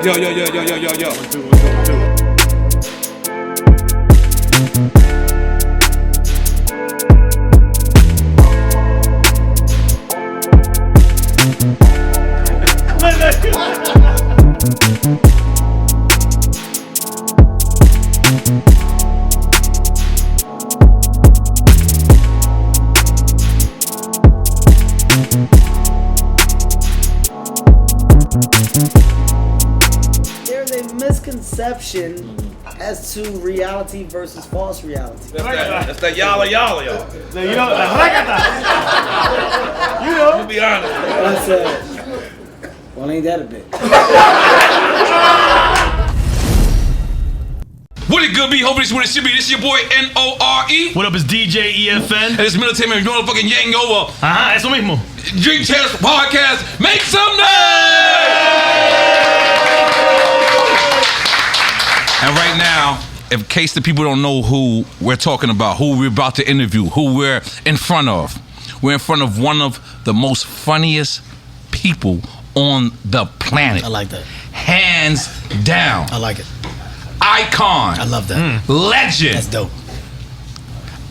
Yo. There's a misconception as to reality versus false reality. That's that yalla. You know, To be honest. I said, well, ain't that a bit? What it good be? Hopefully this is what it should be. This is your boy N.O.R.E. What up, it's DJ EFN. And it's Military Man. You motherfucking yang over. Ajá, eso mismo. Dream Channel Podcast. Make some noise! And right now, in case the people don't know who we're talking about, who we're about to interview, who we're in front of, we're in front of one of the most funniest people on the planet. I like that. Hands down. I like it. Icon. I love that. Legend. That's dope.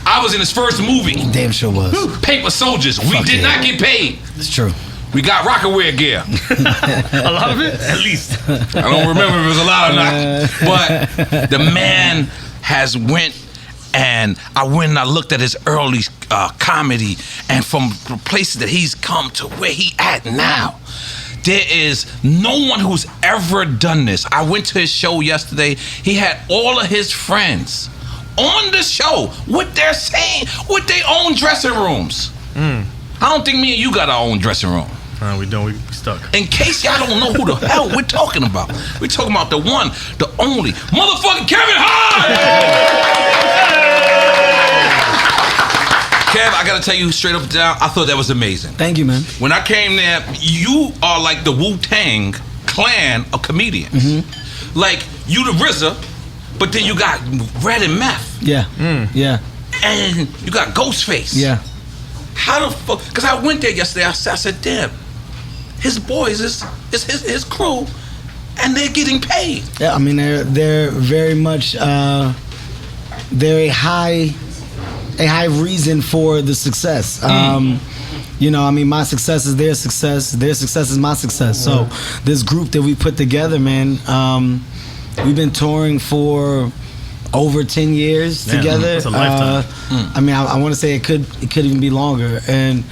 I was in his first movie. Damn sure was. Paper Soldiers. We did not get paid. It's true. We got Rockaware gear. A lot of it? At least. I don't remember if it was a lot or not. But the man has went, and I went and I looked at his early comedy, and from the places that he's come to where he at now. There is no one who's ever done this. I went to his show yesterday. He had all of his friends on the show with their own dressing rooms. I don't think me and you got our own dressing room. We don't. We stuck. In case y'all don't know who the hell we're talking about, we're talking about the one, the only, motherfucking Kevin Hart! Kev, I gotta tell you straight up and down, I thought that was amazing. Thank you, man. When I came there, you are like the Wu-Tang clan of comedians. Like, you the RZA, but then you got Red and Meth. Yeah. Yeah. And you got Ghostface. Yeah. How the fuck? Because I went there yesterday, I said, damn, his boys is his crew, and they're getting paid. Yeah, I mean they're very much they're a high reason for the success. You know, I mean, my success is their success is my success. So this group that we put together, man, we've been touring for over 10 years together. That's a lifetime. I mean, I want to say it could even be longer. And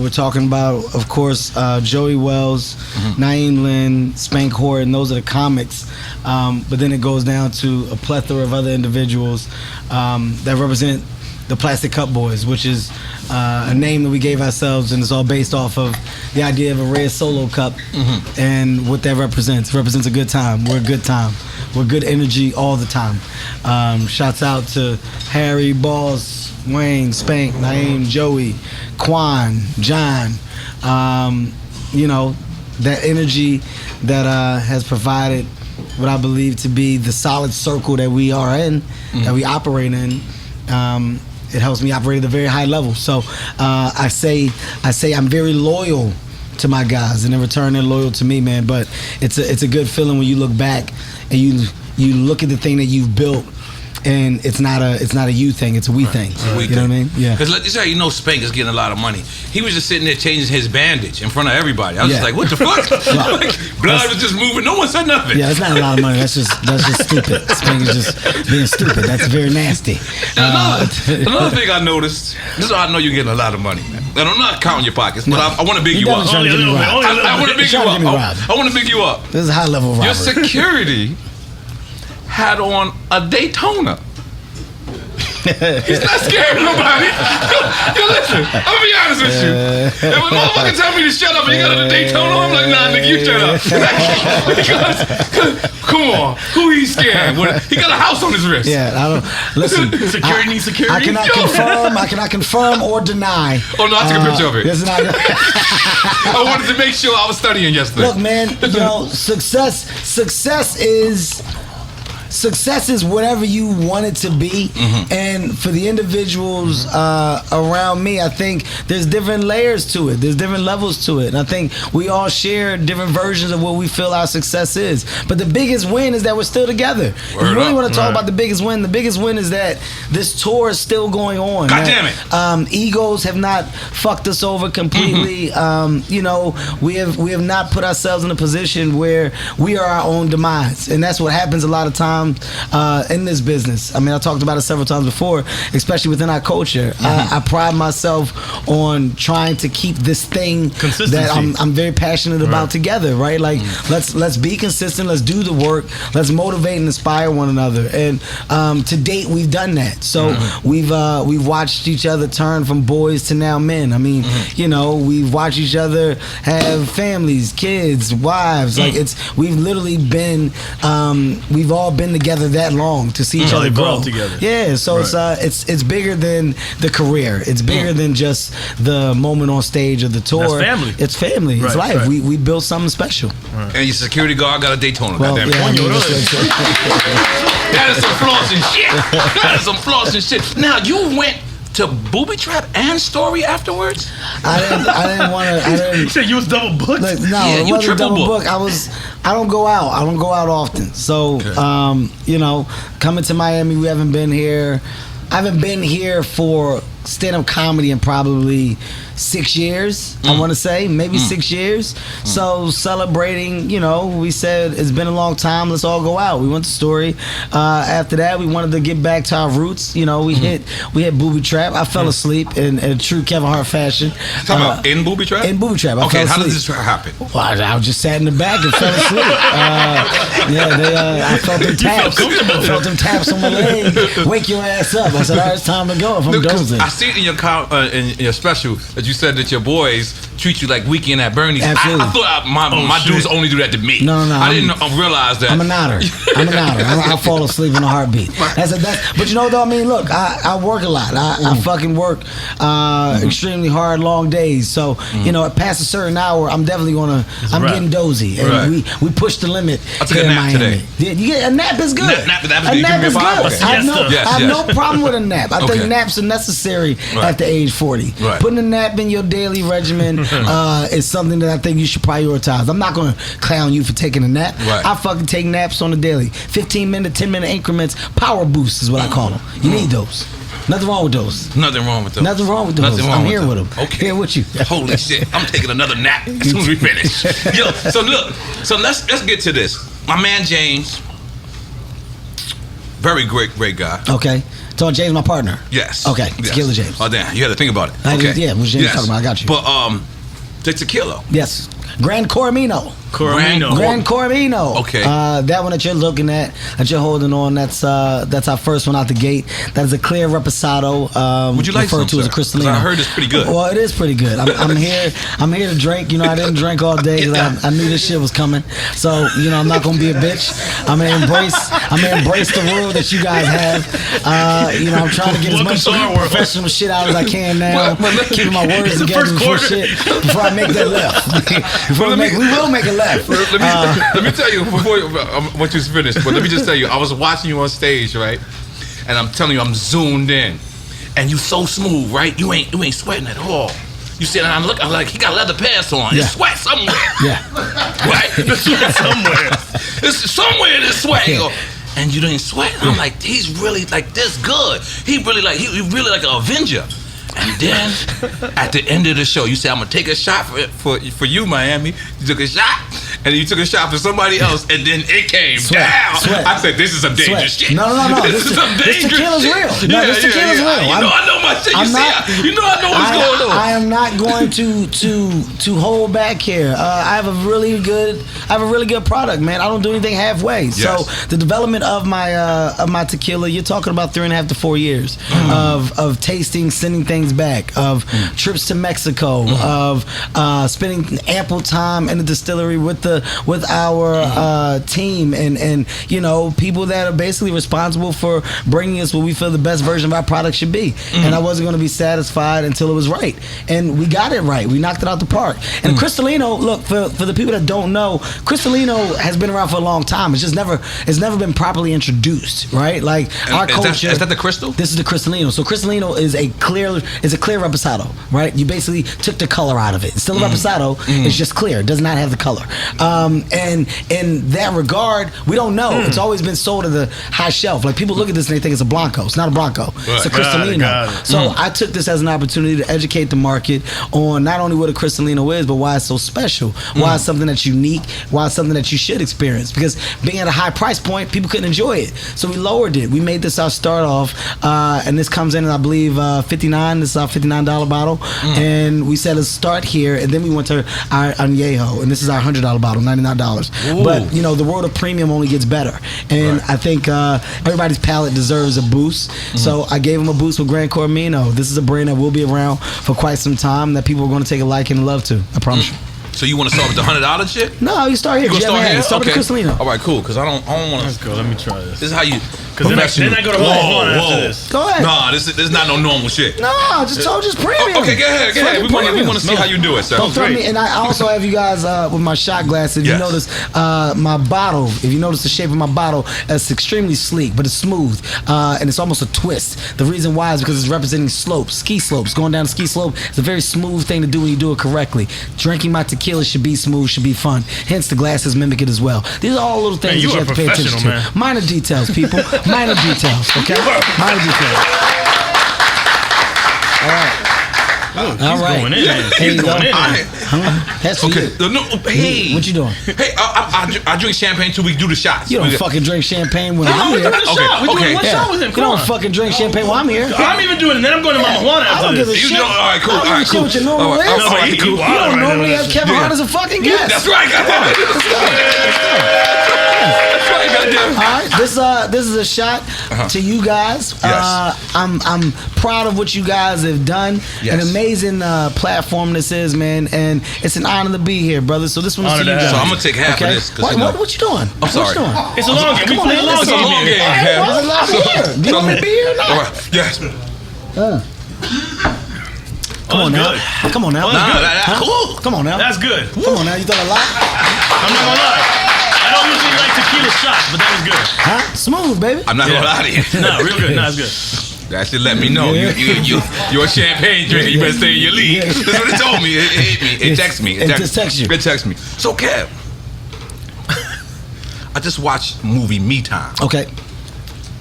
we're talking about, of course, Joey Wells, Naeem Lynn, Spank Horton. Those are the comics. But then it goes down to a plethora of other individuals that represent the Plastic Cup Boys, which is a name that we gave ourselves, and it's all based off of the idea of a red solo cup and what that represents. It represents a good time. We're a good time. We're good energy all the time. Shouts out to Harry, Boss, Wayne, Spank, Naeem, Joey, Quan, John. You know, that energy that has provided what I believe to be the solid circle that we are in, that we operate in. It helps me operate at a very high level. So I say I'm very loyal to my guys, and in return they're loyal to me, man. But it's a good feeling when you look back and you look at the thing that you've built, and it's not a you thing, it's a we thing. You know what I mean? Yeah. Because this is how you know Spank is getting a lot of money. He was just sitting there changing his bandage in front of everybody. I was just like, what the fuck? Like, blood was just moving. No one said nothing. Yeah, it's not a lot of money. That's just stupid. Spank is just being stupid. That's very nasty. Another thing I noticed, this is how I know you're getting a lot of money, man. And I'm not counting your pockets, but I want to big you up. I want to big you up. I want to big you up. This is a high level robbery. Your security had on a Daytona. He's not scared of nobody. Yo, listen, I'm gonna be honest with you. If a motherfucker tell me to shut up and you got a Daytona, I'm like, nah, nigga, you shut up. Because, come on, who he's scared? He got a house on his wrist. Yeah, I don't. Listen, Security needs security. I cannot confirm or deny. Oh no, I took a picture of it. This is not. I wanted to make sure I was studying yesterday. Look, man, you know, success is success is whatever you want it to be, and for the individuals around me, I think there's different layers to it. There's different levels to it, and I think we all share different versions of what we feel our success is. But the biggest win is that we're still together. If you really want to talk about the biggest win is that this tour is still going on. God damn it! Egos have not fucked us over completely. You know, we have not put ourselves in a position where we are our own demise, and that's what happens a lot of time in this business. I mean, I talked about it several times before, especially within our culture. I pride myself on trying to keep this thing that I'm very passionate about together. Right? Like let's be consistent. Let's do the work. Let's motivate and inspire one another. And to date, we've done that. So we've watched each other turn from boys to now men. I mean, you know, we've watched each other have families, kids, wives. Like we've literally been, we've all been together that long to see each other grow together. Yeah, so it's bigger than the career. It's bigger than just the moment on stage or the tour. That's family. It's family. It's life. We built something special. And your security guard got a Daytona. Well, goddamn yeah, I mean, that is some flaws and shit. That is some flaws and shit. Now you went to Booby Trap and Story afterwards? I didn't want to. You said you was double booked? Like, no, Yeah, it you wasn't triple double booked. book. I don't go out. I don't go out often. So, you know, coming to Miami, we haven't been here. I haven't been here for stand-up comedy in probably 6 years, I want to say, maybe 6 years. So celebrating, you know, we said it's been a long time, let's all go out. We went to Story. After that, we wanted to get back to our roots. You know, we hit Booby Trap. I fell asleep in true Kevin Hart fashion. Talking about in Booby Trap? In Booby Trap. Okay, how did did this happen? Well, I was just sat in the back and fell asleep. I felt them taps. I felt them taps on my leg. Wake your ass up. I said, all right, it's time to go if I'm dozing. I see in your special that you said that your boys treat you like Weekend at Bernie's. Absolutely. I thought my dudes only do that to me. No. I didn't realize that. I'm a nodder. I'll fall asleep in a heartbeat. But you know though, I mean, look, I work a lot. I fucking work extremely hard, long days. So, you know, past a certain hour, I'm definitely I'm getting dozy. And we push the limit. I took a nap today. A nap is good. A nap is good. I have no problem with a nap. I think naps are necessary after age 40. Right. Putting a nap in your daily regimen is something that I think you should prioritize. I'm not going to clown you for taking a nap. Right. I fucking take naps on the daily. 15-minute, 10-minute increments. Power boosts is what I call them. You need those. Nothing wrong with those. Nothing wrong with those. Nothing wrong with those. I'm here with them. Okay. Here with you. Holy shit. I'm taking another nap as soon as we finish. Yo, so look, let's get to this. My man James, very great guy. Okay. So James, my partner. Yes. Okay. Yes. Tequila James. Oh damn, you had to think about it. Okay. Yeah, what James talking about? I got you. But the tequila. Yes. Grand Coromino. Grand Coromino. Okay. That one that you're looking at, that you're holding on, that's our first one out the gate. That is a clear reposado. Would you like referred some, to as a sir? Cristalino. I heard it's pretty good. Well, it is pretty good. I'm here to drink. You know, I didn't drink all day. I knew this shit was coming. So, you know, I'm not gonna be a bitch. I'm gonna embrace the rule that you guys have. You know, I'm trying to get as much professional shit out as I can now. Keeping my words together before I make that left. We will make a left. Let me tell you before once you finish. But let me just tell you, I was watching you on stage, right? And I'm telling you, I'm zoomed in, and you so smooth, right? You ain't sweating at all. You said, I'm like, he got leather pants on. Yeah. It's sweat somewhere. Yeah. Right? It's sweat somewhere. It's somewhere in this sweat. Yeah. And you didn't sweat. I'm like, he's really like this good. He really like an Avenger. And then at the end of the show, you said, I'm gonna take a shot for you, Miami. You took a shot, and then you took a shot for somebody else, and then it came down. Sweat. I said, this is some dangerous shit. No. This is some dangerous tequila's shit. real. No, this tequila's real. You know I know my shit. You know I know what's going on. I am not going to hold back here. I have a really good product, man. I don't do anything halfway. Yes. So the development of my tequila, you're talking about 3.5 to 4 years of tasting, sending things back, of trips to Mexico, of spending ample time in the distillery with our team and you know, people that are basically responsible for bringing us what we feel the best version of our product should be. And I wasn't going to be satisfied until it was right, and we got it right. We knocked it out the park. And Cristalino, look, for the people that don't know, Cristalino has been around for a long time. It's never been properly introduced, right? Like our culture. Is that the crystal? This is the Cristalino. So Cristalino is a clear reposado, right? You basically took the color out of it. It's still a reposado. It's just clear. It does not have the color. And in that regard, we don't know. It's always been sold at the high shelf. Like people look at this and they think it's a Blanco. It's not a Blanco. It's a Cristalino. Got it. So I took this as an opportunity to educate the market on not only what a Cristalino is, but why it's so special. Why it's something that's unique. Why it's something that you should experience. Because being at a high price point, people couldn't enjoy it. So we lowered it. We made this our start off, and this comes in, I believe, $59. This is our $59 bottle, and we said let's start here, and then we went to our Añejo, and this is our $100 bottle, $99. But you know, the world of premium only gets better, and I think everybody's palate deserves a boost. So I gave them a boost with Gran Cormino. This is a brand that will be around for quite some time that people are going to take a liking and love to. I promise you. So you want to start with the $100 shit? No, you start here. You gonna start here? Start with Cristalino. All right, cool. Because I don't want to. Let's go. Let me try this. This is how you. Because then I go to one after this. Go ahead. Nah, this is not no normal shit. No, I just told you it's premium. Okay, go ahead. We want to see how you do it, sir. Don't throw me. And I also have you guys with my shot glass. If you notice my bottle, if you notice the shape of my bottle, it's extremely sleek, but it's smooth, and it's almost a twist. The reason why is because it's representing slopes, ski slopes. Going down a ski slope is a very smooth thing to do when you do it correctly. Drinking my tequila should be smooth, should be fun. Hence, the glasses mimic it as well. These are all little things that you have to pay attention to. Man. Minor details, people. Minor details. Okay? Minor details. All right. All right. Going in. He's going in. That's for you. No, hey. What you doing? Hey, I drink champagne till we do the shots. You don't fucking drink champagne when I'm we're here. doing a shot. We're doing one shot with him. You don't fucking drink champagne while I'm here. I'm even doing it, and then I'm going to Mama Juana I after don't give a this. shit. All right, cool. I don't give a shit what your normal is. All right, cool. You don't normally have Kevin Hart as a fucking guest. That's right. Let's go. That's right, goddamn. All right, this is a shot to you guys. Yes. I'm proud of what you guys have done. Yes. An amazing platform this is, man, and it's an honor to be here, brother. So this one's to you guys. So I'm gonna take half of this. What you doing? I'm sorry. What you doing? It's a long game. Come on, man. It's a long game, Hey, why is it long here? Do you want me to be here or not? All right. Yes. Come on now. Come on now. Cool. Come on now. That's good. Come on now. You thought a lot? I'm not gonna lie. I don't usually like tequila shots, but that was good. Huh? Smooth, baby. I'm not gonna lie to you. No, real good. No, it's good. That should let me know you're a champagne drinker. You better stay in your league. That's what it told me. It hit me. It texted me. It just texted you. It texted me. So Kev, I just watched the movie Me Time. Okay.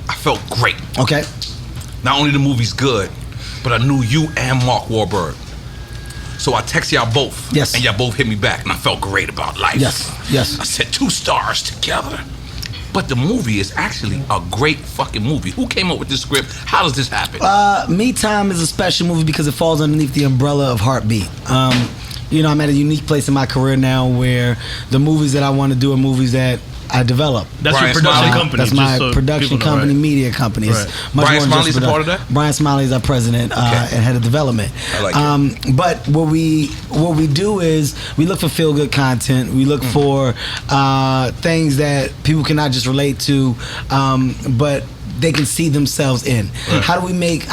I felt great. Okay. Not only the movie's good, but I knew you and Mark Wahlberg. So I texted y'all both. Yes. And y'all both hit me back, and I felt great about life. Yes. Yes. I said 2 stars together. But the movie is actually a great fucking movie. Who came up with this script? How does this happen? Me Time is a special movie because it falls underneath the umbrella of Heartbeat. You know, I'm at a unique place in my career now where the movies that I want to do are movies that I develop. That's Brian your production Smiley. company. That's my so production company, media company. It's much Brian more than just Smiley's a part of that? Brian Smiley is our president and head of development. I like it. But what we do is we look for feel good content. We look for things that people cannot just relate to, but they can see themselves in. Right. How do we make IP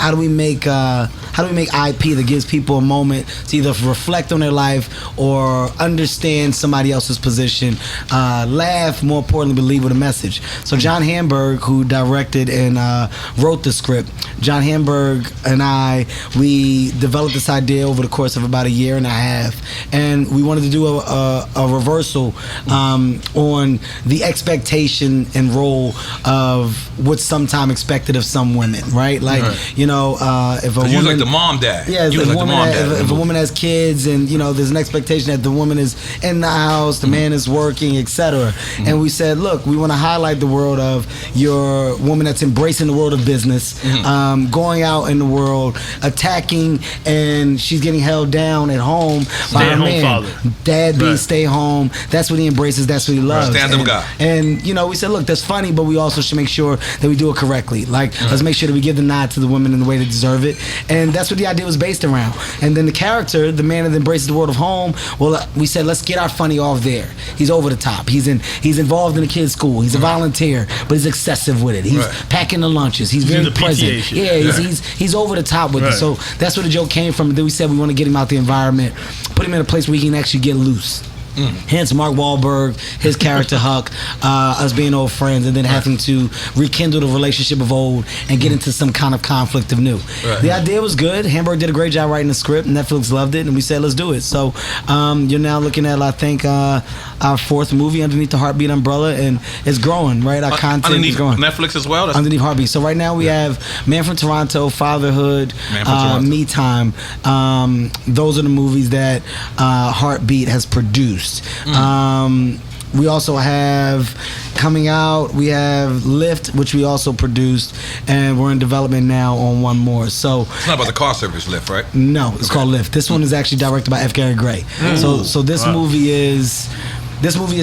that gives people a moment to either reflect on their life or understand somebody else's position, laugh, more importantly, believe with a message. So John Hamburg, who directed and wrote the script, John Hamburg and we developed this idea over the course of about 1.5 years, and we wanted to do a reversal on the expectation and role of what's sometimes expected of some women, right? Like, you know, if a woman, you was like the mom dad. Yeah, if a woman has kids, and you know, there's an expectation that the woman is in the house, the man is working, etc. And we said, look, we want to highlight the world of your woman that's embracing the world of business, going out in the world, attacking, and she's getting held down at home by her man. Father. Dad being stay home. That's what he embraces. That's what he loves. Stand-up guy. And you know, we said, look, that's funny, but we also should make sure that we do it correctly. Like, let's make sure that we give the nod to the women in the way they deserve it. And And that's what the idea was based around. And then the character, the man that embraces the world of home, well, we said, let's get our funny off there. He's over the top. He's involved in a kid's school. He's a volunteer, but he's excessive with it. He's packing the lunches. He's very present. He's over the top with it. So that's where the joke came from. And then we said we want to get him out the environment, put him in a place where he can actually get loose. Hence Mark Wahlberg, his character Huck, us being old friends, and then having to rekindle the relationship of old and get into some kind of conflict of new. The idea was good. Hamburg did a great job writing the script. Netflix loved it, and we said, let's do it. So you're now looking at, I think, our 4th movie underneath the Heartbeat umbrella, and it's growing, right? Our content is growing. Netflix as well? Underneath Heartbeat. So right now we have Man from Toronto, Fatherhood, Me Time. Those are the movies that Heartbeat has produced. We also have coming out, we have Lift, which we also produced, and we're in development now on one more. So it's not about the car service Lift, right? No, it's called Lift. This one is actually directed by F. Gary Gray. So this movie is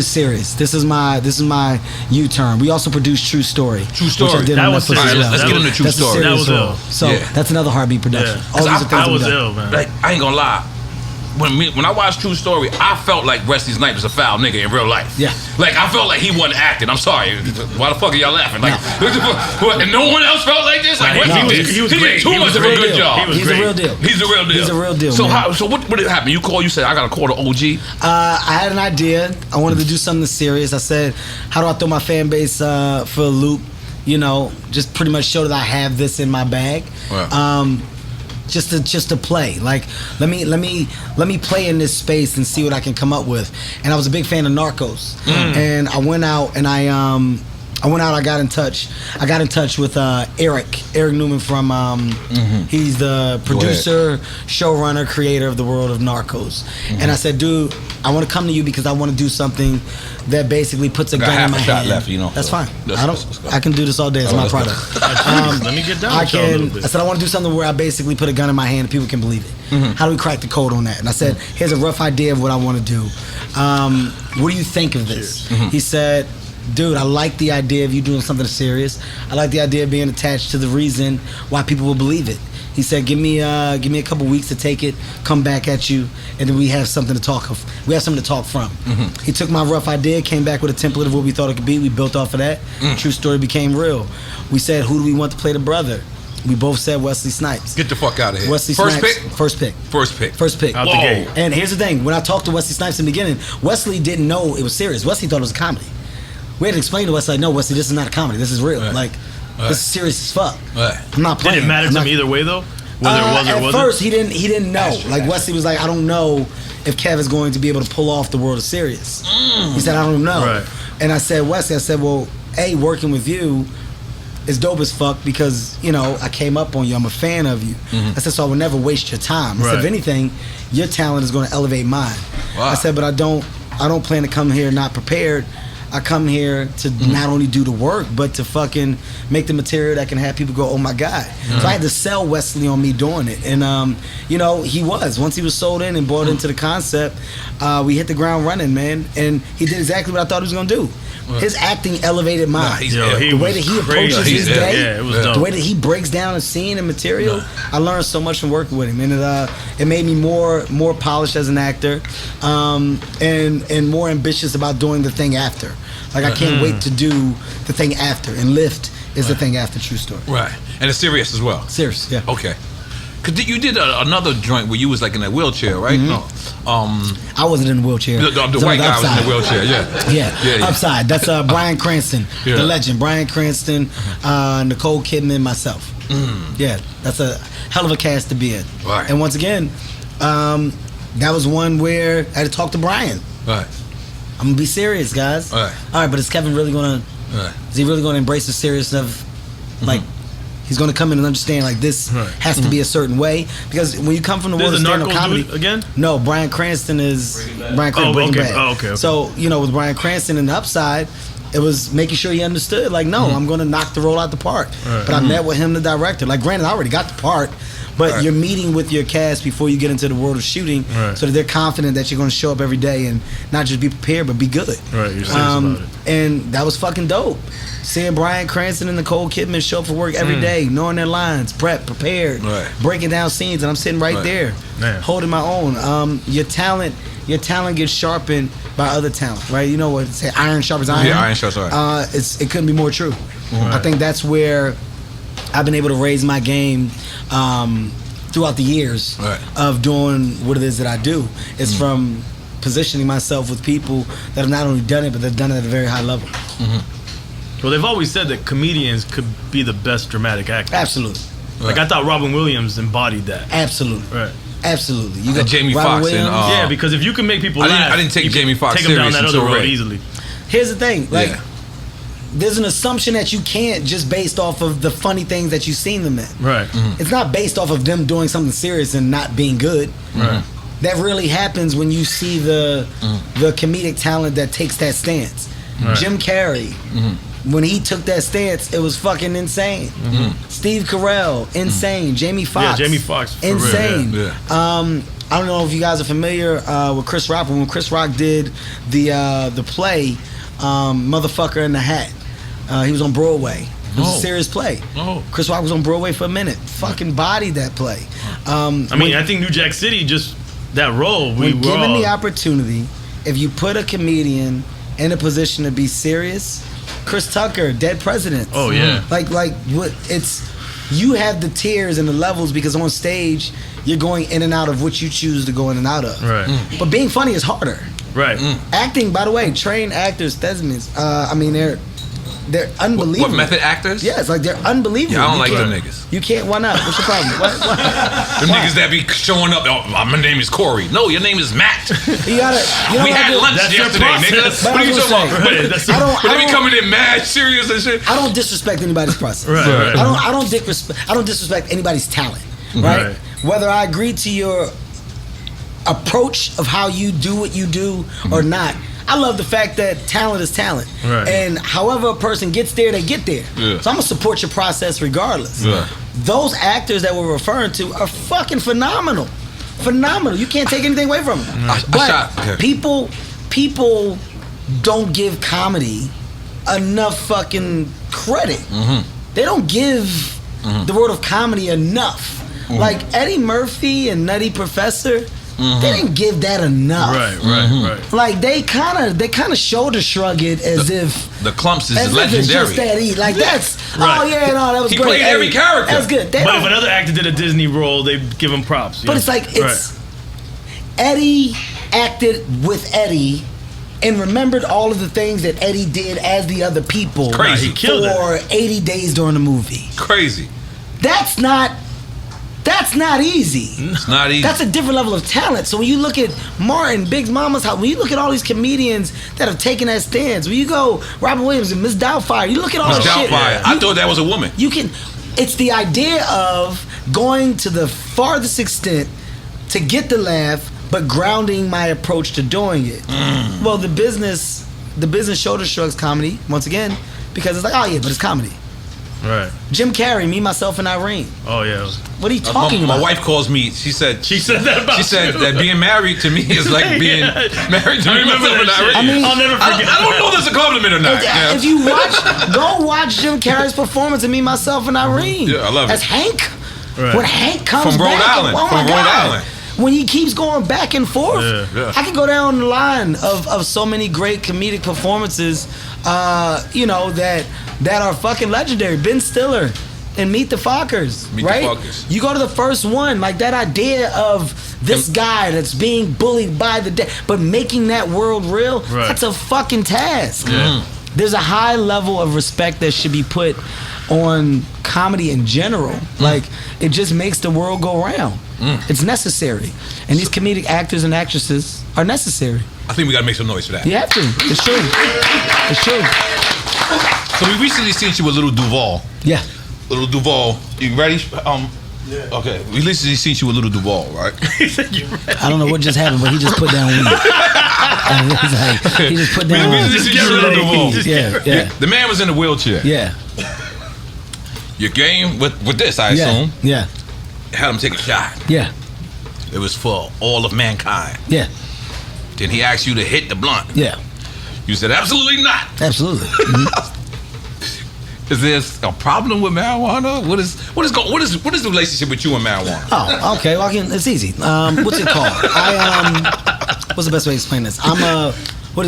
serious. This is my U-turn. We also produced True Story. True Story. Which I did on Netflix. All right, let's get into True Story. That was ill. So that's another Heartbeat production. All these are things that was we've done. ill, man. Like, I ain't gonna lie. When I watched True Story, I felt like Wesley Snipes was a foul nigga in real life. Yeah. Like, I felt like he wasn't acting. I'm sorry. Why the fuck are y'all laughing? Like, and no one else felt like this? Like, he was did great. too much of a good job. He's a real deal. He's a real deal. He's a real deal. So man. so what did happen? You said, I gotta call the OG? I had an idea. I wanted to do something serious. I said, how do I throw my fan base for a loop? You know, just pretty much show that I have this in my bag. Right. Just to play. Like, let me play in this space and see what I can come up with. And I was a big fan of Narcos. And I went out and I got in touch. I got in touch with Eric Newman from he's the producer, showrunner, creator of the world of Narcos. And I said, dude, I want to come to you because I want to do something that basically puts a gun in my hand. Left, you know. That's fine. I can do this all day. It's my product. Let me get down. I said I want to do something where I basically put a gun in my hand and people can believe it. How do we crack the code on that? And I said, here's a rough idea of what I want to do. What do you think of this? He said, dude, I like the idea of you doing something serious. I like the idea of being attached to the reason why people will believe it. He said, give me a couple weeks to take it, come back at you, and then we have something to talk of. We have something to talk from. He took my rough idea, came back with a template of what we thought it could be. We built off of that. True Story became real. We said, who do we want to play the brother? We both said Wesley Snipes. Get the fuck out of here. Wesley First Snipes. pick? First pick. Out the gate. And here's the thing. When I talked to Wesley Snipes in the beginning, Wesley didn't know it was serious. Wesley thought it was a comedy. We had to explain to Wesley, no, Wesley, this is not a comedy. This is real. Like, this is serious as fuck. I'm not playing. Did it matter to him either way, though? Whether it was or wasn't? At first, he didn't know. Like, Wesley was like, I don't know if Kev is going to be able to pull off the world of serious. He said, I don't know. Right. And I said, Wesley, well, working with you is dope as fuck because, you know, I came up on you. I'm a fan of you. I said, so I would never waste your time. I said, if anything, your talent is going to elevate mine. Wow. I said, but I don't plan to come here not prepared. I come here to not only do the work, but to fucking make the material that can have people go, oh my God. So I had to sell Wesley on me doing it. And, you know, once he was sold in and bought into the concept, we hit the ground running, man. And he did exactly what I thought he was going to do. His acting elevated mine. The way that he approaches his day, it was dope. the way that he breaks down a scene and material, I learned so much from working with him, and it made me more polished as an actor, and more ambitious about doing the thing after. Like, I can't wait to do the thing after, and Lift is the thing after True Story. Right, and it's serious as well. Serious, yeah. Okay. Cause you did another joint where you was like in a wheelchair, right? No, I wasn't in a wheelchair. The white guy was in a wheelchair. Yeah. Upside. That's Bryan Cranston, the legend. Bryan Cranston, Nicole Kidman, myself. Yeah, that's a hell of a cast to be in. Right. And once again, that was one where I had to talk to Bryan. Right. I'm gonna be serious, guys. Right. All right, but is Kevin really gonna? Right. Is he really gonna embrace the seriousness of, like? He's going to come in and understand, like, this has to be a certain way. Because when you come from the world of stand-up comedy... again? No, Bryan Cranston is... Breaking Bad. Okay. So, you know, with Bryan Cranston and the Upside, It was making sure he understood, like, no, I'm going to knock the role out the park. But I met with him, the director. Like, granted, I already got the part, but you're meeting with your cast before you get into the world of shooting so that they're confident that you're going to show up every day and not just be prepared, but be good. Right, you're serious about it. And that was fucking dope. Seeing Bryan Cranston and Nicole Kidman show up for work every day, knowing their lines, prepared, breaking down scenes, and I'm sitting right there, holding my own. Your talent gets sharpened by other talent, right? You know what? Say iron sharpens iron. Yeah, iron sharpens iron. It couldn't be more true. I think that's where I've been able to raise my game throughout the years of doing what it is that I do. It's from positioning myself with people that have not only done it, but they've done it at a very high level. Well, they've always said that comedians could be the best dramatic actors. Absolutely. Like, I thought Robin Williams embodied that. Absolutely. Right. Absolutely. You got Jamie Foxx and yeah, because if you can make people laugh, I didn't take Jamie Foxx take them down serious that other until road Ray. easily. Here's the thing, like, there's an assumption that you can't just based off of the funny things that you've seen them in. Right. It's not based off of them doing something serious and not being good. Right. That really happens when you see the comedic talent that takes that stance. Jim Carrey, when he took that stance, it was fucking insane. Steve Carell, insane. Jamie Foxx, Yeah, Jamie Foxx, for insane. real, I don't know if you guys are familiar with Chris Rock. When Chris Rock did the play, Motherfucker in the Hat, he was on Broadway. It was a serious play. Chris Rock was on Broadway for a minute. Fucking bodied that play. I think New Jack City, just that role. When given the opportunity, if you put a comedian in a position to be serious, Chris Tucker, Dead Presidents. Oh yeah. Like what? It's you have the tiers and the levels because on stage you're going in and out of what you choose to go in and out of. Right. But being funny is harder. Right. Acting, by the way, trained actors, thespians. They're unbelievable. What method actors? Yeah, it's like they're unbelievable. Yeah, I don't like them niggas. You can't. Why not? What's your problem? What? Them niggas that be showing up. Oh, my name is Corey. No, your name is Matt. You gotta. We had lunch yesterday, nigga. What are you talking about? But they be coming in mad serious and shit. I don't disrespect anybody's process. Right. I don't disrespect anybody's talent. Right? Whether I agree to your approach of how you do what you do or not. I love the fact that talent is talent. Right. And however a person gets there, they get there. Yeah. So I'm going to support your process regardless. Yeah. Those actors that we're referring to are fucking phenomenal. Phenomenal. You can't take anything away from them. But people don't give comedy enough fucking credit. They don't give the world of comedy enough. Like Eddie Murphy and Nutty Professor, they didn't give that enough. Right. Like they kind of shoulder shrug it as if the Clumps is as legendary. If it's just that like that's oh yeah, no, that was he great. He played every character. That's good. But if another actor did a Disney role, they give him props. But it's like Eddie acted with Eddie and remembered all of the things that Eddie did as the other people. Crazy. He killed for 80 days during the movie. Crazy. That's not easy. It's not easy. That's a different level of talent. So when you look at Martin, Big Mama's House, when you look at all these comedians that have taken that stance, when you go Robin Williams and Miss Doubtfire, you look at all Miss that shit. Doubtfire. I thought that was a woman. It's the idea of going to the farthest extent to get the laugh, but grounding my approach to doing it. Well, the business shoulder shrugs comedy once again because it's like, oh yeah, but it's comedy. Right. Jim Carrey, Me, Myself, and Irene. Oh yeah. What are you talking about? My wife calls me. She said that about She said you. that being married to me is like being married to I me. remember Myself, and that shit. Irene. I mean, I'll never forget. I don't know if that's a compliment or not. If you go watch Jim Carrey's performance of Me, Myself, and Irene. Yeah, I love it. As Hank. Right. When Hank comes From Rhode back, Island. oh From my Rhode God. Island. When he keeps going back and forth, Yeah. I can go down the line of so many great comedic performances, that are fucking legendary. Ben Stiller and Meet the Fockers, right? You go to the first one, like that idea of this guy that's being bullied by the dead, but making that world real, that's a fucking task. Yeah. There's a high level of respect that should be put on comedy in general. Like, it just makes the world go round. It's necessary. And these comedic actors and actresses are necessary. I think we gotta make some noise for that. You have to. It's true. It's true. So we recently seen you with Little Duval. Yeah. Little Duval, you ready? Okay, at least he seen you with Little Duval, right? I don't know what just happened, but he just put down weed. He just put down weed. Yeah. The man was in a wheelchair. Yeah. Your game with this, I assume. Yeah. Had him take a shot. Yeah. It was for all of mankind. Yeah. Then he asked you to hit the blunt. Yeah. You said absolutely not. Absolutely. Is there a problem with marijuana? What is the relationship with you and marijuana? Oh, okay. Well, it's easy. What's it called? What's the best way to explain this? I'm a brand. I'm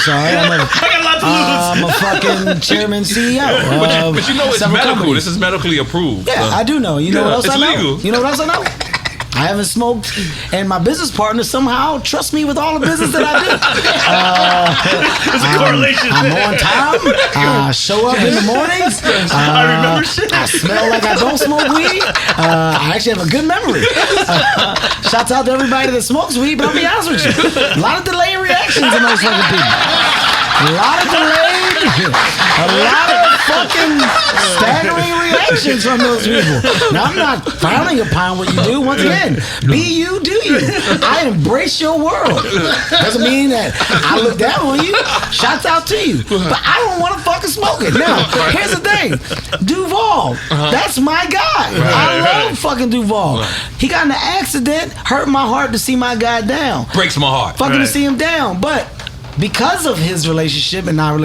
sorry. I'm a fucking chairman, CEO. But you know it's medical. Companies. This is medically approved. Yeah, I do know. You know what else I know? Legal. You know what else I know? I haven't smoked, and my business partner somehow trusts me with all the business that I do. There's a correlation. I'm on time. I show up in the mornings. I remember shit. I smell like I don't smoke weed. I actually have a good memory. Shouts out to everybody that smokes weed, but I'll be honest with you. A lot of delayed reactions in those fucking people. A lot of fucking staggering reactions from those people. Now, I'm not frowning upon what you do. Once again, be you, do you. I embrace your world. Doesn't mean that I look down on you. Shouts out to you. But I don't want to fucking smoke it. Now, here's the thing. Duval, that's my guy. I love fucking Duval. He got in an accident, hurt my heart to see my guy down. Breaks my heart. Fucking to see him down. But because of his relationship and our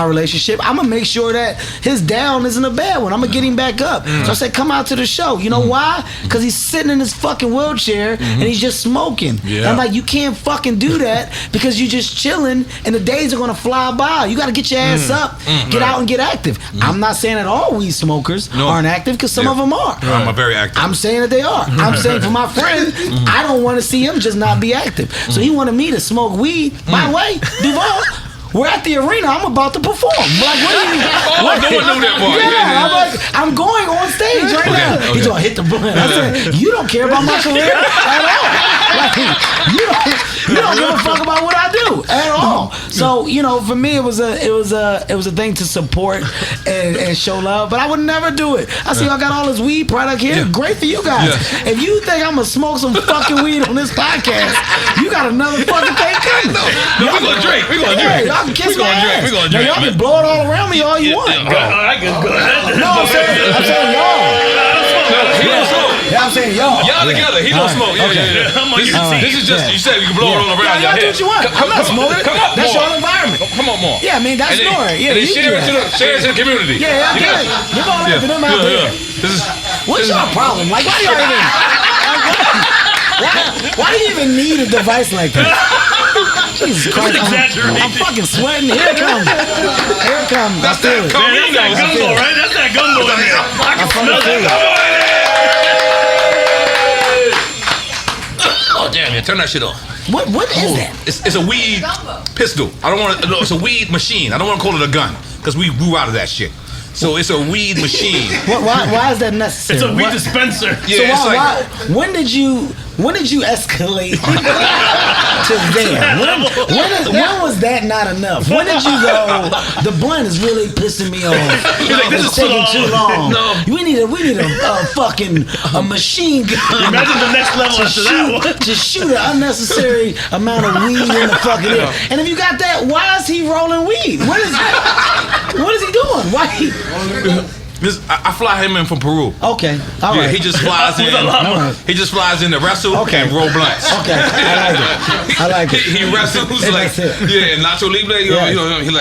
relationship, I'm gonna make sure that his down isn't a bad one. I'm gonna get him back up. So I said, come out to the show. You know why? Because he's sitting in his fucking wheelchair and he's just smoking. And I'm like, you can't fucking do that because you just chilling and the days are gonna fly by. You gotta get your ass up, get out and get active. I'm not saying that all weed smokers aren't active, because some of them are. I'm very active. I'm saying that they are. I'm saying for my friend, I don't want to see him just not be active. So he wanted me to smoke weed. By the way, Duval, we're at the arena. I'm about to perform. Like, what do you? No one knew that part. I'm like, I'm going on stage right now. Okay. He's gonna hit the blunt. I said, you don't care about my career at all. Like, you don't give a fuck about what I do at all. So, for me, it was a thing to support and show love. But I would never do it. I see y'all got all this weed product here. Yeah. Great for you guys. Yeah. If you think I'm gonna smoke some fucking weed on this podcast, you got another fucking thing coming. No, we're gonna drink. We're gonna drink. Y'all can kiss We're my gonna drink. ass. We're gonna Now, drink. y'all can blow it all around me all you want. All right, good. No, I'm saying y'all. He don't smoke. Yeah, I'm saying y'all. Y'all together. He don't smoke. This is just, you said you can blow it all around y'all your do head. what you want. I'm not smoking. Come on, That's more. your environment. Come on, more. Yeah, I mean, that's N.O.R.E. Yeah, and then you share do that. it to the community. Yeah, I get it. You're going after them out there. What's your problem? Like, why do y'all even... Why do you even need a device like that? Jesus Christ, I'm fucking sweating. Here it comes. That's that Man, that's that gumbo, right? That's that gumbo in there. I can smell that gumbo in there. Oh damn! Yeah, turn that shit off. What is that? It's a weed pistol. I don't want to. It's a weed machine. I don't want to call it a gun because we grew out of that shit. So it's a weed machine. Why is that necessary? It's a weed dispenser. Yeah, so when did you escalate to there? When was that not enough? When did you go, the blunt is really pissing me off? This is taking too long. No. We need a fucking machine gun. Imagine the next level after that one. To shoot an unnecessary amount of weed in the fucking air. And if you got that, why is he rolling weed? What is he doing? Why I fly him in from Peru. Okay, all right. Yeah, he just flies in. He just flies in to wrestle and roll blunts. Okay, I like it. He wrestles like and Nacho Libre.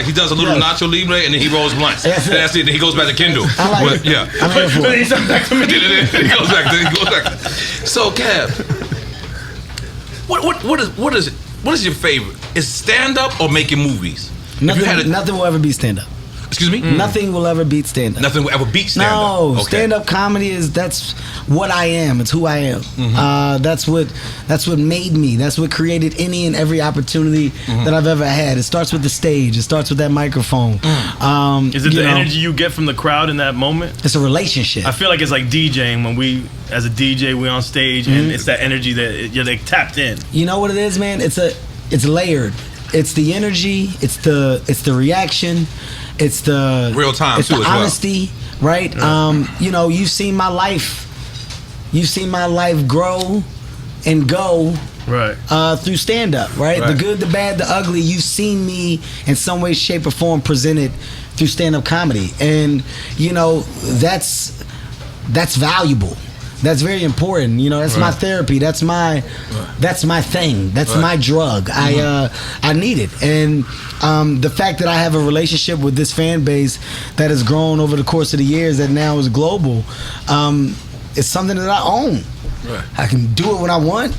He does a little Nacho Libre and then he rolls blunts. That's it. Then he goes back to Kindle. I like it. Yeah. I'm here for it. He's back to me. He goes back. So, Kev, what is your favorite? Is stand up or making movies? Nothing will ever be stand up. Excuse me? Nothing will ever beat stand up. Nothing will ever beat stand up. No, stand up comedy that's what I am. It's who I am. That's what made me. That's what created any and every opportunity that I've ever had. It starts with the stage. It starts with that microphone. Is it the energy you get from the crowd in that moment? It's a relationship. I feel like it's like DJing when we, as a DJ, we on stage and it's that energy that you're like tapped in. You know what it is, man? It's layered. It's the energy. It's the reaction. it's the real time it's too, the as well. honesty, right? You know, you've seen my life grow and go Right. through stand-up, right? The good, the bad, the ugly. You've seen me in some way, shape, or form presented through stand-up comedy, and you know that's valuable. That's very important. You know, that's my therapy. That's my thing. That's my drug. I need it. And the fact that I have a relationship with this fan base that has grown over the course of the years, that now is global, it's something that I own. Right. I can do it when I want.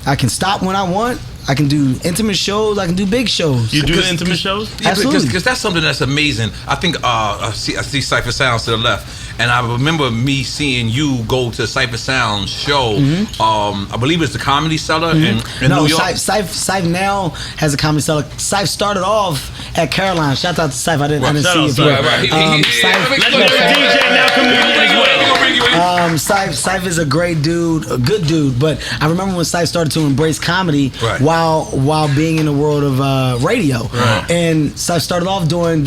I can stop when I want. I can do intimate shows. I can do big shows. You do the intimate shows? Yeah, Absolutely. because that's something that's amazing. I think I see Cypher Sounds to the left, and I remember me seeing you go to Cypher Sounds show. I believe it's the Comedy Cellar in New York. Cypher now has a Comedy Cellar. Cypher started off at Caroline. Shout out to Cypher. I didn't see it. Right. DJ, now comedian as well. Cypher is a great dude, a good dude. But I remember when Cypher started to embrace comedy while being in the world of radio. Right. And Cypher started off doing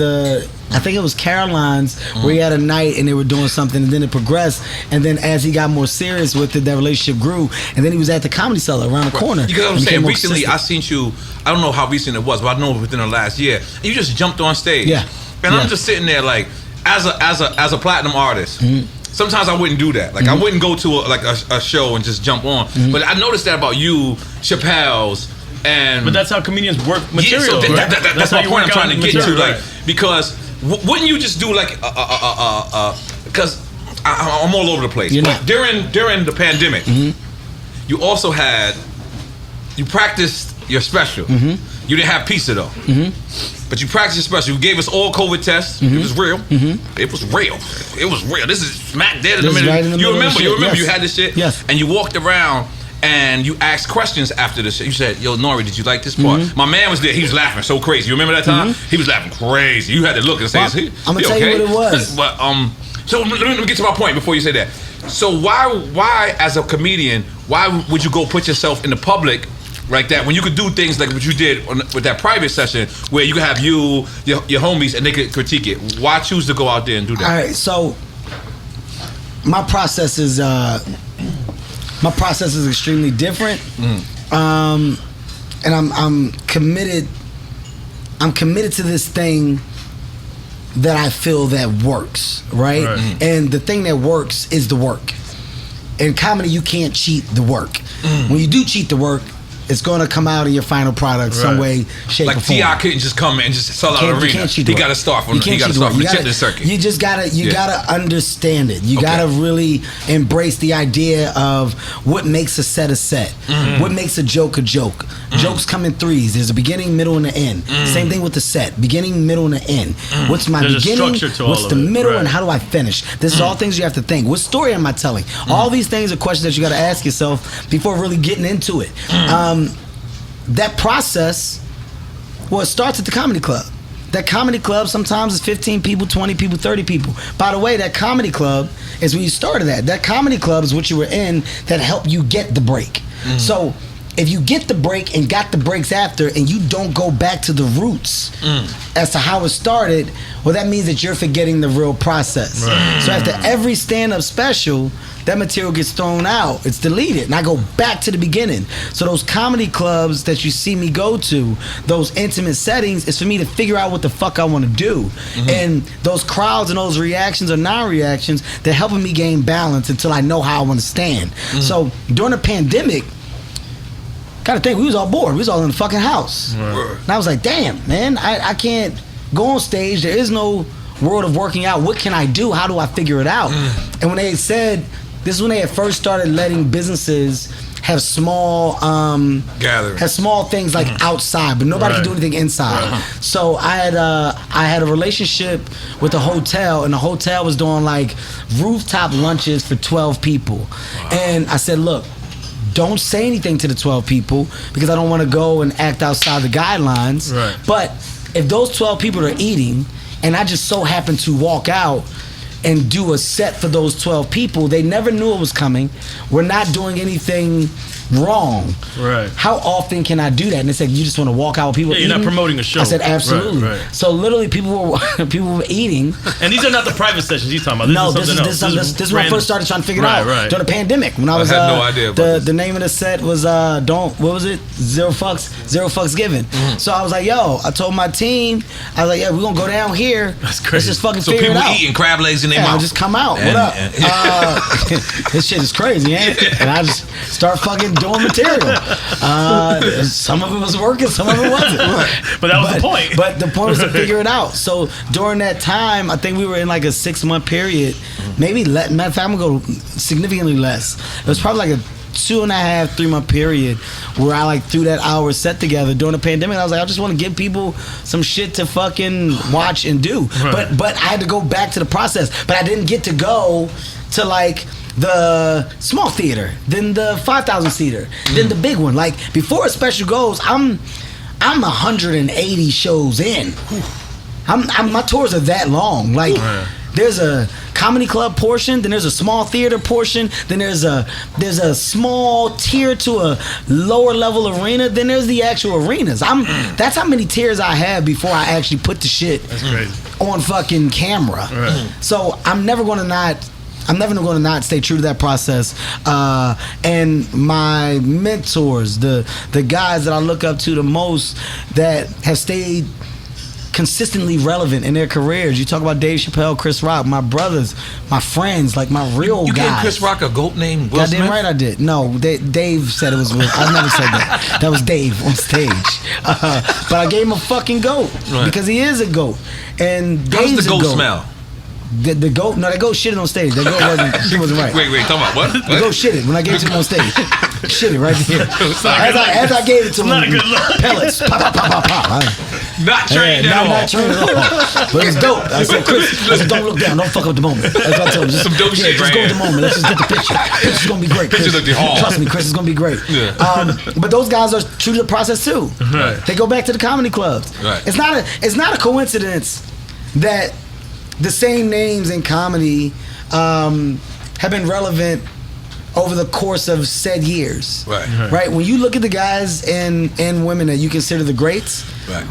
I think it was Caroline's, where he had a night and they were doing something, and then it progressed. And then as he got more serious with it, that relationship grew. And then he was at the Comedy Cellar around the corner. You know what I'm saying? Recently, I seen you. I don't know how recent it was, but I know within the last year, you just jumped on stage. Yeah. And I'm just sitting there like, as a platinum artist. Sometimes I wouldn't do that. Like I wouldn't go to a show and just jump on. But I noticed that about you, Chappelle's, but that's how comedians work material. Yeah, so that's my point I'm trying to get to. Like, because wouldn't you just do like because I'm all over the place. But during the pandemic, you also you practiced your special. You didn't have pizza though. But you practiced your special. You gave us all COVID tests. It was real. It was real. It was real. This is smack dead in the middle. Right You remember yes. you had this shit? Yes. And you walked around and you asked questions after this shit. You said, yo, N.O.R.E, did you like this part? My man was there. He was laughing so crazy. You remember that time? He was laughing crazy. You had to look and say, I'm going to tell you what it was. But, so let me get to my point before you say that. So why as a comedian, why would you go put yourself in the public like that when you could do things like what you did with that private session where you could have your homies and they could critique it? Why choose to go out there and do that? All right, so my process is extremely different, and I'm committed. I'm committed to this thing that I feel that works, right? And the thing that works is the work. In comedy, you can't cheat the work. When you do cheat the work, it's going to come out in your final product some way, shape, or form. Like T.I. couldn't just come and just sell out an arena. He got to start from the chitlin circuit. You just gotta understand it. You gotta really embrace the idea of what makes a set, what makes a joke a joke. Jokes come in threes. There's a beginning, middle, and an end. Same thing with the set. Beginning, middle, and an end. What's my beginning? What's the middle? And how do I finish? This is all things you have to think. What story am I telling? All these things are questions that you got to ask yourself before really getting into it. That process, well, it starts at the comedy club. That comedy club sometimes is 15 people, 20 people, 30 people. By the way, that comedy club is where you started at. That comedy club is what you were in that helped you get the break. So if you get the break and got the breaks after and you don't go back to the roots as to how it started, well, that means that you're forgetting the real process. So after every stand-up special, that material gets thrown out. It's deleted. And I go back to the beginning. So those comedy clubs that you see me go to, those intimate settings, is for me to figure out what the fuck I want to do. And those crowds and those reactions or non-reactions, they're helping me gain balance until I know how I want to stand. So during the pandemic, gotta think, we was all bored. We was all in the fucking house. And I was like, damn, man, I can't go on stage. There is no world of working out. What can I do? How do I figure it out? And when they said, this is when they had first started letting businesses have small gatherings, have small things like outside, but nobody can do anything inside. So I had a relationship with a hotel, and the hotel was doing like rooftop lunches for 12 people. And I said, look, don't say anything to the 12 people because I don't want to go and act outside the guidelines. But if those 12 people are eating and I just so happen to walk out, and do a set for those 12 people. They never knew it was coming. We're not doing anything wrong. Right. How often can I do that? And they said, you just want to walk out with people you're eating? not promoting a show. I said, absolutely. Right, right. So literally people were eating. And these are not the private sessions he's talking about. This Is when I first started trying to figure it out. Right. During the pandemic. When I was had no idea about the name of the set was what was it? Zero fucks given. Mm-hmm. So I was like, yo, I told my team, I was like, yeah, we're gonna go down here. That's crazy. Let's just fucking So figure it people out. eating crab legs in their mouth. Just come out. What up? This shit is crazy, man. And I just start fucking doing material. Some of it was working, some of it wasn't. But that was the point. But the point was to figure it out. So during that time, I think we were in like a 6-month period. Maybe matter of fact, I'm gonna go significantly less. It was probably like a 2.5, 3 month period where I like threw that hour set together during the pandemic. I was like, I just want to give people some shit to fucking watch and do. Right. But I had to go back to the process. But I didn't get to go to like the small theater, then the 5,000 seater, then the big one. Like before a special goes, I'm 180 shows in. My tours are that long. Like there's a comedy club portion, then there's a small theater portion, then there's a small tier to a lower level arena, then there's the actual arenas. That's how many tiers I have before I actually put the shit on fucking camera. Right. So I'm never gonna not stay true to that process. And my mentors, the guys that I look up to the most that have stayed consistently relevant in their careers. You talk about Dave Chappelle, Chris Rock, my brothers, my friends, like my real You guys. gave Chris Rock a goat name, Will Smith? Goddamn right I did. No, Dave said it was Will. I never said that. That was Dave on stage. But I gave him a fucking goat because he is a goat. And Dave's How's the goat a goat. smell? The goat, no, that goat shitted on stage. That goat wasn't right. Wait, talking about what? The goat shitted when I gave it to him on stage. Shitted right here. As I gave it to him, not a good look. pellets, pop, pop, pop, pop, pop. Not trained at all. Not trained at all. But it's dope. I said, Chris, don't look down. Don't fuck up the moment. That's what I told him. Just, Some dope shit just right go with here. the moment. Let's just get the picture. Picture's gonna be great, Chris. Picture looked hard. Trust me, Chris, it's gonna be great. Yeah. But those guys are true to the process too. Right. They go back to the comedy clubs. Right. It's not a coincidence that the same names in comedy have been relevant over the course of said years. Right. When you look at the guys and women that you consider the greats,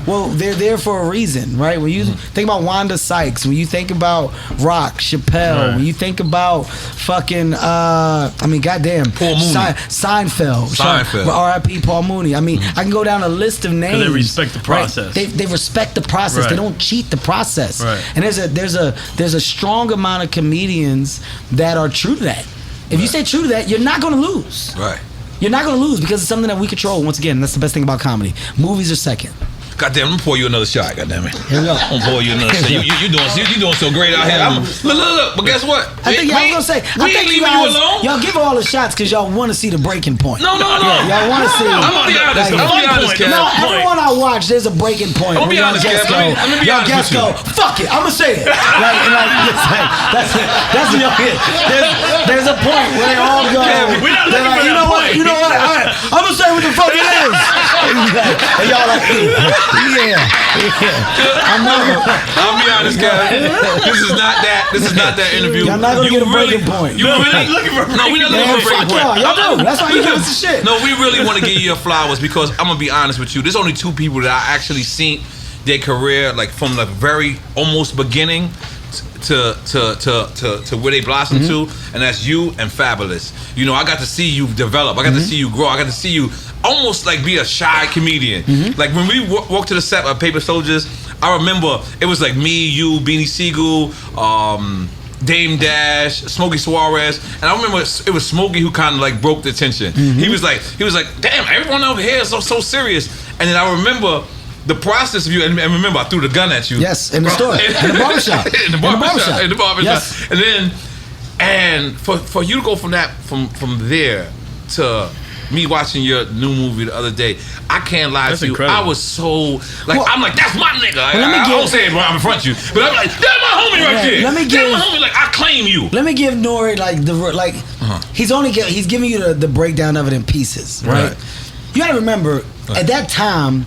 well, they're there for a reason, right? When you think about Wanda Sykes, when you think about Rock, Chappelle, when you think about fucking, goddamn, Paul Mooney. Seinfeld. R.I.P. Paul Mooney. I mean, I can go down a list of names. They respect the process. Right? They respect the process. Right. They don't cheat the process. Right. And there's a strong amount of comedians that are true to that. If you stay true to that, you're not going to lose. Right. You're not going to lose because it's something that we control. Once again, that's the best thing about comedy. Movies are second. Goddamn, I'm gonna pour you another shot. Goddamn it. Here we go. I'm gonna pour you another shot. You doing so great out here. Look. But guess what? I think y'all gonna say. We ain't leaving you alone. Y'all give all the shots because y'all want to see the breaking point. No. Y'all want to see. I'm gonna be honest. Kev. No, everyone I watch, there's a breaking point. I'm gonna be honest, Kev. Let me be honest with you. Fuck it, I'm gonna say it. That's what y'all get. There's a point where they all go. We're not looking for You know what? All right, I'm gonna say what the fuck it is. And y'all like, yeah. I'll be honest, Kev. This is not that interview. Y'all not gonna get a breaking point. You really looking for? No, we're not looking for a breaking point. Y'all do. That's why you give us the shit. No, we really want to give you your flowers because I'm gonna be honest with you. There's only two people that I actually seen their career like from the very almost beginning to where they blossomed to, and that's you and Fabulous. You know, I got to see you develop. I got to see you grow. I got to see you almost like be a shy comedian. Like when we walked to the set of Paper Soldiers, I remember it was like me, you, Beanie Siegel, Dame Dash, Smokey Suarez, and I remember it was Smokey who kind of like broke the tension. He was like, damn, everyone over here is so serious. And then I remember the process of you, and remember I threw the gun at you. Yes, in the store, in the barbershop. In the barbershop. Yes. And for you to go from there to me watching your new movie the other day, I can't lie to you. Incredible. I was so like, I'm like, that's my nigga. I don't say it when I'm in front of you, but I'm like, that's my homie right there. That's my homie. Like, I claim you. Let me give N.O.R.E. he's giving you the breakdown of it in pieces, right? You gotta remember at that time.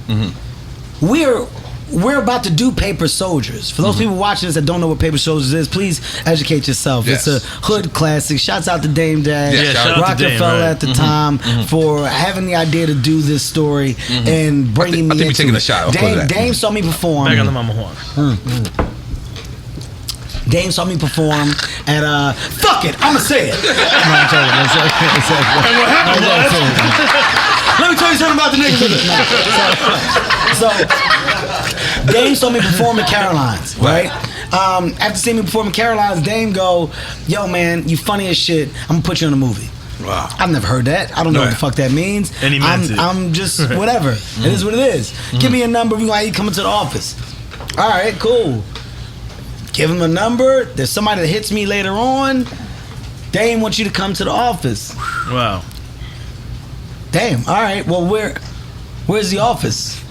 we're about to do Paper Soldiers. For those people watching this that don't know what Paper Soldiers is, please educate yourself. Yes. It's a hood classic. Shouts out to Dame Dash, Yeah, shout out to Dame, Rockefeller right. at the time for having the idea to do this story and bringing me I think we're into taking it. a shot. I'll close that. Dame saw me perform. Back on the mama horn. Dame saw me perform at fuck it, I'ma say it. No, I'm joking. And what happened was, Let me tell you something about the niggas. So Dame saw me perform at Caroline's, right? After seeing me perform at Caroline's, Dame go, yo man, you funny as shit. I'm gonna put you in a movie. Wow. I've never heard that. I don't know what the fuck that means. And he meant it. I'm just whatever. It is what it is. Give me a number. We gonna come into the office. All right, cool. Give him a number. There's somebody that hits me later on. Dame wants you to come to the office. wow. Damn. All right. Well, where's the office?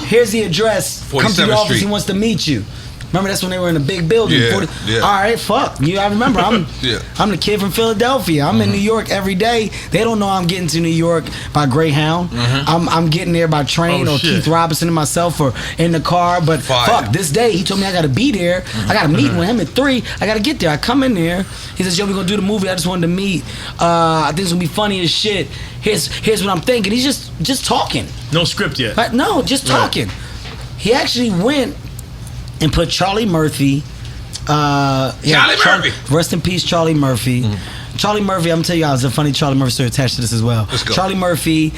Here's the address. Come to the 47th office. Street. He wants to meet you. Remember, that's when they were in a big building. Yeah, yeah. All right, fuck. I remember. I'm the kid from Philadelphia. I'm in New York every day. They don't know I'm getting to New York by Greyhound. I'm getting there by train or shit. Keith Robinson and myself or in the car. But fuck, this day he told me I got to be there. I got to meet with him at 3. I got to get there. I come in there. He says, yo, we're going to do the movie. I just wanted to meet. I think it's going to be funny as shit. Here's what I'm thinking. He's just talking. No script yet. But no, just talking. He actually went and put Charlie Murphy. Murphy. Rest in peace, Charlie Murphy. Charlie Murphy, I'm gonna tell you, there's a funny Charlie Murphy story attached to this as well. Let's go. Charlie Murphy,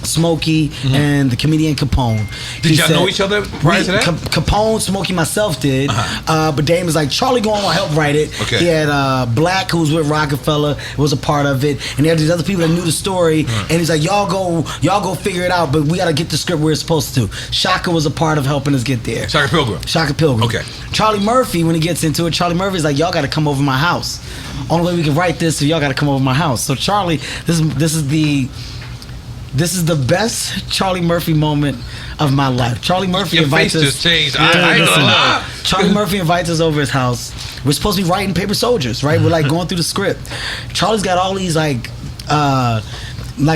Smokey, and the comedian Capone. Did y'all know each other prior to that? Capone, Smokey, myself did. But Dame was like, Charlie going to help write it. Okay. He had Black, who was with Rockefeller, was a part of it. And he had these other people that knew the story. And he's like, y'all go figure it out, but we gotta get the script where it's supposed to. Shaka was a part of helping us get there. Shaka Pilgrim. Shaka Pilgrim. Okay. Charlie Murphy, when he gets into it, Charlie Murphy's like, y'all gotta come over my house. Only way we can write this is y'all gotta come over my house. So Charlie, this is the best Charlie Murphy moment of my life. Charlie Murphy Your invites face us. just changed. I ain't gonna lie. Charlie Murphy invites us over his house. We're supposed to be writing Paper Soldiers, right? We're like going through the script. Charlie's got all these like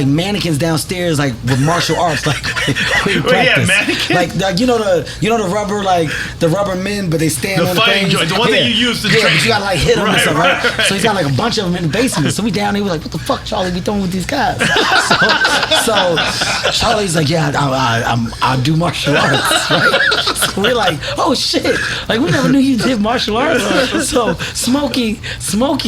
mannequins downstairs, like with martial arts, like we practice. Mannequins? Like you know the rubber, like the rubber men, but they stand The on the fighting things. joint, the one that you use to yeah, train. but you gotta like hit them and Right, stuff, right? right. So he's got like a bunch of them in the basement. So we down there, we're like, what the fuck, Charlie, we doing with these guys? So Charlie's like, yeah, I do martial arts, right? So we're like, oh shit, like we never knew you did martial arts. So Smokey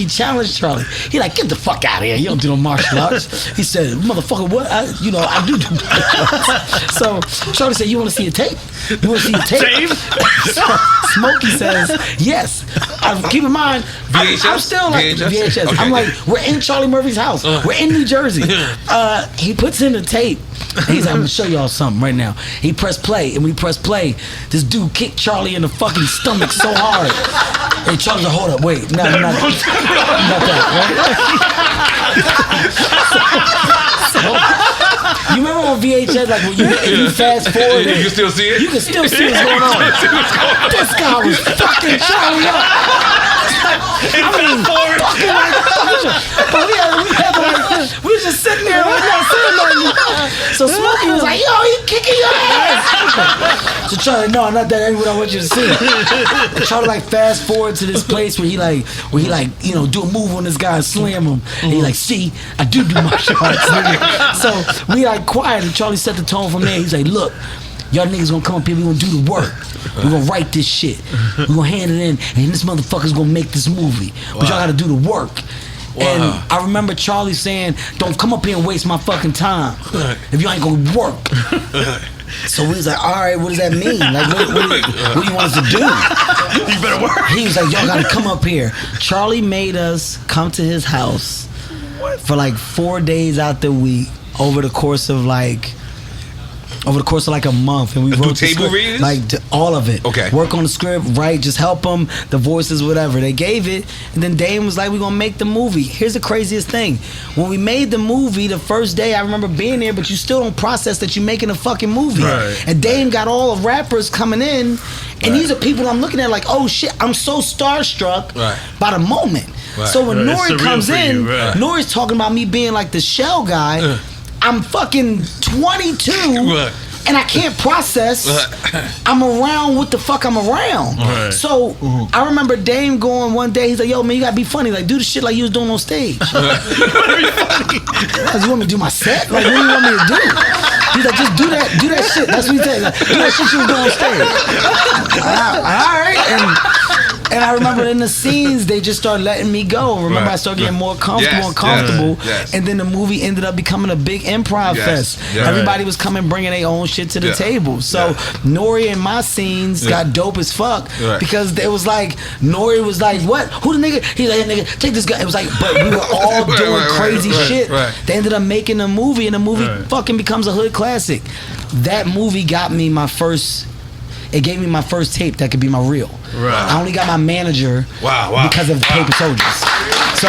challenged Charlie. He like, get the fuck out of here, you don't do no martial arts. He said, motherfucker, what? I do martial arts. So Charlie said, you want to see a tape? You want to see a tape? So Smokey says, yes. Keep in mind, VHS? I'm still like VHS. Okay. I'm like, we're in Charlie Murphy's house. We're in New Jersey. He puts in the tape. And he's like, I'm gonna show y'all something right now. He pressed play, and when he pressed play, this dude kicked Charlie in the fucking stomach so hard. And Charlie's like, hold up, wait, not that, right? So, you remember on VHS, like when you fast forward, You can still see it? you can still see what's going on. This guy was fucking Charlie up. We was just sitting there, we not saying nothing. So Smokey was like, yo, he kicking your ass. So Charlie, no, not that ain't what I want you to see. And Charlie like fast forward to this place where he do a move on this guy and slam him. And he like, see, I do martial arts. So we like quiet, and Charlie set the tone from there. He's like, look, y'all niggas gonna come up here, we gonna do the work. We gonna write this shit. We gonna hand it in, and this motherfucker's gonna make this movie. But y'all gotta do the work. And I remember Charlie saying, don't come up here and waste my fucking time if you ain't gonna work. So we was like, all right, what does that mean? Like, what do you want us to do? You better work. He was like, y'all gotta come up here. Charlie made us come to his house for like 4 days out the week over the course of like a month, and we wrote the table script, readings? like all of it. Okay. Work on the script, write, just help them, the voices, whatever. They gave it, and then Dame was like, we're gonna make the movie. Here's the craziest thing. When we made the movie, the first day, I remember being there, but you still don't process that you're making a fucking movie. Right. And Dame got all the rappers coming in, and these are people I'm looking at like, oh shit, I'm so starstruck by the moment. Right. So when Right. It's N.O.R.E surreal comes for in, you, right. N.O.R.E's talking about me being like the shell guy. I'm fucking 22. Right. and I can't process. I'm around what the fuck I'm around. Right. So I remember Dame going one day. He's like, "Yo, man, you gotta be funny. Like, do the shit like you was doing on stage." You want me to do my set? Like, what do you want me to do? He's like, "Just do that shit." That's what he said. Like, do that shit you was doing on stage. All right. And I remember in the scenes, they just started letting me go. Remember, I started getting more comfortable. Yes. And then the movie ended up becoming a big improv fest. Yes. Everybody was coming, bringing their own shit to the table. So N.O.R.E and my scenes got dope as fuck because it was like, N.O.R.E was like, "What? Who the nigga?" He's like, "Nigga, take this guy." It was like, but we were all doing crazy shit. They ended up making a movie, and the movie fucking becomes a hood classic. That movie got me my first. It gave me my first tape that could be my reel. Right. I only got my manager because of Paper Soldiers. So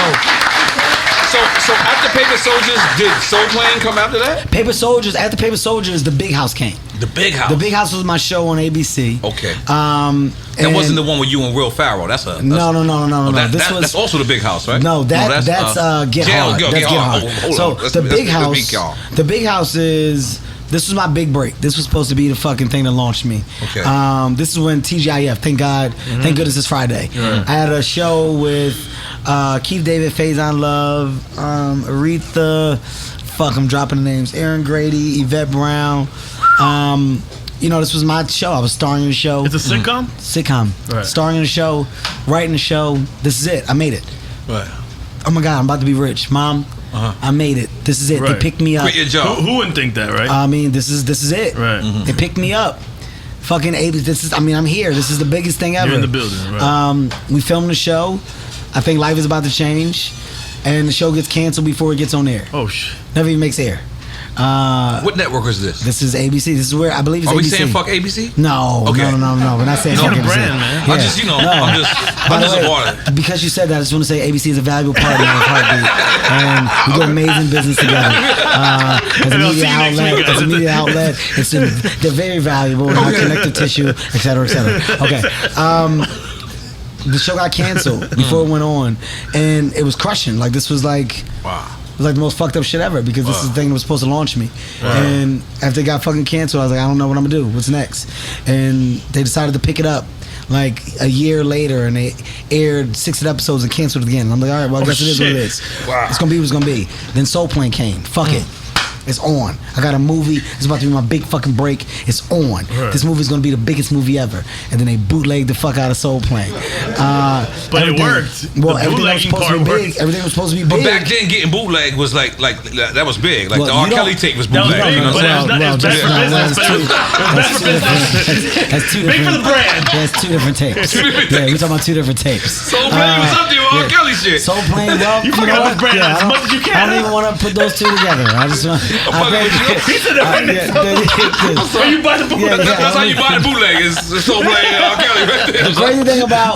after Paper Soldiers, did Soul Plane come after that? Paper Soldiers, after Paper Soldiers, The Big House came. The Big House. The Big House was my show on ABC. Okay. That wasn't the one with you and Will Ferrell. That's no. That's also The Big House, right? No, that's Get Hard. That's Get Hard. So The Big House is. This was my big break. This was supposed to be the fucking thing that launched me. Okay. This is when TGIF, thank goodness it's Friday. I had a show with Keith David, Faison Love, Aretha, I'm dropping the names, Aaron Grady, Yvette Brown. This was my show. I was starring in the show. It's a sitcom? Sitcom. Right. Starring in the show, writing the show. This is it. I made it. Right. Oh my God, I'm about to be rich. Mom, I made it. This is it. Right. They picked me up. Quit your job. Who wouldn't think that, right? I mean, this is it. Right. They picked me up. Fucking 80s. I'm here. This is the biggest thing ever. You're in the building, right? We filmed the show. I think life is about to change, and the show gets canceled before it gets on air. Oh shit. Never even makes air. What network is this? This is ABC. This is where I believe it's ABC. Are we saying fuck ABC? No, Okay. no. We're not saying fuck the ABC. brand, man. Yeah. I'm just By the a way, water. because you said that, I just want to say ABC is a valuable part of my heartbeat, and we do amazing business together. As a media outlet, they're very valuable in our connective tissue, et cetera, et cetera. Okay. The show got canceled before it went on, and it was crushing. Like, this was like, Wow. it was like the most fucked up shit ever because this is the thing that was supposed to launch me. Wow. And after it got fucking canceled, I was like, I don't know what I'm gonna do. What's next? And they decided to pick it up like a year later, and they aired 6 episodes and canceled it again. And I'm like, all right, well, I guess it is what it is. Wow. It's gonna be what it's gonna be. Then Soul Plane came. Fuck it. It's on. I got a movie. It's about to be my big fucking break. It's on. Right. This movie's gonna be the biggest movie ever. And then they bootlegged the fuck out of Soul Plane. But it worked. Well, The everything was bootlegging supposed to be part big. worked. Everything was supposed to be big. But back then, getting bootleg was like that was big. Like Well, the R. you don't- Kelly tape was That was bootleg. big, You know what but I'm saying? it was bad for business. That's two Big for different. the brand. That's 2 different tapes. Yeah, we're talking about 2 different tapes. Soul Plane was up there with R. Kelly shit. Soul Plane, well, You fucking know up what? the brand as I much as you can. don't even want to put those 2 together. I just want. So you buy the bootleg. That's how you buy the bootleg. Is Soul Plane and R. Kelly right there.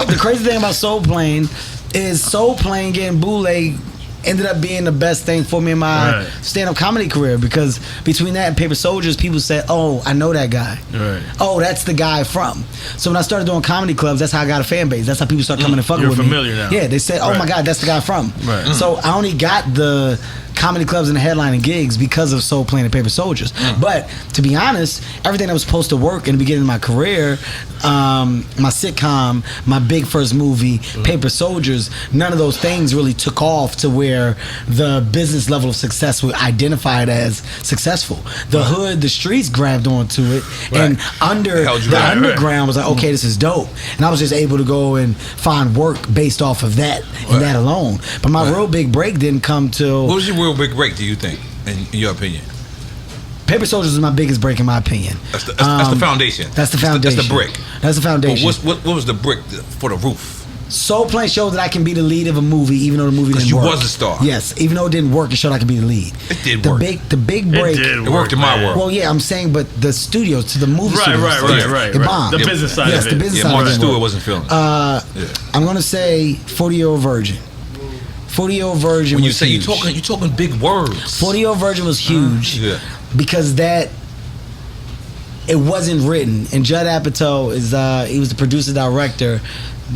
The crazy thing about Soul Plane is Soul Plane getting bootleg ended up being the best thing for me in my stand-up comedy career, because between that and Paper Soldiers, people said, "Oh, I know that guy. Right. Oh, that's the guy from." So when I started doing comedy clubs, that's how I got a fan base. That's how people start coming and fucking You're with familiar me. now. Yeah, they said, "Oh my God, that's the guy from." Right. So I only got the comedy clubs and the headlining gigs because of Soul Plane and Paper Soldiers. But to be honest, everything that was supposed to work in the beginning of my career, my sitcom, my big first movie, Paper Soldiers, none of those things really took off to where the business level of success would identify it as successful. The hood, the streets grabbed onto it, and underground was like, okay, this is dope. And I was just able to go and find work based off of that and that alone. But my real big break didn't come till... What was your real big break, do you think, in your opinion? Paper Soldiers was my biggest break in my opinion. That's the foundation. That's the foundation. That's the brick. That's the foundation. But what was the brick for the roof? Soul Plane showed that I can be the lead of a movie, even though the movie didn't work. Because you was a star. Yes, even though it didn't work, it showed I could be the lead. It did work. The big break. It worked in my world. Well, yeah, I'm saying, but the studios, to the movie studios. Right. It bombed. The business side Yes, of it. the business Yeah, side Mark of it. Stewart wasn't feeling it. I'm gonna say 40-Year-Old Virgin. 40-Year-Old Virgin. When you was say huge. you're talking big words. 40-Year-Old Virgin was huge because it wasn't written, and Judd Apatow he was the producer director.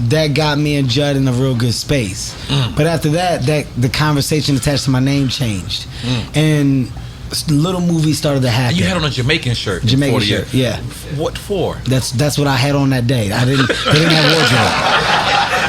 That got me and Judd in a real good space. But after that the conversation attached to my name changed, and little movies started to happen. And you had on a Jamaican shirt. Jamaican shirt, yeah. What for? That's what I had on that day. They didn't have wardrobe.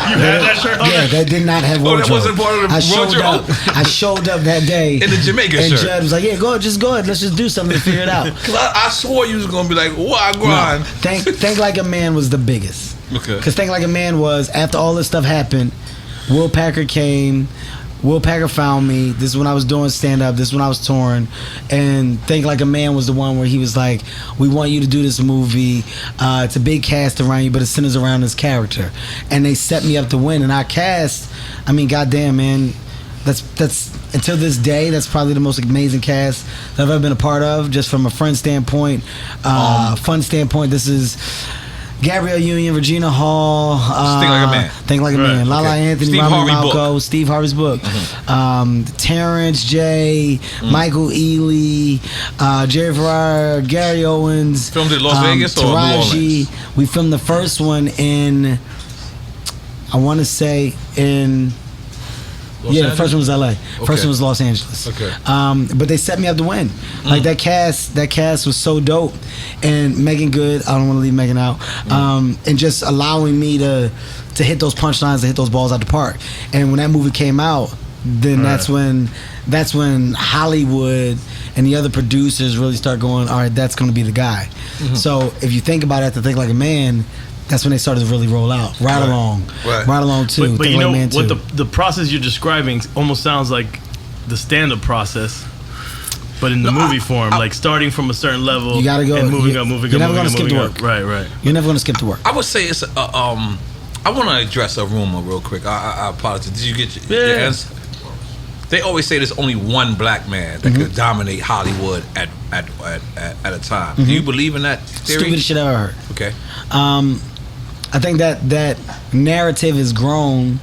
You had that shirt on? Yeah, they did not have wardrobe. That wasn't part of the wardrobe? I showed up that day in the Jamaican shirt. And Judd was like, yeah, go ahead. Let's just do something to figure it out. Because I swore you was going to be like, why grind? No, Think Like a Man was the biggest. Okay. Because Think Like a Man was, after all this stuff happened, Will Packer came. Will Packer found me. This is when I was doing stand-up. This is when I was touring. And Think Like a Man was the one where he was like, we want you to do this movie. It's a big cast around you, but it centers around this character. And they set me up to win. And our cast, I mean, goddamn, man, that's until this day, that's probably the most amazing cast that I've ever been a part of, just from a friend standpoint, fun standpoint. This is Gabrielle Union, Regina Hall, Think Like a Man. Think Like a Man. Lala Anthony, Steve Rami Harvey Malco, book. Steve Harvey's book. Terrence J, Michael Ealy, Jerry Ferrara, Gary Owens. Filmed in Las Vegas or New Orleans? We filmed the first one in, I want to say in. The first one was LA. First one was Los Angeles. Okay. But they set me up to win. Like that cast was so dope. And Megan Good, I don't want to leave Megan out. And just allowing me to hit those punchlines, to hit those balls out the park. And when that movie came out, then that's when Hollywood and the other producers really start going, all right, that's going to be the guy. So if you think about it, to Think Like a Man, that's when they started to really roll out. Ride Along 2. But you Like know Man what 2. the process you're describing almost sounds like the stand-up process, but in the movie form, like starting from a certain level, you gotta go and moving up. You're never gonna skip the work. Right. You're never gonna skip the work. I would say it's I want to address a rumor real quick. I apologize. Did you get your answer? They always say there's only one black man that could dominate Hollywood at a time. Do you believe in that theory? Stupidest shit I ever heard. Okay. I think that narrative has grown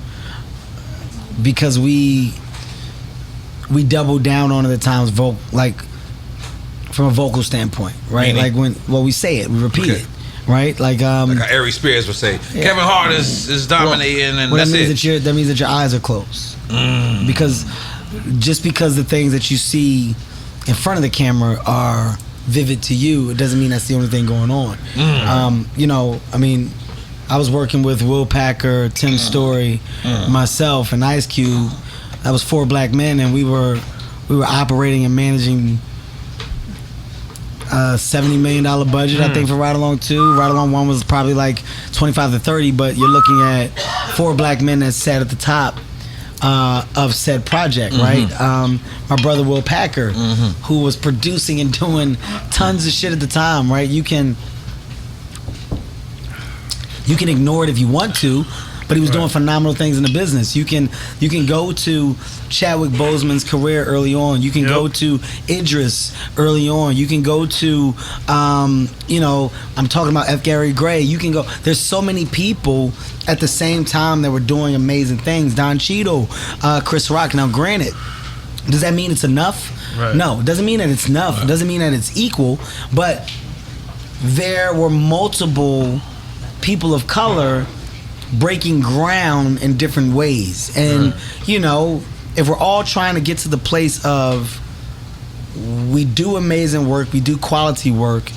because we doubled down on it at times, like from a vocal standpoint, right? Meaning? Like we say it, we repeat it, right? Like how Ari Spears would say, Kevin Hart is dominating, and that's it. That means that your eyes are closed, because just because the things that you see in front of the camera are vivid to you, it doesn't mean that's the only thing going on. I mean, I was working with Will Packer, Tim Story, myself, and Ice Cube. That was 4 black men, and we were operating and managing a $70 million budget, I think, for Ride Along 2. Ride Along 1 was probably like 25 to 30, but you're looking at 4 black men that sat at the top of said project, right? My brother Will Packer, who was producing and doing tons of shit at the time, right? You can ignore it if you want to, but he was doing phenomenal things in the business. You can go to Chadwick Boseman's career early on. You can go to Idris early on. You can go to I'm talking about F. Gary Gray. You can go. There's so many people at the same time that were doing amazing things. Don Cheadle, Chris Rock. Now, granted, does that mean it's enough? Right. No, it doesn't mean that it's enough. It doesn't mean that it's equal. But there were multiple people of color breaking ground in different ways. And, if we're all trying to get to the place of we do amazing work, we do quality work,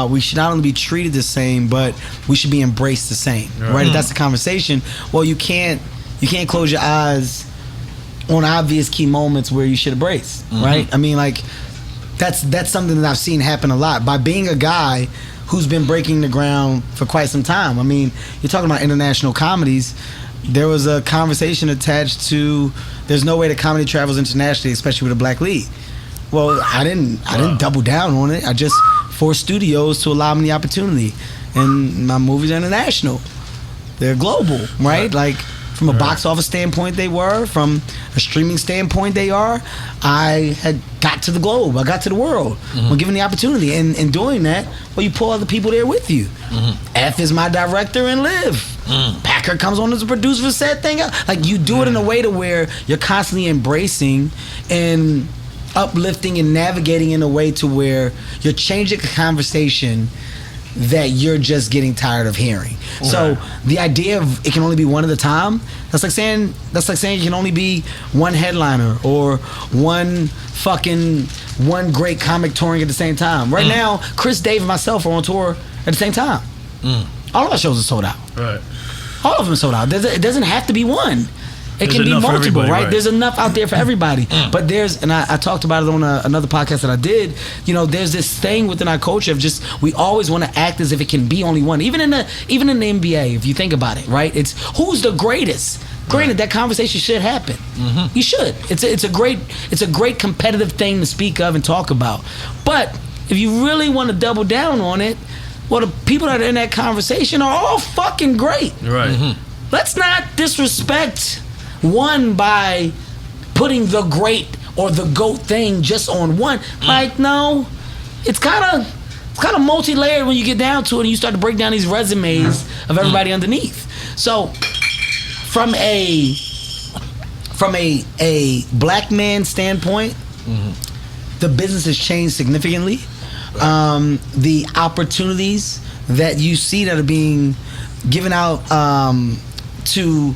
we should not only be treated the same, but we should be embraced the same, right? If that's the conversation, well, you can't close your eyes on obvious key moments where you should embrace, right? I mean, like, that's something that I've seen happen a lot by being a guy who's been breaking the ground for quite some time. I mean, you're talking about international comedies. There was a conversation attached to there's no way that comedy travels internationally, especially with a black lead. Well, I didn't double down on it. I just forced studios to allow me the opportunity. And my movies are international. They're global, right? Like, from a box office standpoint, they were. From a streaming standpoint, they are. I had got to the globe. I got to the world when given the opportunity. And in doing that, well, you pull other people there with you. F is my director and Liv. Packer comes on as a producer for said thing. Like, you do it in a way to where you're constantly embracing and uplifting and navigating in a way to where you're changing a conversation that you're just getting tired of hearing. So the idea of it can only be one at a time, that's like saying it can only be one headliner or one one great comic touring at the same time. Right now, Chris, Dave, and myself are on tour at the same time. All of our shows are sold out. Right. All of them sold out. It doesn't have to be one. It can be multiple, right? There's enough out there for everybody. But and I talked about it on another podcast that I did. You know, there's this thing within our culture of just we always want to act as if it can be only one. Even in the NBA, if you think about it, right? It's who's the greatest. Granted, that conversation should happen. You should. It's a great competitive thing to speak of and talk about. But if you really want to double down on it, well, the people that are in that conversation are all fucking great. Right. Let's not disrespect one by putting the great or the GOAT thing just on one. Like, no, it's kind of multi-layered when you get down to it and you start to break down these resumes of everybody underneath. So from a black man standpoint, the business has changed significantly. The opportunities that you see that are being given out to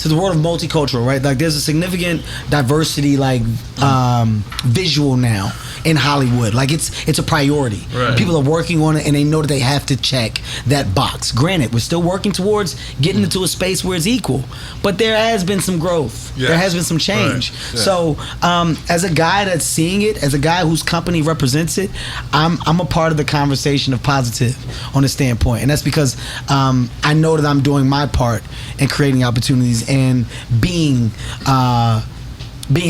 the world of multicultural, right? Like there's a significant diversity, like visual now in Hollywood. Like it's a priority. Right. People are working on it and they know that they have to check that box. Granted, we're still working towards getting into a space where it's equal, but there has been some growth. Yeah. There has been some change. Right. Yeah. So as a guy that's seeing it, as a guy whose company represents it, I'm a part of the conversation of positive on a standpoint, and that's because I know that I'm doing my part in creating opportunities and being an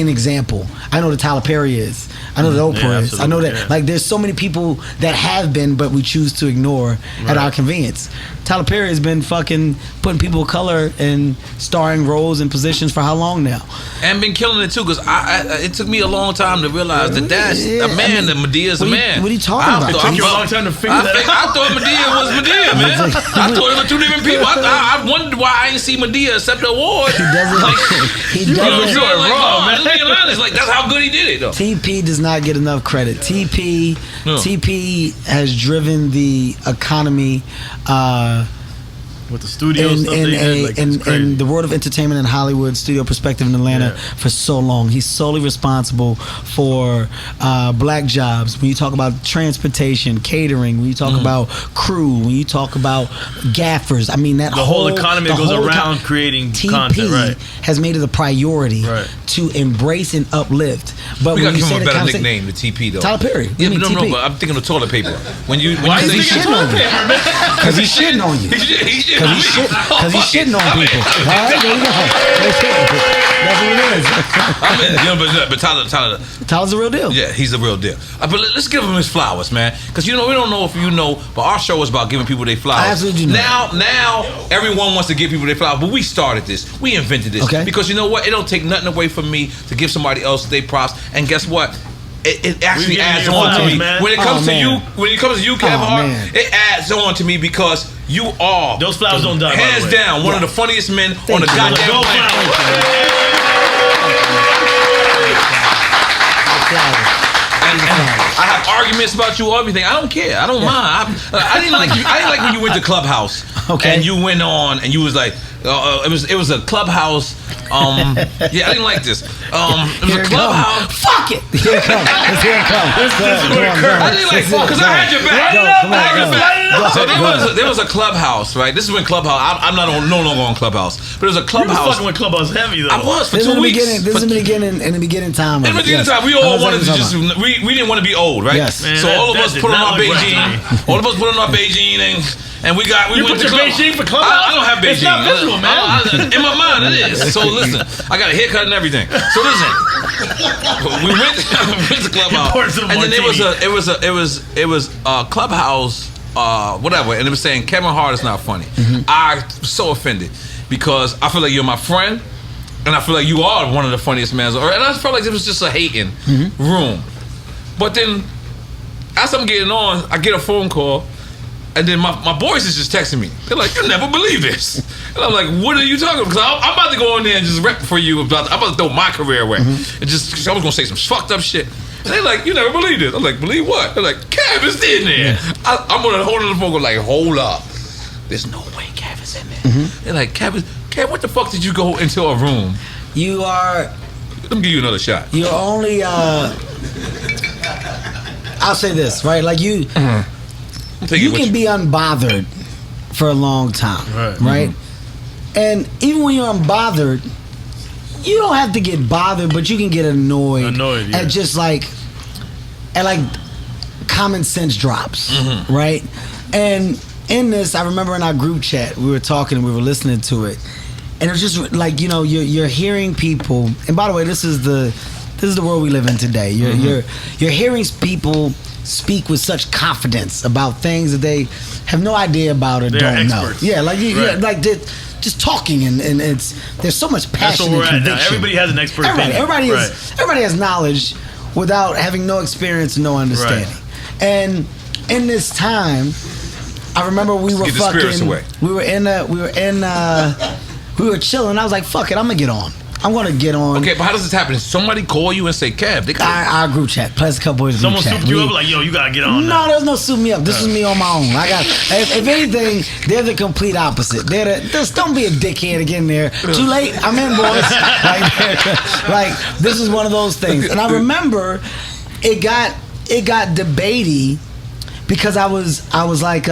example. I know that Tyler Perry is. I know that Oprah is. I know that like there's so many people that have been, but we choose to ignore at our convenience. Tyler Perry has been fucking putting people of color in starring roles and positions for how long now? And been killing it too, because it took me a long time to realize that that's a man, that Medea's a man. What are you talking about? It took you a long time to figure that out. I thought Medea was Medea, man. I thought they were two different people. I wondered why I ain't see Medea accept the award. He doesn't. Let's be honest. Like, that's how good he did it, though. TP does not get enough credit. TP has driven the economy with the studio stuff in the world of entertainment and Hollywood studio perspective in Atlanta for so long. He's solely responsible for black jobs. When you talk about transportation, catering, when you talk about crew, when you talk about gaffers, I mean that the whole economy goes around creating content. Right, has made it a priority to embrace and uplift. But we when gotta you give say him a the better concept, nickname, the TP though. Tyler Perry. Yeah, no, but I'm thinking of toilet paper. When you Because he's say shitting on you. Because he's shitting on you. Because he's shitting on people. All right, there you go. That's what it is. But Tyler's the real deal. Yeah, he's the real deal. But let's give him his flowers, man. Because we don't know if you know, but our show is about giving people their flowers. I absolutely do know. Now everyone wants to give people their flowers, but we started this. We invented this. Okay. Because you know what? It don't take nothing away from me to give somebody else their props. And guess what? It actually adds on to me. Man. When it comes to you, Kevin Hart, it adds on to me because you are those flowers don't die. Hands down, one of the funniest men on the goddamn planet. I have arguments about you or everything. I don't care. I don't mind. I didn't like you. I didn't like when you went to Clubhouse. Okay. And you went on and you was like, it was a Clubhouse. Yeah, I didn't like this. It was a Clubhouse. Fuck it. Here it comes. Here it comes. I didn't like because I had your back. So there was a Clubhouse, right? This is when Clubhouse. I'm not no longer on Clubhouse, but it was a Clubhouse. You was fucking with Clubhouse heavy though. I was for 2 weeks. This is in the beginning time. In the beginning time, we all wanted to just. We didn't want to be old, right? Yes. Man, so all of us put on our Beijing. All of us put on our Beijing and we went to Beijing for Clubhouse. I don't have Beijing. It's not visual, man. In my mind, it is. So listen, I got a haircut and everything. So listen, we went to Clubhouse, and then it was a Clubhouse, whatever, and it was saying Kevin Hart is not funny. I was so offended because I feel like you're my friend, and I feel like you are one of the funniest men on earth, and I felt like it was just a hating room. But then, as I'm getting on, I get a phone call. And then my boys is just texting me. They're like, "You'll never believe this." And I'm like, "What are you talking about?" Because I'm about to go in there and just rep for you. I'm about to throw my career away. And I was gonna say some fucked up shit. And they're like, "You never believed it." I'm like, "Believe what?" They're like, "Kev is in there." Yeah. I'm on the hold of the phone, like, "Hold up, there's no way Kev is in there." They're like, "Kev, what the fuck did you go into a room?" You are. Let me give you another shot. You're only. I'll say this, right? Like you can be unbothered for a long time, right? And even when you're unbothered, you don't have to get bothered, but you can get annoyed at just like common sense drops, right? And in this, I remember in our group chat, we were talking, we were listening to it, and it was just like, you know, you're hearing people. And by the way, this is the world we live in today. You're hearing people speak with such confidence about things that they have no idea about or don't know. Yeah, like like just talking and there's so much passion and conviction. Now. Everybody has an expert opinion. Everybody has knowledge without having no experience and no understanding. And in this time, I remember we were chilling. I was like, fuck it, I'm gonna get on. Okay, but how does this happen? Does somebody call you and say, Kev? Our group chat. Plus a couple boys group chat. Someone souped you up like, yo, you gotta get on. No, there's no soup me up. This is me on my own. If anything, they're the complete opposite. Just don't be a dickhead again there. Too late, I'm in, boys. like this is one of those things. And I remember it got debatey because I was like,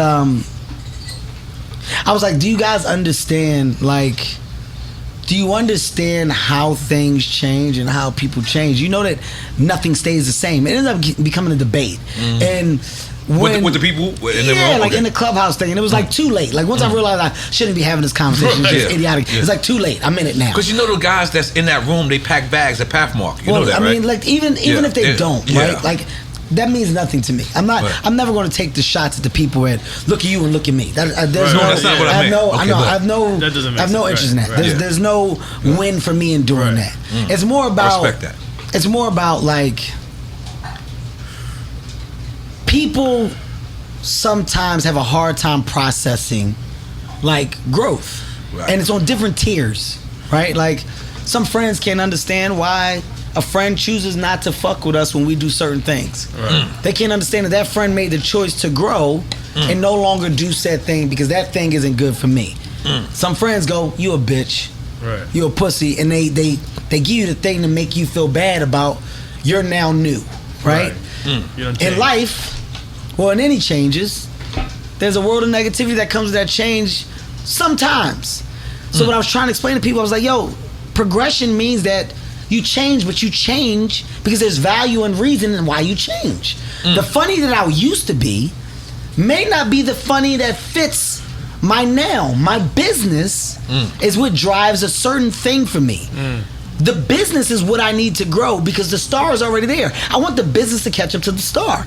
do you guys understand, like, do you understand how things change and how people change? You know that nothing stays the same. It ends up becoming a debate. And when, with the people in the room? Like in the clubhouse thing. And it was like too late. Like once I realized I shouldn't be having this conversation, it's idiotic. It's like too late. I'm in it now. Because you know the guys that's in that room, they pack bags at Pathmark. You know that, right? I mean, like even if they don't, right? Like that means nothing to me. I'm never going to take the shots at the people and look at you and look at me. That's not what I meant. I have no interest in that. There's no win for me in doing that. It's more about. I respect that. It's more about like people sometimes have a hard time processing like growth, and it's on different tiers, right? Like some friends can't understand why a friend chooses not to fuck with us when we do certain things. They can't understand that friend made the choice to grow and no longer do said thing because that thing isn't good for me. Some friends go, you a bitch, you a pussy, and they give you the thing to make you feel bad about you're now new, right? In life, well, in any changes, there's a world of negativity that comes with that change sometimes. So what I was trying to explain to people, I was like, yo, progression means that you change, but you change because there's value and reason in why you change. The funny that I used to be may not be the funny that fits my now. My business is what drives a certain thing for me. The business is what I need to grow because the star is already there. I want the business to catch up to the star.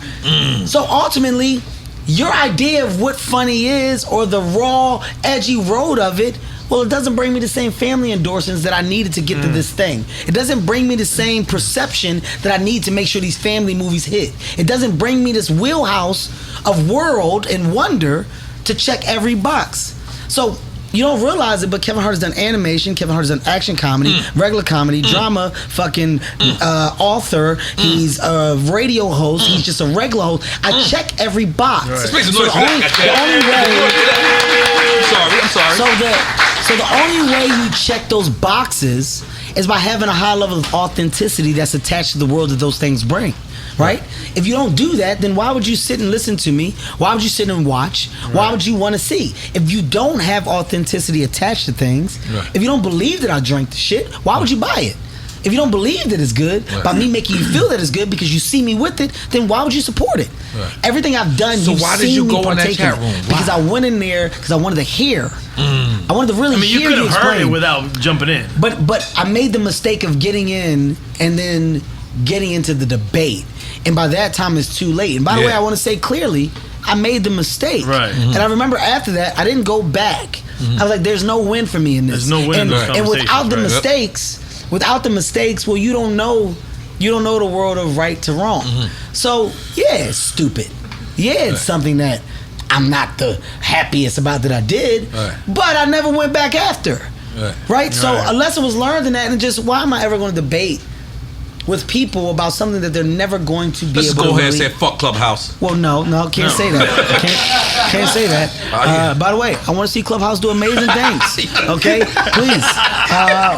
So ultimately, your idea of what funny is or the raw, edgy road of it, well, it doesn't bring me the same family endorsements that I needed to get to this thing. It doesn't bring me the same perception that I need to make sure these family movies hit. It doesn't bring me this wheelhouse of world and wonder to check every box. So you don't realize it, but Kevin Hart has done animation, Kevin Hart has done action comedy, regular comedy, drama, fucking author, he's a radio host, he's just a regular host. I check every box. So the only way So the only way you check those boxes is by having a high level of authenticity that's attached to the world that those things bring, right? If you don't do that, then why would you sit and listen to me? Why would you sit and watch? Why would you want to see? If you don't have authenticity attached to things, if you don't believe that I drank the shit, why would you buy it? If you don't believe that it's good, by me making you feel that it's good because you see me with it, then why would you support it? Everything I've done, so why did you go in that chat room? Because I went in there because I wanted to hear. I wanted to really hear you. You could have heard it without jumping in. But I made the mistake of getting in and then getting into the debate. And by that time, it's too late. And by the way, I want to say clearly, I made the mistake. And I remember after that, I didn't go back. I was like, there's no win for me in this. There's no win in this conversation. And without the mistakes, well, you don't know the world of right to wrong. So yeah, it's stupid. Yeah, it's something that I'm not the happiest about that I did, but I never went back after. Right? So a lesson was learned in that, and just why am I ever going to debate with people about something that they're never going to be Let's able to go ahead and say fuck Clubhouse. Well, no, can't say that. Can't say that. By the way, I want to see Clubhouse do amazing things. Okay, please.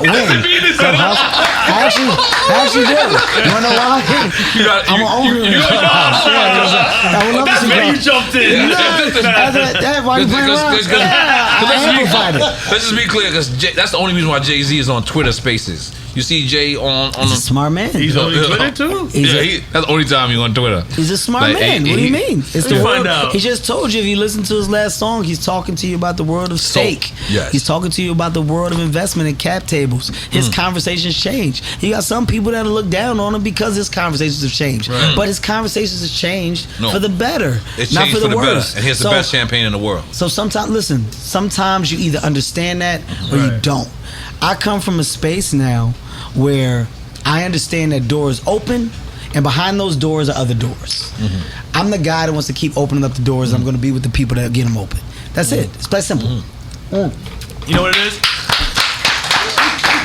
When? Clubhouse? I actually do. You wanna know why? I'm an owner of Clubhouse. I would love to That's see where you Clubhouse. jumped in. Why you playing around? Let's just be clear, because that's the only reason why Jay-Z is on Twitter Spaces. You see Jay on He's a smart man. He's on Twitter too? that's the only time he's on Twitter. He's a smart man. What do you mean? It's the world. He just told you, if you listen to his last song, he's talking to you about the world of stake. Yes. He's talking to you about the world of investment and cap tables. His conversations change. You got some people that look down on him because his conversations have changed. Right. But his conversations have changed for the better, It's not changed for the better. worse. And here's the best champagne in the world. So sometimes you either understand that or you don't. I come from a space now where I understand that doors open, and behind those doors are other doors. I'm the guy that wants to keep opening up the doors, and I'm going to be with the people that get them open. That's it. It's that simple. You know what it is?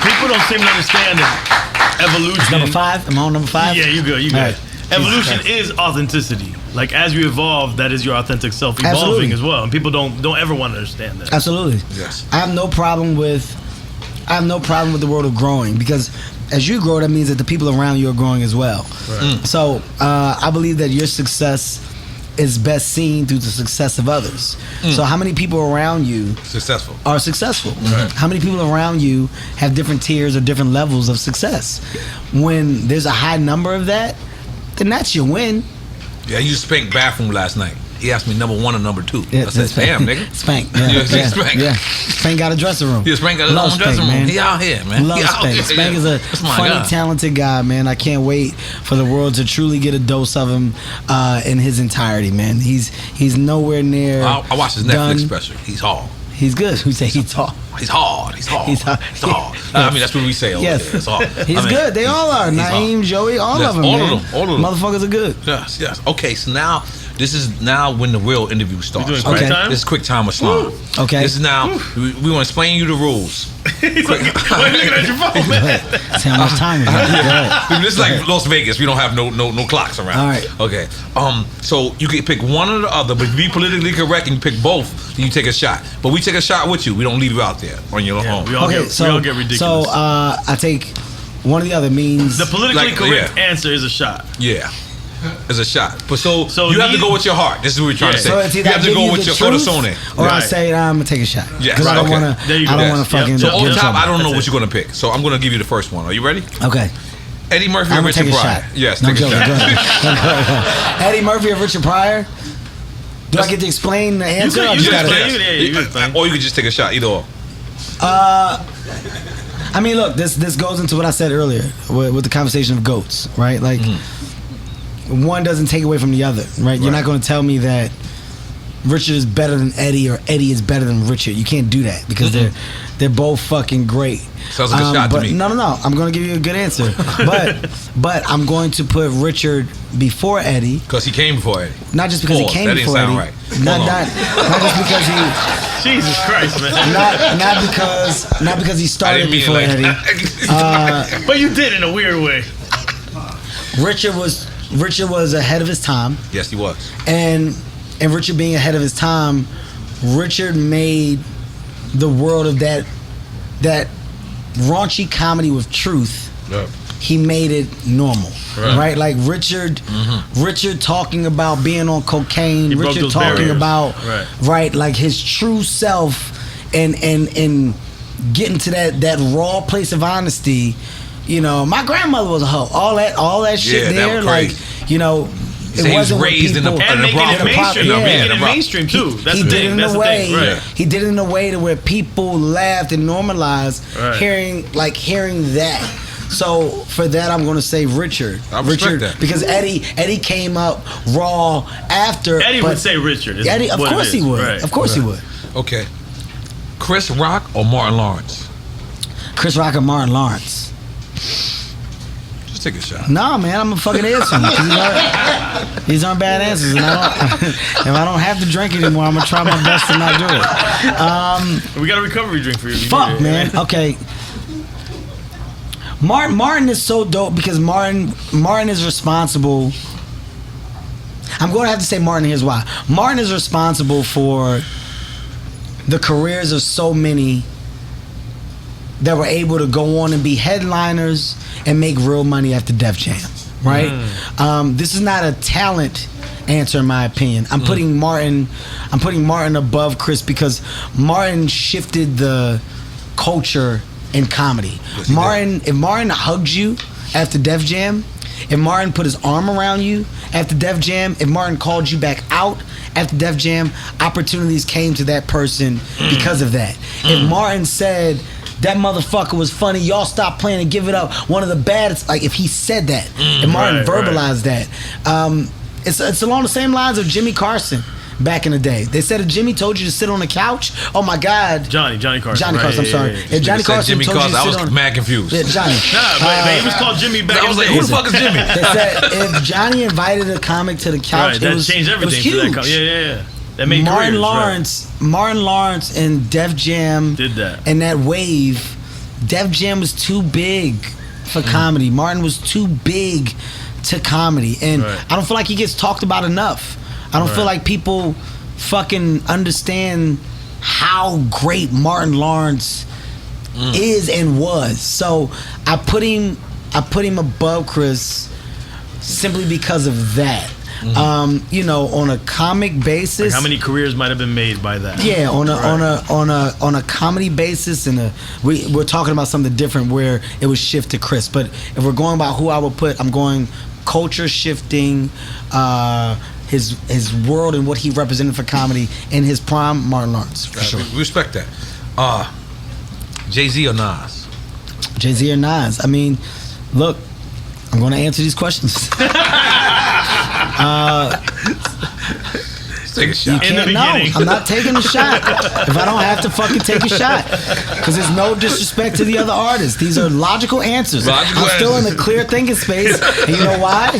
People don't seem to understand that evolution. Number 5? Am I on number 5? Yeah, you good. You good. Right. Evolution is authenticity. Like, as you evolve, that is your authentic self evolving as well. And people don't ever want to understand that. Absolutely. Yes. I have no problem with the world of growing, because as you grow, that means that the people around you are growing as well. Right. So I believe that your success is best seen through the success of others. So how many people around you are successful? Right. How many people around you have different tiers or different levels of success? When there's a high number of that, then that's your win. Yeah, you spanked bathroom last night. He asked me number 1 or number 2. Yeah, I said, damn, nigga. Spank. Spank. Yeah. Spank got a dressing room. Yeah, Spank got his own dressing room. He out here, man. Love Spank. Spank is a funny, talented guy, man. I can't wait for the world to truly get a dose of him in his entirety, man. He's nowhere near. I watched his Netflix special. He's hard. He's good. We say he's hard. He's hard. He's hard. I mean, that's what we say over there. It's hard. He's good. They all are. Naeem, Joey, all of them, all man. of them. All of them. Motherfuckers are good. Yes. Okay, so now this is when the real interview starts. We're doing quick time? This is quick time with Slime. Okay. This is now. We want to explain you the rules. He's like, why are you looking at your phone, man? See how much time is it? This is like Las Vegas. We don't have no clocks around. All right. Okay. So you can pick one or the other, but if you be politically correct and you pick both, then you take a shot. But we take a shot with you. We don't leave you out there on your own. We all get ridiculous. So I take one or the other means. The politically correct answer is a shot. Yeah. It's a shot. But so you have to go with your heart. This is what we're trying to say. So it's either you have to go with your corazón. Or I say I'm gonna take a shot. Yes. Because I don't want to fucking. So on top, I don't know That's what you're gonna pick. So I'm gonna give you the first one. Are you ready? Okay. Eddie Murphy or I'm Richard take a Pryor? shot. Yes, No, take a joking, shot. go ahead. Eddie Murphy or Richard Pryor? Do I get to explain the answer? You I just can gotta- explain. Or you could just take a shot. Either or. I mean, look, this goes into what I said earlier with the conversation of goats, right? Like, one doesn't take away from the other, right? You're not going to tell me that Richard is better than Eddie or Eddie is better than Richard. You can't do that because they're both fucking great. Sounds like a shot to me. No. I'm going to give you a good answer, but I'm going to put Richard before Eddie. Because he came before Eddie. Not just because he came that before didn't Eddie. sound right. Not just because he. Jesus Christ, man. Not because he started before Eddie. But you did in a weird way. Richard was ahead of his time. Yes, he was. And Richard being ahead of his time, Richard made the world of that raunchy comedy with truth. Yep. He made it normal, right? Like Richard talking about being on cocaine. He broke Richard those talking barriers. about like his true self and getting to that raw place of honesty. You know, my grandmother was a hoe. All that shit there, like, you know. It wasn't raised in the and making it mainstream. Making it mainstream too. That's he the did thing. it in That's a the way. thing. Right. He did it in a way to where people laughed and normalized hearing that. So for that, I'm going to say Richard. I respect that. Because Eddie came up raw after. Eddie would say Richard. Eddie, of course he would. Right. Of course he would. Okay. Chris Rock or Martin Lawrence? Chris Rock or Martin Lawrence? Just take a shot. Nah, man, I'm a fucking answer. These aren't bad answers, and if I don't have to drink anymore, I'm gonna try my best to not do it. We got a recovery drink for you. Fuck, man. Okay. Martin is so dope because Martin is responsible. I'm going to have to say Martin. Here's why. Martin is responsible for the careers of so many that were able to go on and be headliners and make real money after Def Jam, right? This is not a talent answer, in my opinion. I'm putting Martin above Chris because Martin shifted the culture in comedy. Yes, If Martin hugged you after Def Jam, if Martin put his arm around you after Def Jam, if Martin called you back out after Def Jam, opportunities came to that person because of that. If Martin said, that motherfucker was funny, y'all stop playing and give it up, one of the baddest, like if he said that, and Martin verbalized that, it's along the same lines of Jimmy Carson back in the day. They said if Jimmy told you to sit on the couch, oh my God. Johnny Carson. Johnny Carson, I'm sorry. If Johnny Carson Jimmy told you to Carson, sit I was on... mad confused. Yeah, Johnny. Nah, but he was called Jimmy back I was like, who the fuck is Jimmy? They said if Johnny invited a comic to the couch, that it was, changed everything. It was huge. For that yeah. That made Martin careers, Lawrence and Def Jam did that. And that wave. Def Jam was too big for comedy. Martin was too big to comedy, and I don't feel like he gets talked about enough. I don't feel like people fucking understand how great Martin Lawrence is and was. So I put him above Chris simply because of that. You know, on a comic basis, like how many careers might have been made by that? Yeah, on a comedy basis, and we're talking about something different where it would shift to Chris. But if we're going about who I would put, I'm going culture shifting, his world and what he represented for comedy in his prime, Martin Lawrence for sure. We respect that. Jay-Z or Nas? Jay-Z or Nas? I mean, look, I'm going to answer these questions. Take a shot. You can't, no, I'm not taking a shot if I don't have to fucking take a shot, because there's no disrespect to the other artists. These are logical answers. I'm still in the clear thinking space, and you know why?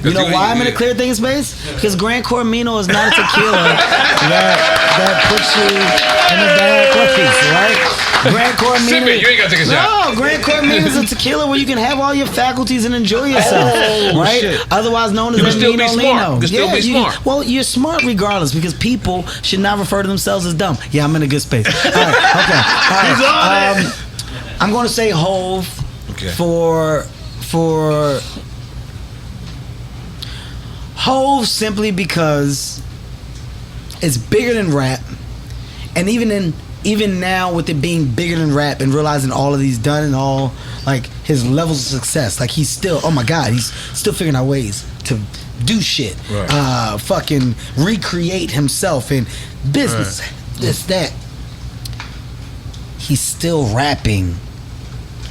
You know why I'm in a clear thinking space? Because Gran Cormino is not a tequila that puts you in a bad place, right? Gran Cormino. You ain't gotta take a shot. No, Gran Cormino is a tequila where you can have all your faculties and enjoy yourself, right? Shit. Otherwise known as You can still be Nino smart. Lino. You can still be smart. Well, you're smart regardless, because people should not refer to themselves as dumb. Yeah, I'm in a good space. All right, okay. All right. I'm going to say Hove for Hove simply because it's bigger than rap, and even now with it being bigger than rap and realizing all of these done and all like his levels of success, like he's still, oh my God, he's still figuring out ways to do shit, fucking recreate himself in business, this, that. He's still rapping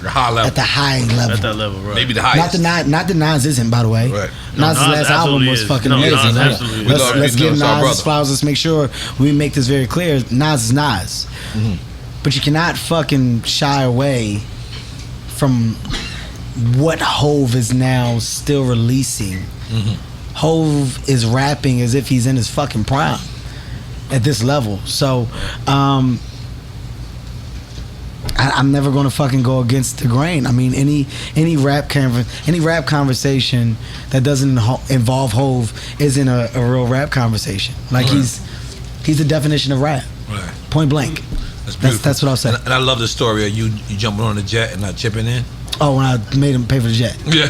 at the high level. At that level, right. Maybe the highest. Not the Nas isn't, by the way. Right. Nas' last album was fucking amazing. Let's give Nas his flowers. Let's make sure we make this very clear. Nas is Nas. But you cannot fucking shy away from what Hove is now still releasing. Hove is rapping as if he's in his fucking prime at this level. So I'm never going to fucking go against the grain. I mean, any rap conversation that doesn't involve Hove isn't a real rap conversation. Like he's the definition of rap. Point blank. That's what I'll say. And I love the story of you jumping on the jet and not chipping in. Oh, when I made him pay for the jet. Yeah.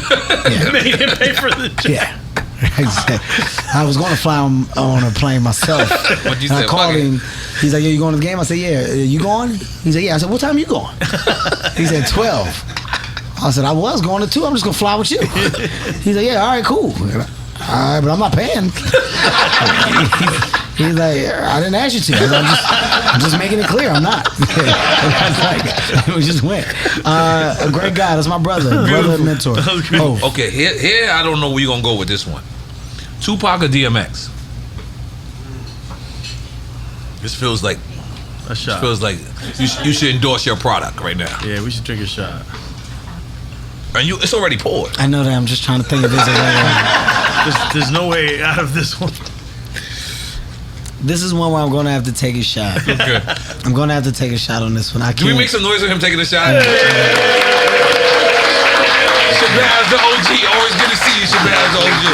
Made him pay for the jet. Yeah. I was going to fly on a plane myself. What you And I say? called him. He's like, "Yo, you going to the game?" I said, "Yeah." "You going?" He said, "Yeah." I said, "What time you going?" He said, 12. I said, "I was going to 2. I'm just going to fly with you." He's like, "Yeah, all right, cool." All right, but I'm not paying. He's like, "I didn't ask you to. I'm just making it clear. I'm not." We just went. A great guy. That's my brother and mentor. Okay, here I don't know where you're gonna go with this one. Tupac or DMX? This feels like a shot. This feels like you should endorse your product right now. Yeah, we should drink a shot. And it's already poured. I know that. I'm just trying to think of this. There's no way out of this one. This is one where I'm going to have to take a shot. Okay. I'm going to have to take a shot on this one. I can't. Can we make some noise with him taking a shot? Chappelle's the OG. Always good to see you, Chappelle's the OG.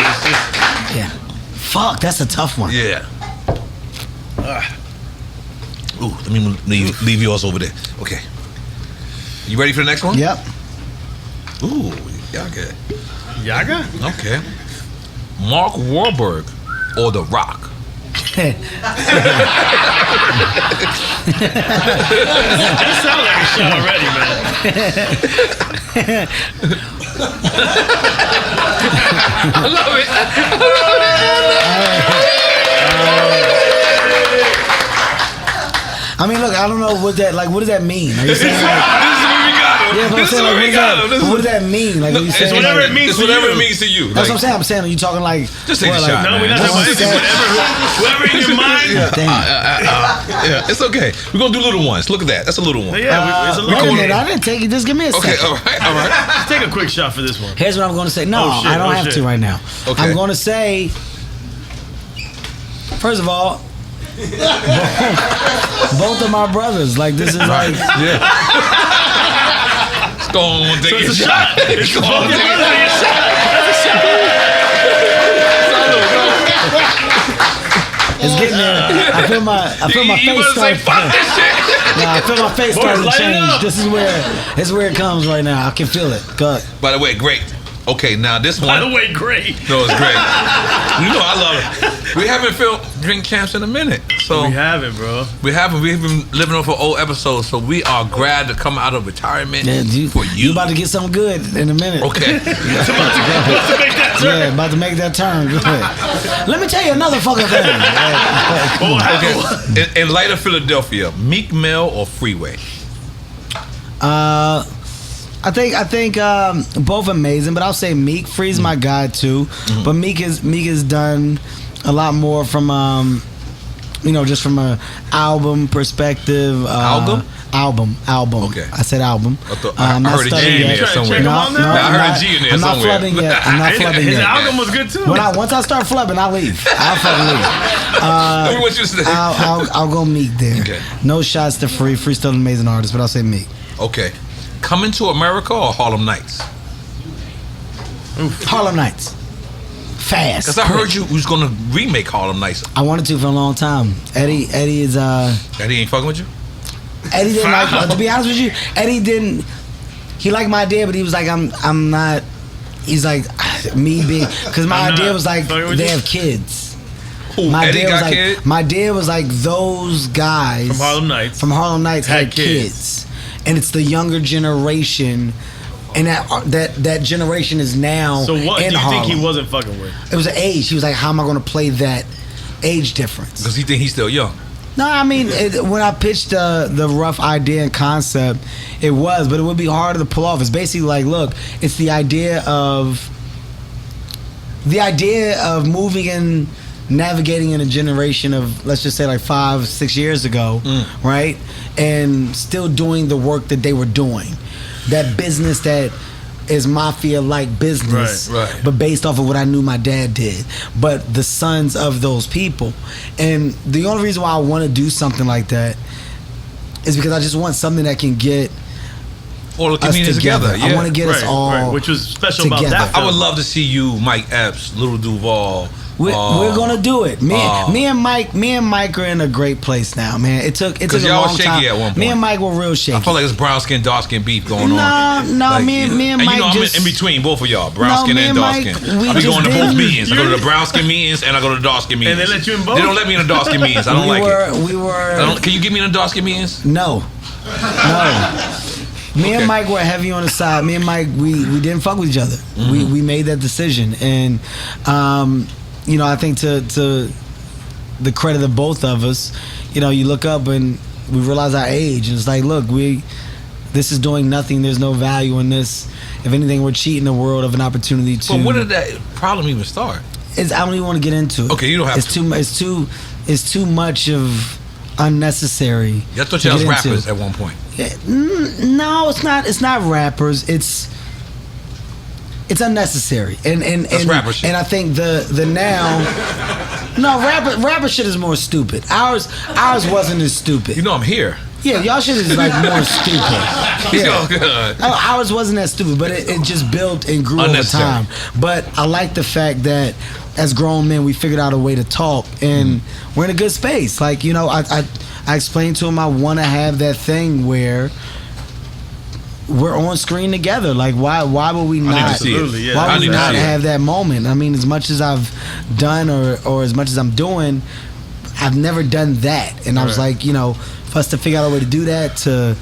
Yeah. Fuck, that's a tough one. Yeah. Ooh, let me leave yours over there. Okay. You ready for the next one? Yep. Ooh, Yaga. Yaga? Okay. Mark Wahlberg or The Rock? That sounds like a shot already, man. I love it. I mean, look, I don't know what that like. What does that mean? Are you saying like, yeah, but I'm saying like, what does that mean? Like, are you saying, whatever like, it means It's to whatever you. it means to you. That's what I'm saying. I'm saying, are you talking like Just take what, a like, shot, No, man. we're not That's talking what I'm about saying. whatever in your mind. Damn. Yeah, it's okay. We're gonna do little ones. Look at that. That's a little one. Yeah, it's a Wait a little minute, I didn't take it. Just give me a Okay, second. all right. Let's take a quick shot for this one. Here's what I'm going to say. No, Oh, shit, I don't oh, have shit. to right now. Okay. I'm going to say, first of all, both of my brothers. Like, this is like, Yeah. Let's go on, take So your it's a shot. shot. It's Go both on, your take brothers your and your shot. it's getting there. I feel my You face must say, start. fuck this shit. Nah, I feel my face Boys, starting to light it change. up. This is where it comes right now. I can feel it. Go ahead. By the way, great. Okay, now this By the one. way, great. No, it's great. You know I love it. We haven't filmed Drink Champs in a minute. So We haven't, bro. we've been living off of old episodes, so we are glad to come out of retirement Yeah, for you you. about to get something good in a minute. Okay. Let's make that turn. Yeah, about to make that turn. Go ahead. Let me tell you another fucking thing. Okay. In light of Philadelphia, Meek Mill or Freeway? I think both amazing, but I'll say Meek. Free's my guy too, but Meek has done a lot more from just from a album perspective. Album. Okay. I said album. I thought- I'm I not heard a G studying in yet. there somewhere. Check 'em out now? I I'm heard not- a G in there I'm not somewhere. flubbing yet. I'm not flubbing His yet. album was good too. Once I start flubbing, I'll leave. I'll fucking leave. Tell me what you said. I'll go Meek there. Okay. No shots to Free. Free's still an amazing artist, but I'll say Meek. Okay. Coming to America or Harlem Nights? Harlem Nights. Fast. Because I heard you was gonna remake Harlem Nights. I wanted to for a long time. Eddie is Eddie ain't fucking with you? Eddie didn't like, to be honest with you, Eddie didn't, he liked my idea, but he was like, I'm not, he's like, me being, because my I'm idea not was like, fucking with they you? have kids. Who, My Eddie idea was got like, kids? my idea was like those guys From Harlem Nights. had kids. And it's the younger generation, and that generation is now So what do in you Harlem. think he wasn't fucking with? It was an age. He was like, how am I going to play that age difference? Because he think he's still young. No, I mean, when I pitched the rough idea and concept, it was, but it would be harder to pull off. It's basically like, look, it's the idea of moving and navigating in a generation of, let's just say like 5-6 years ago, right? And still doing the work that they were doing. That business that is mafia-like business, Right. but based off of what I knew my dad did. But the sons of those people. And the only reason why I want to do something like that is because I just want something that can get All the us comedians together. Yeah. I want to get us all which was special about together. that I would film. love to see you, Mike Epps, Little Duval. We're gonna do it. Me and Mike are in a great place now, man. It took a y'all long was shaky time. at one Me point. and Mike were real shaky. I feel like it's brown skin, dark skin beef going No, on. no, me and you Mike know, I'm just- in between both of y'all, brown No, skin me and and dark Mike, skin. we I be just going to both didn't- meetings. I go to the brown skin meetings and I go to the dark skin meetings. they let you in both? They don't let me in the dark skin meetings. I don't like it. We were. Can you get me in the dark skin meetings? No. Me Okay. and Mike were heavy on the side. Me and Mike, we didn't fuck with each other. We made that decision, and I think to the credit of both of us, you look up and we realize our age, and it's like, look, this is doing nothing. There's no value in this. If anything, we're cheating the world of an opportunity to. But when did that problem even start? I don't even want to get into it. Okay, you don't have to. It's too much of unnecessary. I thought to y'all was get into. rappers at one point. Yeah, no, it's not. It's not rappers. It's unnecessary, and That's rapper shit. And I think the now, no, rapper shit is more stupid. Ours wasn't as stupid. You know I'm here. Yeah, y'all shit is like more stupid. Yo, good. No, ours wasn't that stupid, but it just built and grew over Unnecessary. time. But I like the fact that as grown men, we figured out a way to talk, and we're in a good space. Like, I explained to him I want to have that thing where we're on screen together. Like, why would we not? Absolutely, yeah. Why would we not see it. have that moment? I mean, as much as I've done or as much as I'm doing, I've never done that. And I was like, you know, for us to figure out a way to do that, to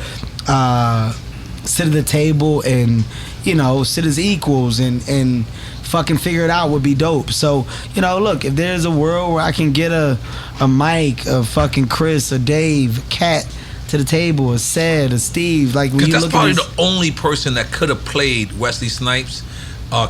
sit at the table and, you know, sit as equals and fucking figure it out would be dope. So, you know, look, if there's a world where I can get a Mike, a fucking Chris, a Dave, a Cat to the table, a Sed, a Steve, like when you that's look probably at the only person that could have played Wesley Snipes'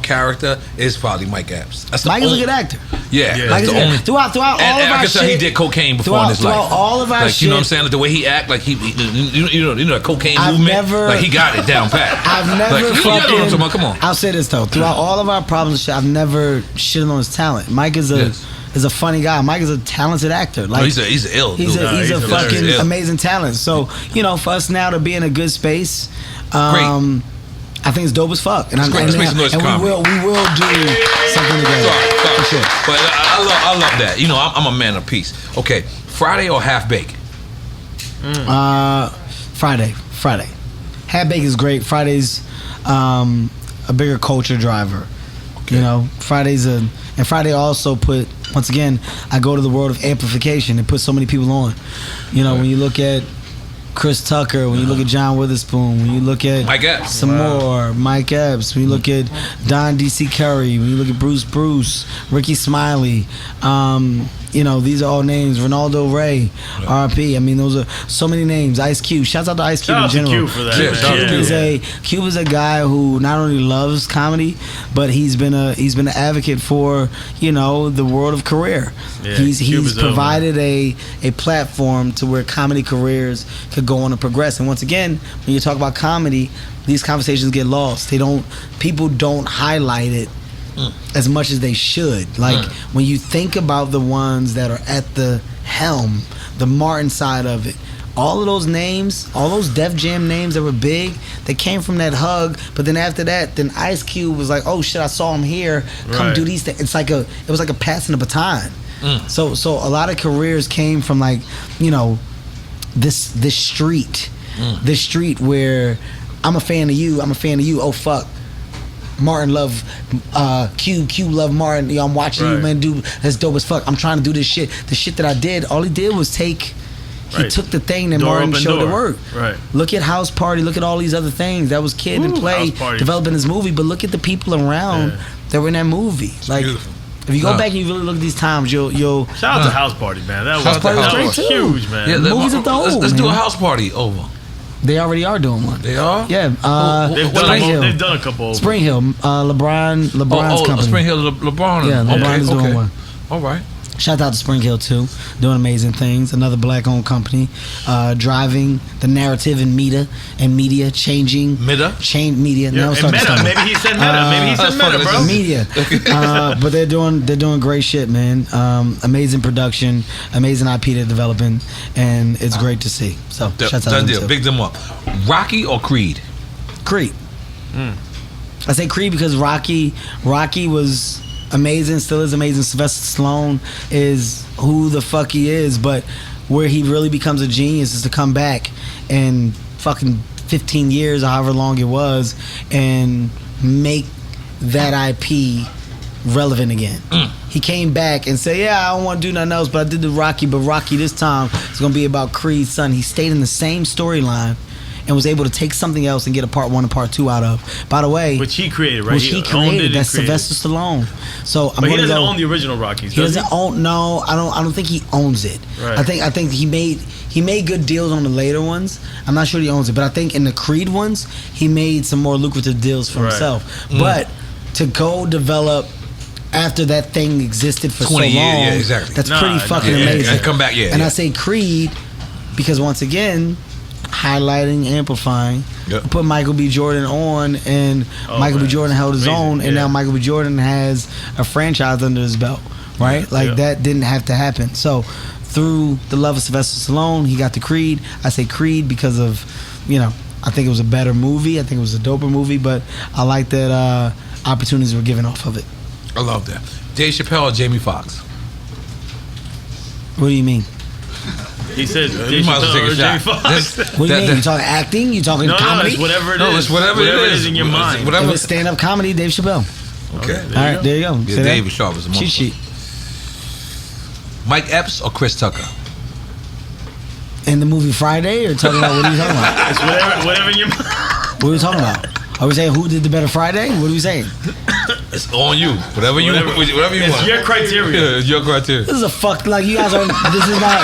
character is probably Mike Epps. That's the Mike is a only- good actor. Yeah, Yeah. that's Mike is the good. only. Throughout all And of I our can tell he shit, did cocaine before in his life. throughout all of our like, shit, you know what I'm saying? Like the way he act, like you know the cocaine I've movement. never- like he got it down pat. I've never like, you know what I'm fucking. talking about? Come on. I'll say this though. Throughout all of our problems, and shit, I've never shitted on his talent. Mike is a funny guy. Mike is a talented actor. Like he's a ill dude. he's a he's fucking ill. amazing talent. So, you know, for us now to be in a good space, Great. I think it's dope as fuck. And, great. Let's make some noise and comedy. we will do something together. Sorry. For sure. But I love that. You know, I'm a man of peace. Okay, Friday or half baked? Friday. Half Baked is great. Friday's a bigger culture driver. Okay. You know, and Friday also put, once again, I go to the world of amplification. It puts so many people on. You know, when you look at Chris Tucker, when you look at John Witherspoon, when you look at Mike Epps. some more, Mike Epps, when you look at Don D.C. Curry, when you look at Bruce, Ricky Smiley, you know, these are all names. Ronaldo Ray, R.I.P. I mean, those are so many names. Ice Cube. Shouts out to Ice Cube Shout in out to general. Cube for that. Yeah, man. shout out to Cube is a guy who not only loves comedy, but he's been an advocate for, you know, the world of career. Yeah, he's Cube is provided a platform to where comedy careers could go on and progress. And once again, when you talk about comedy, these conversations get lost. People don't highlight it as much as they should. Like when you think about the ones that are at the helm, the Martin side of it, all of those names, all those Def Jam names that were big, they came from that hug. But then after that, then Ice Cube was like, "Oh shit, I saw him here. Come Right. do these things." It was like a passing the baton. So a lot of careers came from, like, you know, this street, this street where I'm a fan of you. Oh fuck. Martin love Cube love Martin. Yo, I'm watching you, Right. man, dude. That's dope as fuck. I'm trying to do this shit. The shit that I did, all he did was he Right. took the thing that Door Martin open showed door. it work. Right. Look at House Party. Look at all these other things. That was Kid and Play House Party. developing this movie. But look at the people around that were in that movie. Like, beautiful. if you go back and you really look at these times, you'll Shout out to House Party, man. That House Party was that great, was too. huge, man. Yeah, movies are dope, let's do a man. house party over. They already are doing one. They are? Yeah. They've Spring Hill. done a couple. Spring Hill. LeBron's company. Spring Hill LeBron. Yeah, LeBron is doing one. All right. Shout out to Spring Hill too, doing amazing things. Another black-owned company, driving the narrative in media, changing Meta? change media. Yeah, Now it's and starting to Meta. stumble. Maybe he said Meta. Maybe he said that's Meta, fucking- bro. Media, but they're doing great shit, man. Amazing production, amazing IP they're developing, and it's great to see. So shout out to Done them deal. too. Big them up. Rocky or Creed? Creed. I say Creed because Rocky was amazing, still is amazing. Sylvester Stallone is who the fuck he is, but where he really becomes a genius is to come back and fucking 15 years or however long it was and make that IP relevant again. He came back and said, yeah, I don't want to do nothing else, but I did the Rocky, but Rocky this time is going to be about Creed's son. He stayed in the same storyline and was able to take something else and get a part 1 and part 2 out of. By the way, Which he created, right? which he owned it created. and That's created it. Sylvester Stallone. So I'm But he gonna doesn't go. own the original Rockies, He does he? doesn't own. No, I don't think he owns it. Right. I think he made good deals on the later ones. I'm not sure he owns it, but I think in the Creed ones he made some more lucrative deals for Right. himself. But to go develop after that thing existed for so 20 long, years, yeah, exactly. that's Nah, pretty nah, fucking yeah, amazing. and come back, yeah, And yeah. I say Creed because once again, highlighting, amplifying. Yep. Put Michael B. Jordan on, and Michael B. man. Jordan held his Amazing, own, and yeah. now Michael B. Jordan has a franchise under his belt, right? Like yeah. that didn't have to happen. So through the love of Sylvester Stallone, he got to Creed. I say Creed because of, I think it was a better movie. I think it was a doper movie, but I like that opportunities were given off of it. I love that. Dave Chappelle or Jamie Foxx? What do you mean? He said You might as well take a Jamie shot. Foxx. What do you mean? You talking acting? You talking No, comedy? it's whatever it No, is. it's whatever it is in your mind. If Whatever. it's stand-up comedy, Dave Chappelle. Okay. All right, there you go. Yeah, See Dave that? is sharp as a Cheat motherfucker. sheet. Mike Epps or Chris Tucker? In the movie Friday, or talking about what are you talking about? It's whatever in your mind. What are we talking about? Are we saying who did the better Friday? What are we saying? It's on you. Whatever you want. It's your criteria. Yeah, it's your criteria. This is a fuck. Like you guys are. This is not.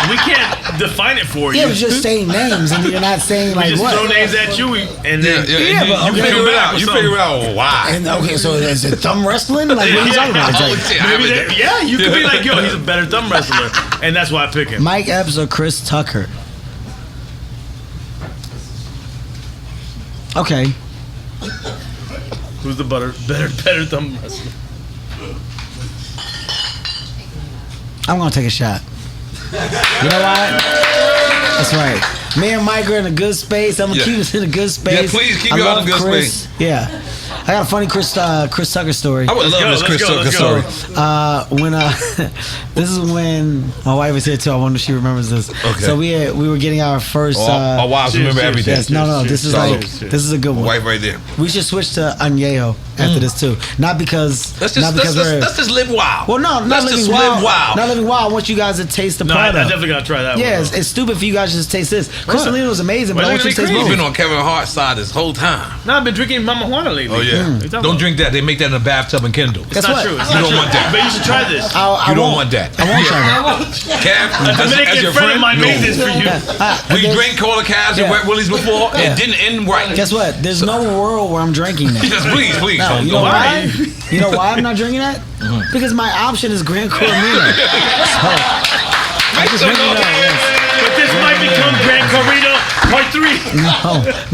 We can't define it for you. Yeah, we're just saying names, and you're not saying We like just what. throw names at you, and then Yeah, but you okay. figure it out. You figure out why. And okay, so is it thumb wrestling? Like what are you talking about? It's like, Yeah, you could be like, yo, he's a better thumb wrestler, and that's why I pick him. Mike Epps or Chris Tucker? Okay. Who's the better thumb wrestler? I'm gonna take a shot. You know why? That's right. Me and Mike are in a good space. I'm gonna keep us in a good space. Yeah, please keep I y'all in love a good Chris. space. Yeah. I got a funny Chris Tucker story. I would love this Chris Tucker story. When this is when my wife is here too. I wonder if she remembers this. Okay. So we were getting our first. Our wives remember everything. Yes, no. This is this is a good one. Wife right there. We should switch to Añejo after this too. Not because Let's not because let's just live wild. well, no, not let's living just wild. live wild. Not living wild. I want you guys to taste the No, I product. definitely gotta try that one. Yeah, it's stupid for you guys to just taste this. Crystalino was amazing, but I want you to taste You've both. been on Kevin Hart's side this whole time. No, I've been drinking Mama Juana lately. Oh yeah. Don't drink that. They make that in a bathtub in Kendall. It's Guess not what? true. It's You not don't true. want that. But you should try this. I You don't won't. want that. I won't try that. Kev, A Dominican as your friend of mine no. made this for you. We drank Cola Cabs and Yeah. Wet Willies before. Yeah. It didn't end right. Guess what? There's no world where I'm drinking that. Just please. No, Don't you do know it. why? You know why I'm not drinking that? Because my option is Gran Coramino. So I just drink it out. Yes. But this might become Gran Corrido Part 3.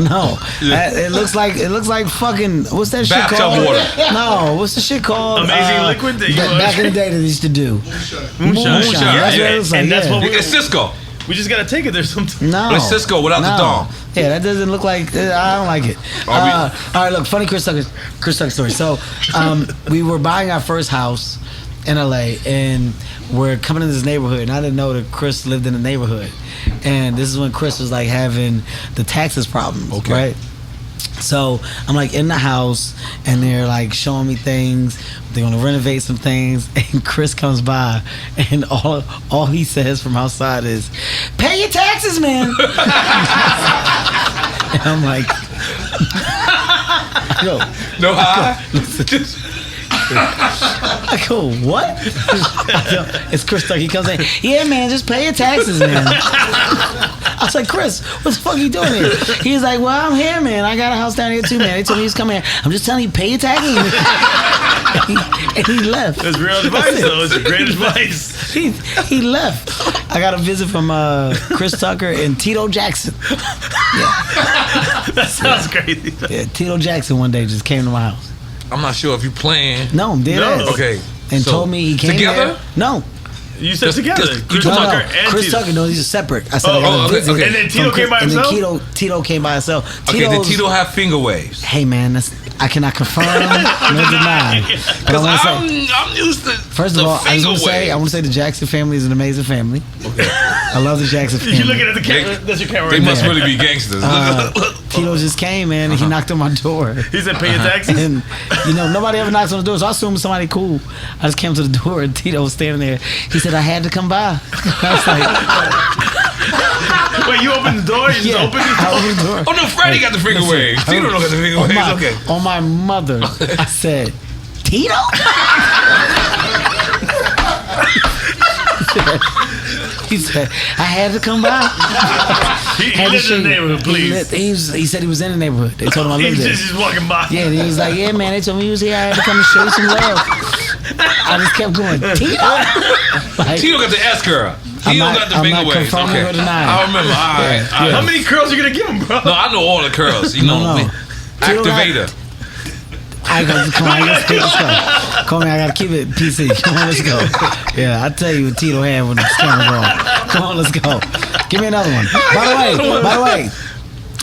No. It looks like fucking what's that shit Bathtub called? water. No, what's the shit called? Amazing liquid that you back in the day that they used to do. Moonshine. That's what it looks like. And that's yeah. what It's Cisco. we just gotta take it. There's something. No. It's Cisco without the dong. Yeah, that doesn't look like. I don't like it. All right, look, funny Chris Tucker story. So, we were buying our first house in LA, and we're coming in this neighborhood, and I didn't know that Chris lived in the neighborhood, and this is when Chris was like having the taxes problems, Okay. right? So I'm like in the house, and they're like showing me things. They're gonna renovate some things, and Chris comes by, and all he says from outside is, "Pay your taxes, man." And I'm like, yo, No high. I go, what? I go, it's Chris Tucker. He comes in, yeah, man, just pay your taxes, man. I was like, Chris, what the fuck are you doing here? He's like, well, I'm here, man. I got a house down here too, man. They told me he was coming here. I'm just telling you, pay your taxes. And he left. It's real advice, though. It's great advice. He left. I got a visit from Chris Tucker and Tito Jackson. That sounds crazy. Yeah, Tito Jackson one day just came to my house. I'm not sure if you playing. No, I'm dead ass. Okay. And So, told me he came together? there. No. You said together. Chris No, Tucker and Chris Tito. Tucker, no, these are separate. I said I Oh, got a okay, visit. okay. And then Tito from Chris- came by himself? And then Tito came by himself. Okay, did Tito's- Tito have finger waves? Hey man, I cannot confirm nor deny. But I want to say, I'm used to. first of the all, I finger want to say the Jackson family is an amazing family. Okay. I love the Jackson family. You're looking at the camera. That's your camera They right must there. really be gangsters. Tito just came, man, and he knocked on my door. He said, pay your taxes? And nobody ever knocks on the door, so I assumed somebody cool. I just came to the door, and Tito was standing there. He said, I had to come by. I was like, Wait, you opened the door? You just yeah, opened I the opened the door. Oh no, Freddie got the finger waves. Tito don't got the finger On waves. my, Okay. on my mother, I said, Tito? He said, I had to come by. He Had to lives show in the you. neighborhood, please. He said he was in the neighborhood. They told him I lived He's there. just walking by. Yeah, and he was like, yeah, man, they told me he was here. I had to come and show you some love. I just kept going, Tito? Like, Tito got the S curl. Tito not- got the I'm finger not waves. confirming Okay. or denying. I remember. All right. Yeah. How many curls you gonna give him, bro? No, I know all the curls. You know, No. Tito got- activator. I gotta come on, let's go. Come on, I gotta keep it PC. Come on, let's go. Yeah, I'll tell you what Tito had when the camera's on. Come on, let's go. Give me another one. By the way,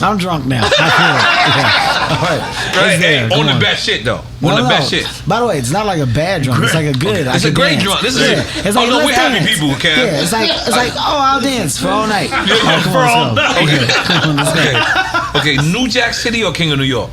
I'm drunk now. I feel it. Yeah. Right? Hey, on the best shit though. On the best shit. By the way, it's not like a bad drunk. It's like a good. It's a great drunk. This is. It's like, we're happy dance. people, Kev. Yeah, it's like I'll dance for all night. For all night. Okay, New Jack City or King of New York?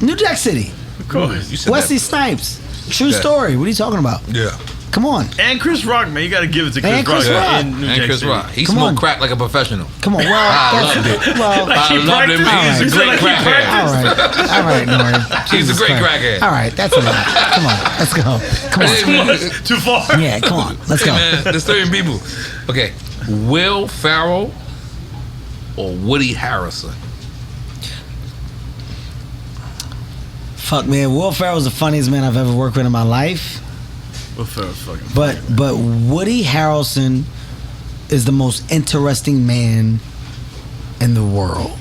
New Jack City. Of course. You said Wesley Snipes. True story. What are you talking about? Yeah. Come on. And Chris Rock, man, you got to give it to And Chris Chris Rock. Rock. In New And Jack Chris City. Rock. He Come smoked on. crack like a professional. Come on. Well, I loved it. Well, I loved him. He's a He said great like he crackhead. all right, N.O.R.E. He's a Jesus great Christ. crackhead. All right, that's a lot. Come on, let's go. Come on. Too far. Yeah, come on, let's go. Man, there's 30 people. Okay, Will Ferrell or Woody Harrelson? Fuck, man. Will Ferrell's the funniest man I've ever worked with in my life. Will Ferrell's fucking But Woody Harrelson is the most interesting man in the world.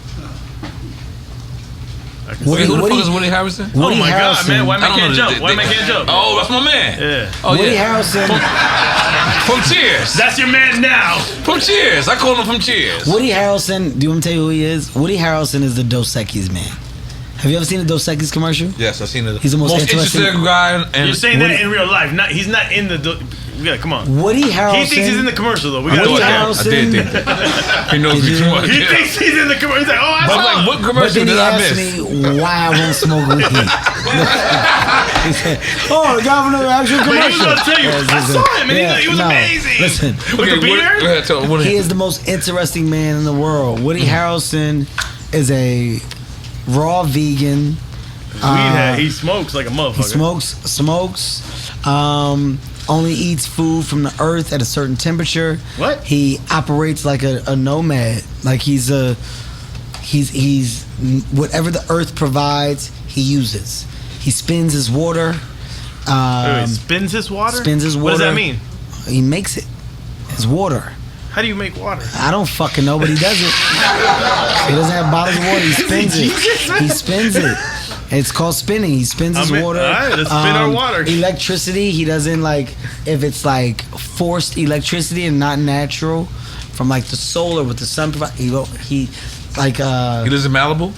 Wait, who the fuck is Woody Harrelson? Oh my God, man! Why I man don't can't know. jump? Why man can't jump? Oh, that's my man. Yeah. Oh, Woody yeah. Harrelson. From Cheers. That's your man now. From Cheers. I call him from Cheers. Woody Harrelson. Do you want me to tell you who he is? Woody Harrelson is the Dos Equis man. Have you ever seen a Dos Equis commercial? Yes, I've seen it. He's the most interesting guy. And You're saying that in real life. He's not in the. Yeah, come on. Woody Harrelson. He thinks he's in the commercial though. We I gotta Woody look at Harrelson. did think that. He knows me too much. He thinks he's in the commercial. He's like, oh, I But saw. like, what But commercial then he did I asked miss? me why I won't smoke weed. He said, "Oh, the guy from the actual But he was commercial." gonna tell you, I saw him, and he was no. amazing. Listen, With the beard? he is the most interesting man in the world. Woody Harrelson is a raw vegan. He smokes like a motherfucker. He smokes. Only eats food from the earth at a certain temperature. What? He operates like a nomad. Like he's whatever the earth provides, he uses. He spins his water. Wait, spins his water? Spins his What does water. that mean? He makes it. His water. How do you make water? I don't fucking know, but he does it. He doesn't have bottles of water. He spins it. He spins it. It's called spinning. He spins his water. All right, let's spin our water. Electricity. He doesn't like if it's like forced electricity and not natural from like the solar with the sun. He like He lives in Malibu?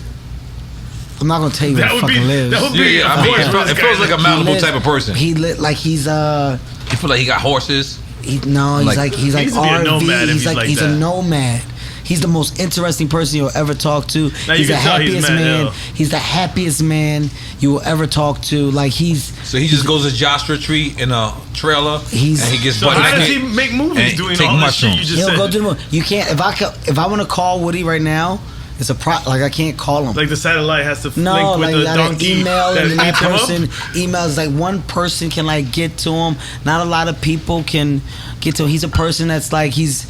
I'm not gonna tell you where he fucking lives. That would be. Yeah, I mean, it feels like a Malibu type of person. He lit like he's He feel like he got horses. he's Like- like He needs to be a RV. nomad if He's he's like like a that. nomad. He's the most interesting person you'll ever talk to. Now, He's you the can tell he's happiest mad man. ill. He's the happiest man you will ever talk to. Like So he just goes to Joshua Retreat in a trailer and He's- he gets So butt how does naked he make movies and doing take all this shit you mushrooms. just he'll said? go to the moon. You can't if I want to call Woody right now, it's a like I can't call him. Like the satellite has to No, link with like the you gotta donkey email, that and then that eats him up? person emails. Like one person can like get to him. Not a lot of people can get to him. He's a person that's like he's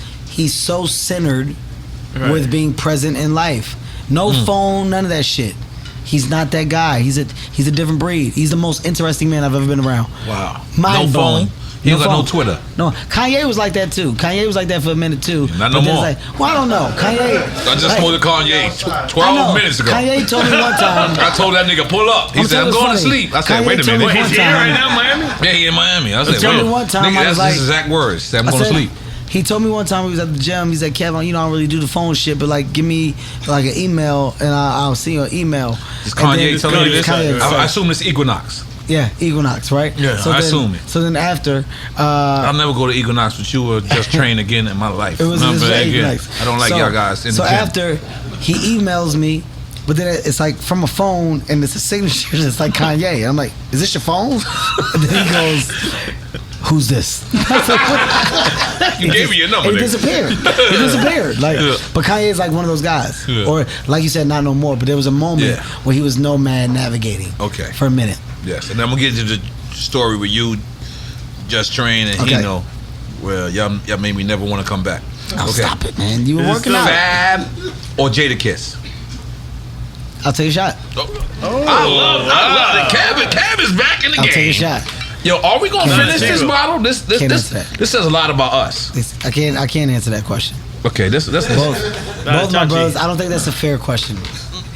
so centered with being present in life. No phone, none of that shit. He's not that guy. He's a different breed. He's the most interesting man I've ever been around. Wow. Mind no blowing. phone. He don't got no Twitter. No, Kanye was like that too. Kanye was like that for a minute too. Not no But then more. it's like, well, I don't know. Kanye. I just spoke to Kanye I 12 know. minutes ago. Kanye told me one time. I told that nigga pull up. He I'm said, I'm telling you going to funny. sleep. I said, Kanye wait a told me minute. one Wait, is he here time. right now in Miami? Yeah, he in Miami. I said, Tell me wait. one time Nigga, I was that's like- his exact words. Said, I'm I going to said- sleep. He told me one time he was at the gym. He said, Kevin, I don't really do the phone shit, but like give me like an email and I'll see your email. Is And then- Kanye telling you this? Kanye, I assume it's Equinox. yeah, Equinox, right? Yeah, I assume it. So then after, I'll never go to Equinox with you or just train again in my life. it was Remember that again. Equinox. I don't like So- y'all guys in So the gym. after he emails me, but then it's like from a phone and it's a signature that's like Kanye. I'm like, is this your phone? And then he goes, who's this? You gave me your number. He nigga. disappeared. He disappeared. Like, Yeah. but Kanye is like one of those guys. Yeah. Or like you said, not no more. But there was a moment Yeah. where he was nomad navigating. Okay. For a minute. Yes, and then I'm gonna get into the story with you, Just Train, and Okay. Hino, where y'all made me never want to come back. Oh, stop it, man. You were Is it working still out. Fab or Jada Kiss? I'll take a shot. I love it. Kev is back in the I'll game. take a shot. Yo, are we gonna Can't finish answer this that. bottle? This Can't answer that. this says a lot about us. I can't answer that question. Okay, this Both my touchy. brothers. I don't think that's a fair question.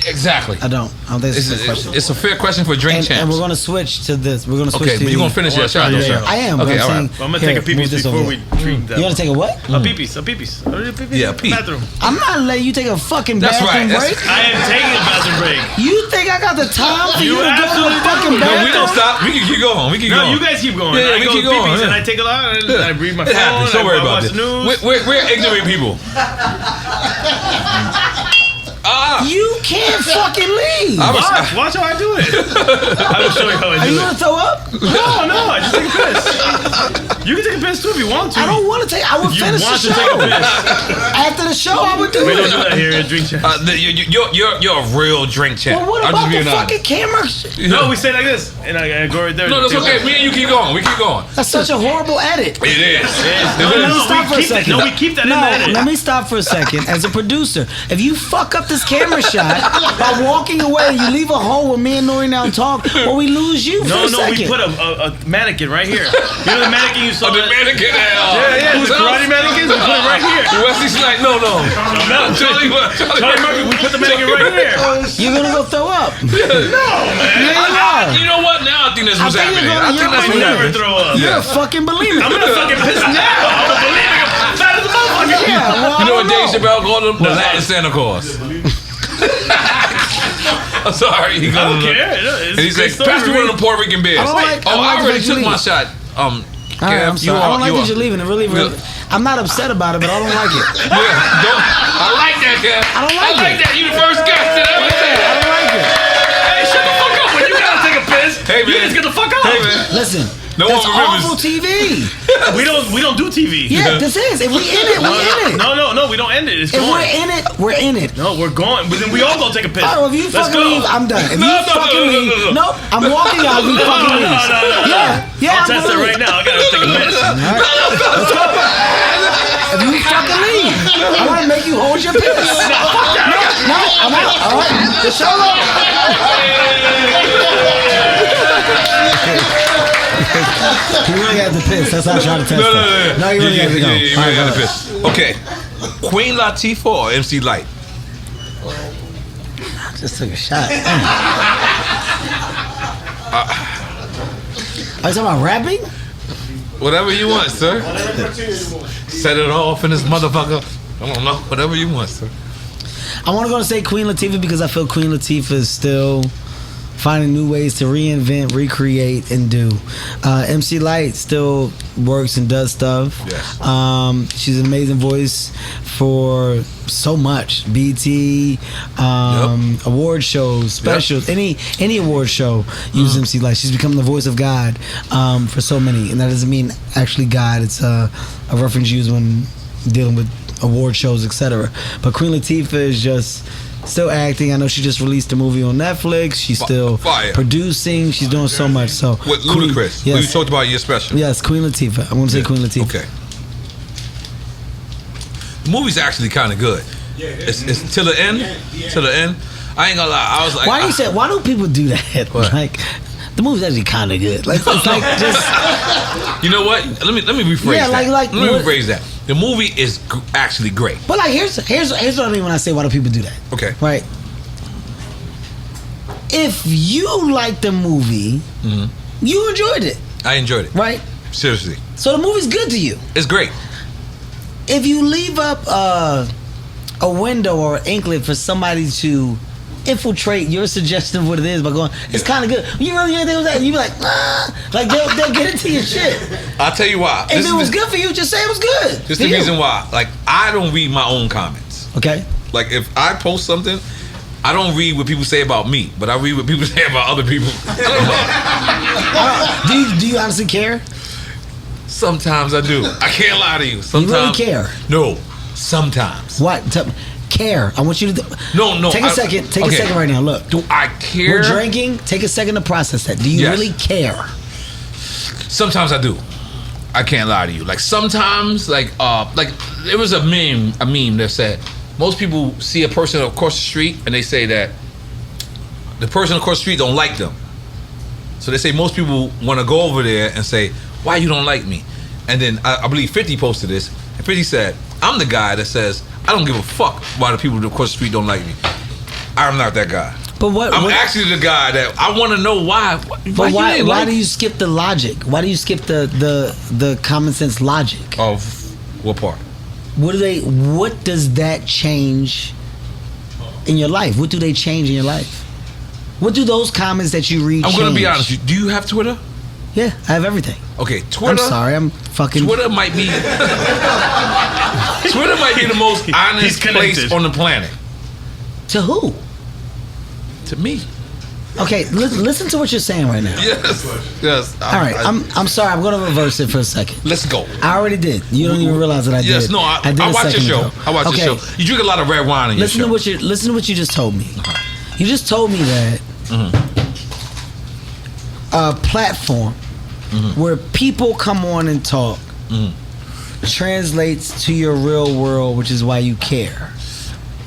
Exactly. I don't think it's a fair question. It's a fair question for drink champs. And we're gonna switch to this. We're gonna switch Okay, to but you're gonna finish your shot. I am. Okay, all saying, right. I'm gonna take a pee-pee before we drink that. You wanna take a what? A pee-pee. A pee-pee. Yeah, pee. Bathroom. I'm not letting you take a fucking That's bathroom right. break. I am taking a bathroom break. You think I got the time for you to go to the absolutely fucking do. No, bathroom? we don't stop. We can keep going. We keep No, going. you guys keep going. Yeah, I we go keep to going, pee-pees and yeah. I take a lot. And I read my It phone. happens. Don't worry I about watch it. the news. We're ignorant people. You can't fucking leave. Watch how I do it. I will show you how I Are do you it. gonna throw up? No, I just take a piss. You can take a piss too if you want to. I don't want to take. I would You finish the want to show. take a piss. After the show, I would do We it. don't do that here at Drink Champ. You're a real drink champ. Well, what I'm about just the being honest. fucking camera? No, we say like this, and I go right there. No, that's okay. Me and you keep going. We keep going. That's such a horrible edit. It is. No, Let me stop for a second. No, we keep that in No, the edit. let me stop for a second. As a producer, if you fuck up this camera shot by walking away, you leave a hole where me and N.O.R.E. now talk, or we lose you for No, a second. we put a mannequin right here. You know the mannequin you saw? Oh, the mannequin. Yeah, the karate mannequins. We put it right here. Wesley Snipes. No. Charlie Murphy, we put the mannequin right here. You're gonna go throw up. No, man. You know what? Now I think that's what's I think happening. you're I gonna- think that's I what's never happening. throw up. You're a fucking believer. I'm gonna fucking piss now. I'm a believer. I'm fat as a motherfucker. Yeah, well, You know what I Dave don't Chappelle called him? The Latin Santa Claus. I'm sorry. He I don't called him. care. And he's like, pass me one of the Puerto Rican beers. I don't like- I I don't like already that took you my leave. shot. All right, I'm sorry. I don't like that you're leaving. It really. I'm not upset about it, but I don't like it. I like that, Kev. I don't like it. that. You the first guest that ever said. I don't like it. Hey, shut the fuck up when you gotta take a piss. Hey, You man. just get the fuck out. Hey, man. Listen, No that's one remembers. awful TV. We don't do TV. Yeah, this is. If we in it, we in it. No, we don't end it. It's If going. we're in it, we're in it. No, we're going. But then we all go take a piss. Oh, if you Let's fucking go. leave, I'm done. If No, you no, fucking no, no, leave, no, no. nope, I'm walking out. You fucking leave. No. Yeah, I'll test it I'm right now. I gotta take a piss. If you fucking leave, I want to make you hold your piss. No, I'm out. All right, the show He really had to piss. That's how I tried to test him. No, he really had to go. You All right, really had go to ahead. piss. Okay. Queen Latifah or MC Light? Just took a shot. Are you talking about rapping? Whatever you want, sir. Set it off in this motherfucker. I don't know. Whatever you want, sir. I want to go and say Queen Latifah because I feel Queen Latifah is still finding new ways to reinvent, recreate, and do. MC Light still works and does stuff. Yes. She's an amazing voice for so much. BT, award shows, specials, any award show uses MC Light. She's become the voice of God for so many, and that doesn't mean actually God. It's a reference used when dealing with award shows, etc. But Queen Latifah is just still acting. I know she just released a movie on Netflix. She's still producing. She's doing so much. So With Ludacris. Yes. You talked about your special. Yes, Queen Latifah. I'm going to say Queen Latifah. Okay. The movie's actually kind of good. It's till the end. Till the end. I ain't gonna lie. I was like, why do people do that? What? Like, the movie's actually kind of good. Like, it's like just. You know what? Let me rephrase Yeah, that. like Let me rephrase that. The movie is actually great. But like, here's what I mean when I say why do people do that? Okay. Right. If you like the movie, you enjoyed it, I enjoyed it. right? Seriously. So the movie's good to you. It's great. If you leave up a window or an inklet for somebody to infiltrate your suggestion of what it is by going, it's kind of good. You really think it was that? You be like, like they'll get into your shit. I'll tell you why. If it was good for you, just say it was good. This is the reason why. Like, I don't read my own comments. Okay. Like, if I post something, I don't read what people say about me, but I read what people say about other people. Do you honestly care? Sometimes I do. I can't lie to you. Sometimes. You really care? No. Sometimes. What? Care. I want you to. No. Take a second. Take a second right now. Look. Do I care? We're drinking. Take a second to process that. Do you really care? Sometimes I do. I can't lie to you. Like sometimes, like there was a meme that said most people see a person across the street and they say that the person across the street don't like them. So they say most people want to go over there and say, why you don't like me? And then I believe 50 posted this, and 50 said, I'm the guy that says, I don't give a fuck why the people across the street don't like me. I'm not that guy. But I'm actually the guy that I want to know why. Why do you skip the logic? Why do you skip the common sense logic? Of what part? What does that change in your life? What do they change in your life? What do those comments that you read change? I'm gonna be honest. Do you have Twitter? Yeah, I have everything. Okay, Twitter. I'm sorry, I'm fucking. Twitter might be. Twitter might be the most honest place on the planet. To who? To me. Okay, listen to what you're saying right now. Yes. All right, I'm sorry. I'm going to reverse it for a second. Let's go. I already did. You don't even realize that I did. Yes, no, I did watch your show. ago. I watch your show. You drink a lot of red wine in your show. Listen to what you just told me. You just told me that a platform where people come on and talk translates to your real world, which is why you care.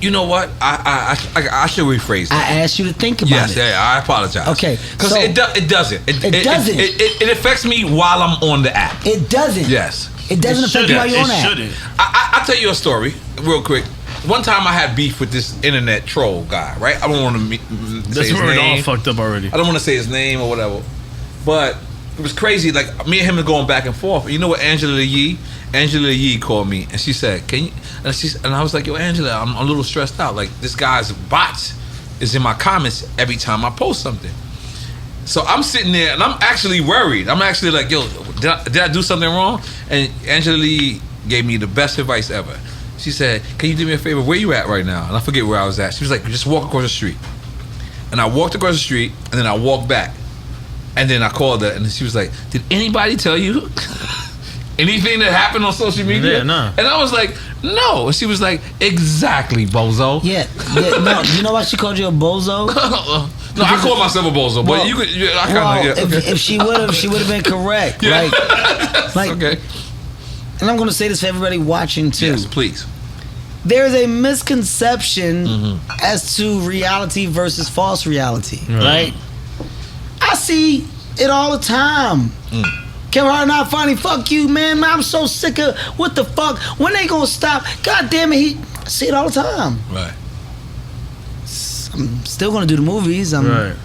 You know what? I should rephrase that. I asked you to think about it. Yes, yeah, I apologize. Okay, because it doesn't. It doesn't. It affects me while I'm on the app. It doesn't. Yes. It doesn't affect you while you're on the app. It shouldn't. I'll tell you a story real quick. One time I had beef with this internet troll guy, right? I don't want to say his That's where it name. all fucked up already. I don't want to say his name or whatever. But it was crazy. Like, me and him are going back and forth. You know what Angela Yee called me, and she said, "Can you?" And I was like, "Yo, Angela, I'm a little stressed out. Like, this guy's bots is in my comments every time I post something." So I'm sitting there, and I'm actually worried. I'm actually like, "Yo, did I do something wrong?" And Angela Yee gave me the best advice ever. She said, "Can you do me a favor? Where you at right now?" And I forget where I was at. She was like, "Just walk across the street." And I walked across the street, and then I walked back. And then I called her, and she was like, "Did anybody tell you anything that happened on social media?" Yeah, no. And I was like, "No." And she was like, "Exactly, bozo." Yeah. No, you know why she called you a bozo? No, I call myself a bozo, but you could. If she would have been correct. Yeah. Like, okay. And I'm going to say this for everybody watching too. Yes, please. There's a misconception as to reality versus false reality, right? I see it all the time. Kevin Hart not funny. Fuck you, man. I'm so sick of what the fuck. When they gonna stop? God damn it, I see it all the time. Right. I'm still gonna do the movies. I'm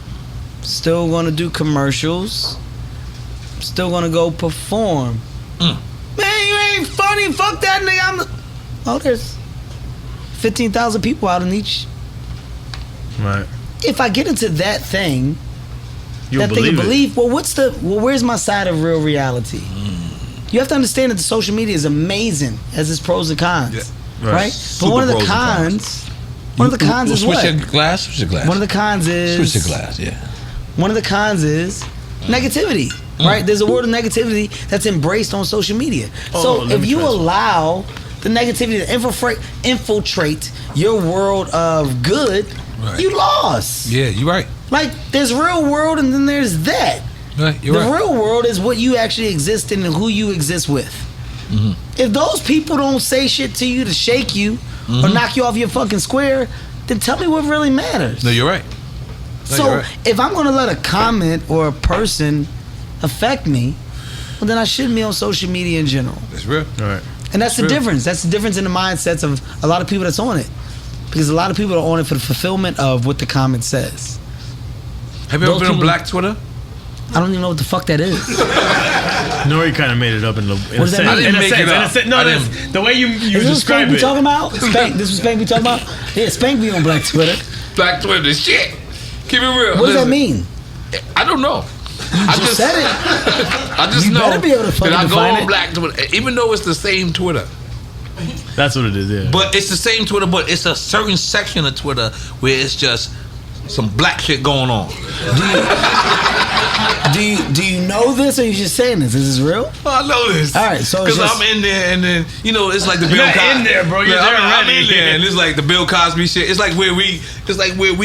still gonna do commercials. I'm still gonna go perform. Man, you ain't funny. Fuck that nigga. There's 15,000 people out in each. Right. If I get into that thing, You'll believe it. Well, where's my side of real reality? You have to understand that the social media is amazing, has its pros and cons, right? But one of the cons is what? Switch your glass. Switch your glass. One of the cons is switch your glass. Yeah. One of the cons is negativity, right? There's a world of negativity that's embraced on social media. So if you allow the negativity to infiltrate your world of good, you lost. Yeah, you're right. Like, there's real world and then there's that. Right, the real world is what you actually exist in and who you exist with. If those people don't say shit to you to shake you or knock you off your fucking square, then tell me what really matters. No, you're right. If I'm going to let a comment or a person affect me, well, then I shouldn't be on social media in general. That's real. All right. And that's the difference. That's the difference in the mindsets of a lot of people that's on it. Because a lot of people are on it for the fulfillment of what the comment says. Have you ever been on Black Twitter? I don't even know what the fuck that is. N.O.R.E. kind of made it up in a sense. I didn't make it up. No, the way you describe it. Is this what Spank be talking about? Spank, this is what Spank be talking about? Yeah, Spank be on Black Twitter. Black Twitter is shit. Keep it real. What does that mean? I don't know. I just said it. I just know better be able to that I go on it. Black Twitter, even though it's the same Twitter. That's what it is, yeah. But it's the same Twitter, but it's a certain section of Twitter where it's just some black shit going on. Do you know this, or are you just saying this? Is this real? I know this. All right, so because I'm in there, and then it's like the Bill Cosby. You're in there, bro. You're there I'm already. in there, and it's like the Bill Cosby shit. It's like where we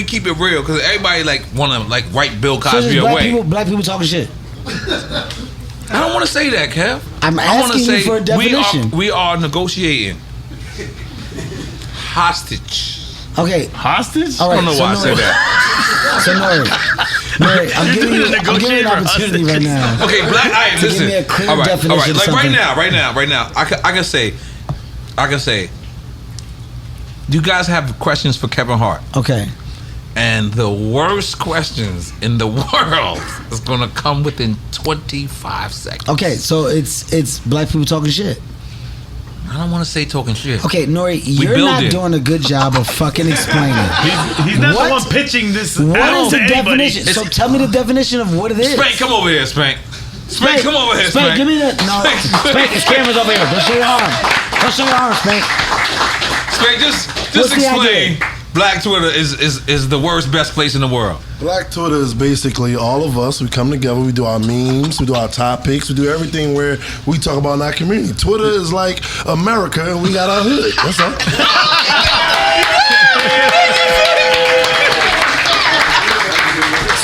keep it real, because everybody like want to like write Bill Cosby away. Black people talking shit. I don't want to say that, Kev. I'm asking you for a definition. We are negotiating hostage. Okay. Hostage? All right, I don't know why I said that. So N.O.R.E. I'm giving you an opportunity right now. Okay, black. All right, listen. Give me a clear definition. All right. Like something. right now. I can say. Do you guys have questions for Kevin Hart? Okay. And the worst questions in the world is gonna come within 25 seconds. Okay, so it's black people talking shit. I don't want to say talking shit. Okay, N.O.R.E, you're not doing a good job of fucking explaining. He's not the one pitching this. What is the anybody. definition? So tell me the definition of what it is. Spank, come over here, Spank. Spank, come over here, Spank. Give me the Spank. His camera's over here. Don't show your arm. Don't show your arm, Spank. Spank, just explain. Black Twitter is the worst, best place in the world. Black Twitter is basically all of us. We come together. We do our memes. We do our topics. We do everything where we talk about in our community. Twitter is like America, and we got our hood. That's all.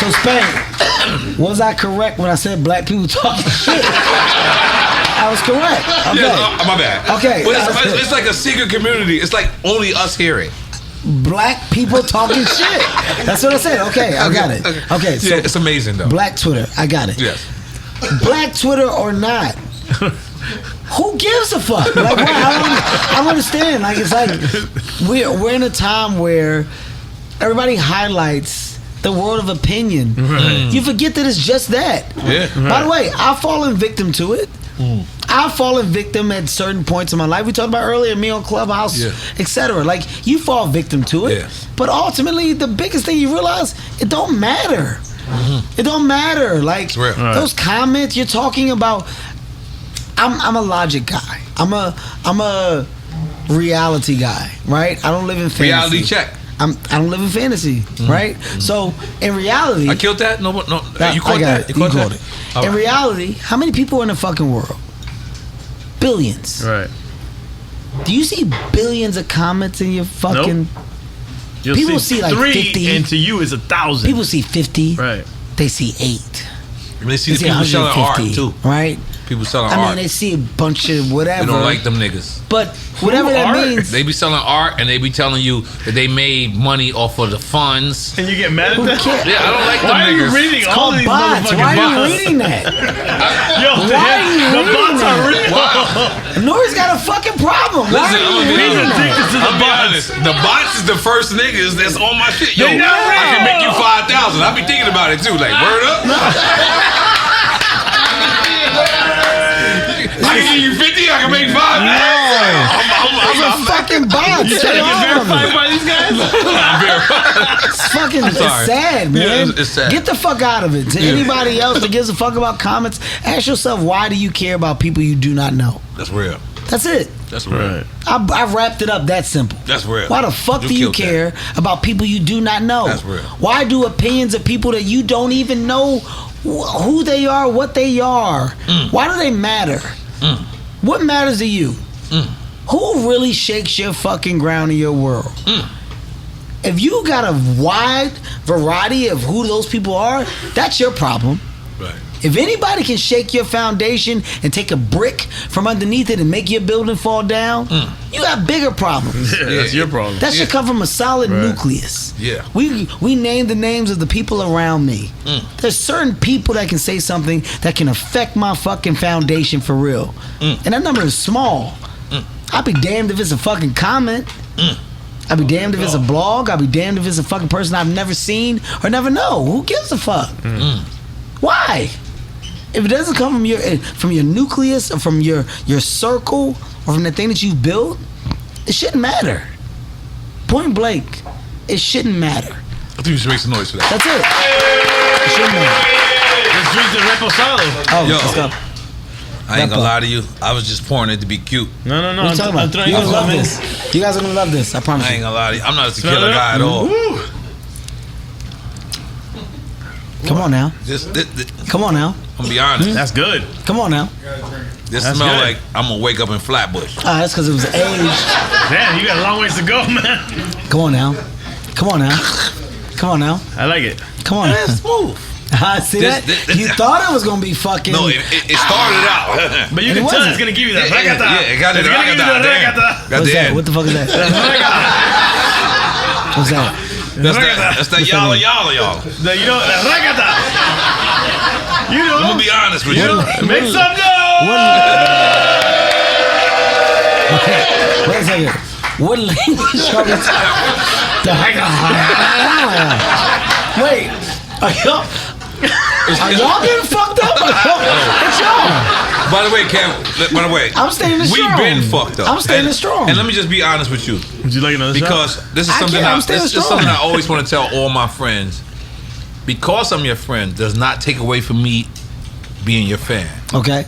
So Spank, was I correct when I said black people talking shit? I was correct. Okay. Yeah, my bad. Okay. But it's like a secret community. It's like only us hear it. Black people talking shit. That's what I said. Okay, I got it. Okay, so yeah, it's amazing though. Black Twitter, I got it. Yes. Black Twitter or not, who gives a fuck? Like, I don't understand. Like, it's like we're in a time where everybody highlights the world of opinion. Right. You forget that it's just that. Yeah. By the way, I've fallen victim to it. I've fallen victim at certain points in my life. We talked about earlier, me on Clubhouse, etc. Like, you fall victim to it. Yeah. But ultimately, the biggest thing you realize, it don't matter. It don't matter. Like, those comments you're talking about. I'm a logic guy. I'm a reality guy, right? I don't live in fantasy. Reality check. I don't live in fantasy, right? So in reality, I killed that. No, you caught that. You caught it. In reality, how many people are in the fucking world? Billions. Right. Do you see billions of comments in your fucking? Nope. People see like 3, 50, and to you is 1,000. People see 50. Right. They see 8. They see the people selling art too. Right. People selling art. I mean, they see a bunch of whatever. They don't like them niggas. But whatever that means. They be selling art and they be telling you that they made money off of the funds. And you get mad at that? Yeah, I don't like them Why niggas. Are you reading It's all called these bots. motherfucking Why are you bots? reading that? Yo, the bots are real. N.O.R.E.'s got a fucking problem. Why Listen, are you reading that? I'll be honest. The bots is the first niggas that's on my shit. Yo, They not I can real. make you 5,000. I be thinking about it too. Like, word up. I can give you 50. I can make 5. I'm fucking bots. You trying to get verified by these guys? It's fucking it's sorry. sad, man. Yeah, it's sad. Get the fuck out of it. To anybody else that gives a fuck about comments, ask yourself, why do you care about people you do not know? That's real. That's it. That's real. I wrapped it up that simple. That's real. Why the fuck do you care about people you do not know? That's real. Why do opinions of people that you don't even know who they are, what they are, why do they matter? What matters to you? Who really shakes your fucking ground in your world? If you got a wide variety of who those people are, that's your problem. Right. If anybody can shake your foundation and take a brick from underneath it and make your building fall down, you got bigger problems. Yeah, that's your problem. That should come from a solid nucleus. Yeah. We name the names of the people around me. There's certain people that can say something that can affect my fucking foundation for real. And that number is small. I'll be damned if it's a fucking comment. I'll be damned if it's a blog. I'll be damned if it's a fucking person I've never seen or never know. Who gives a fuck? Why? If it doesn't come from your nucleus or from your circle or from the thing that you've built, it shouldn't matter. Point blank, it shouldn't matter. I think you should make some noise for that. That's it. It shouldn't matter. Let's drink the Reposado. Oh, Yo. let's go. I ain't gonna lie to you. I was just pouring it to be cute. No. What are you talking about? throwing You guys love some in. this. You guys are gonna love this. I promise I ain't you. gonna lie to you. I'm not a Smell tequila it? guy at all. Woo. Come on now. This, Come on now. I'm gonna be honest. That's good. Come on now. This That's smell good. like I'm gonna wake up in Flatbush. That's because it was aged. Damn, you got a long ways to go, man. Come on now. Come on now. Come on now. I like it. Come on. It's smooth. See that? You thought it was gonna be fucking. No, it started out. But you And can it tell wasn't. it's gonna give you that. Yeah, it got it. It's gonna give you that regata. Got What's the that? end. What the fuck is that? What's that? That's that yalla. You know, the regata. You know. I'm gonna be honest with you. Make some noise. Wait a second. What language are we talking? Wait, are y'all getting fucked up? It's y'all. By the way, Kev, by the way, I'm staying strong. We've been fucked up. I'm staying strong. And let me just be honest with you. Would you like another because shot? this is something this is something I always want to tell all my friends. Because I'm your friend does not take away from me being your fan. Okay.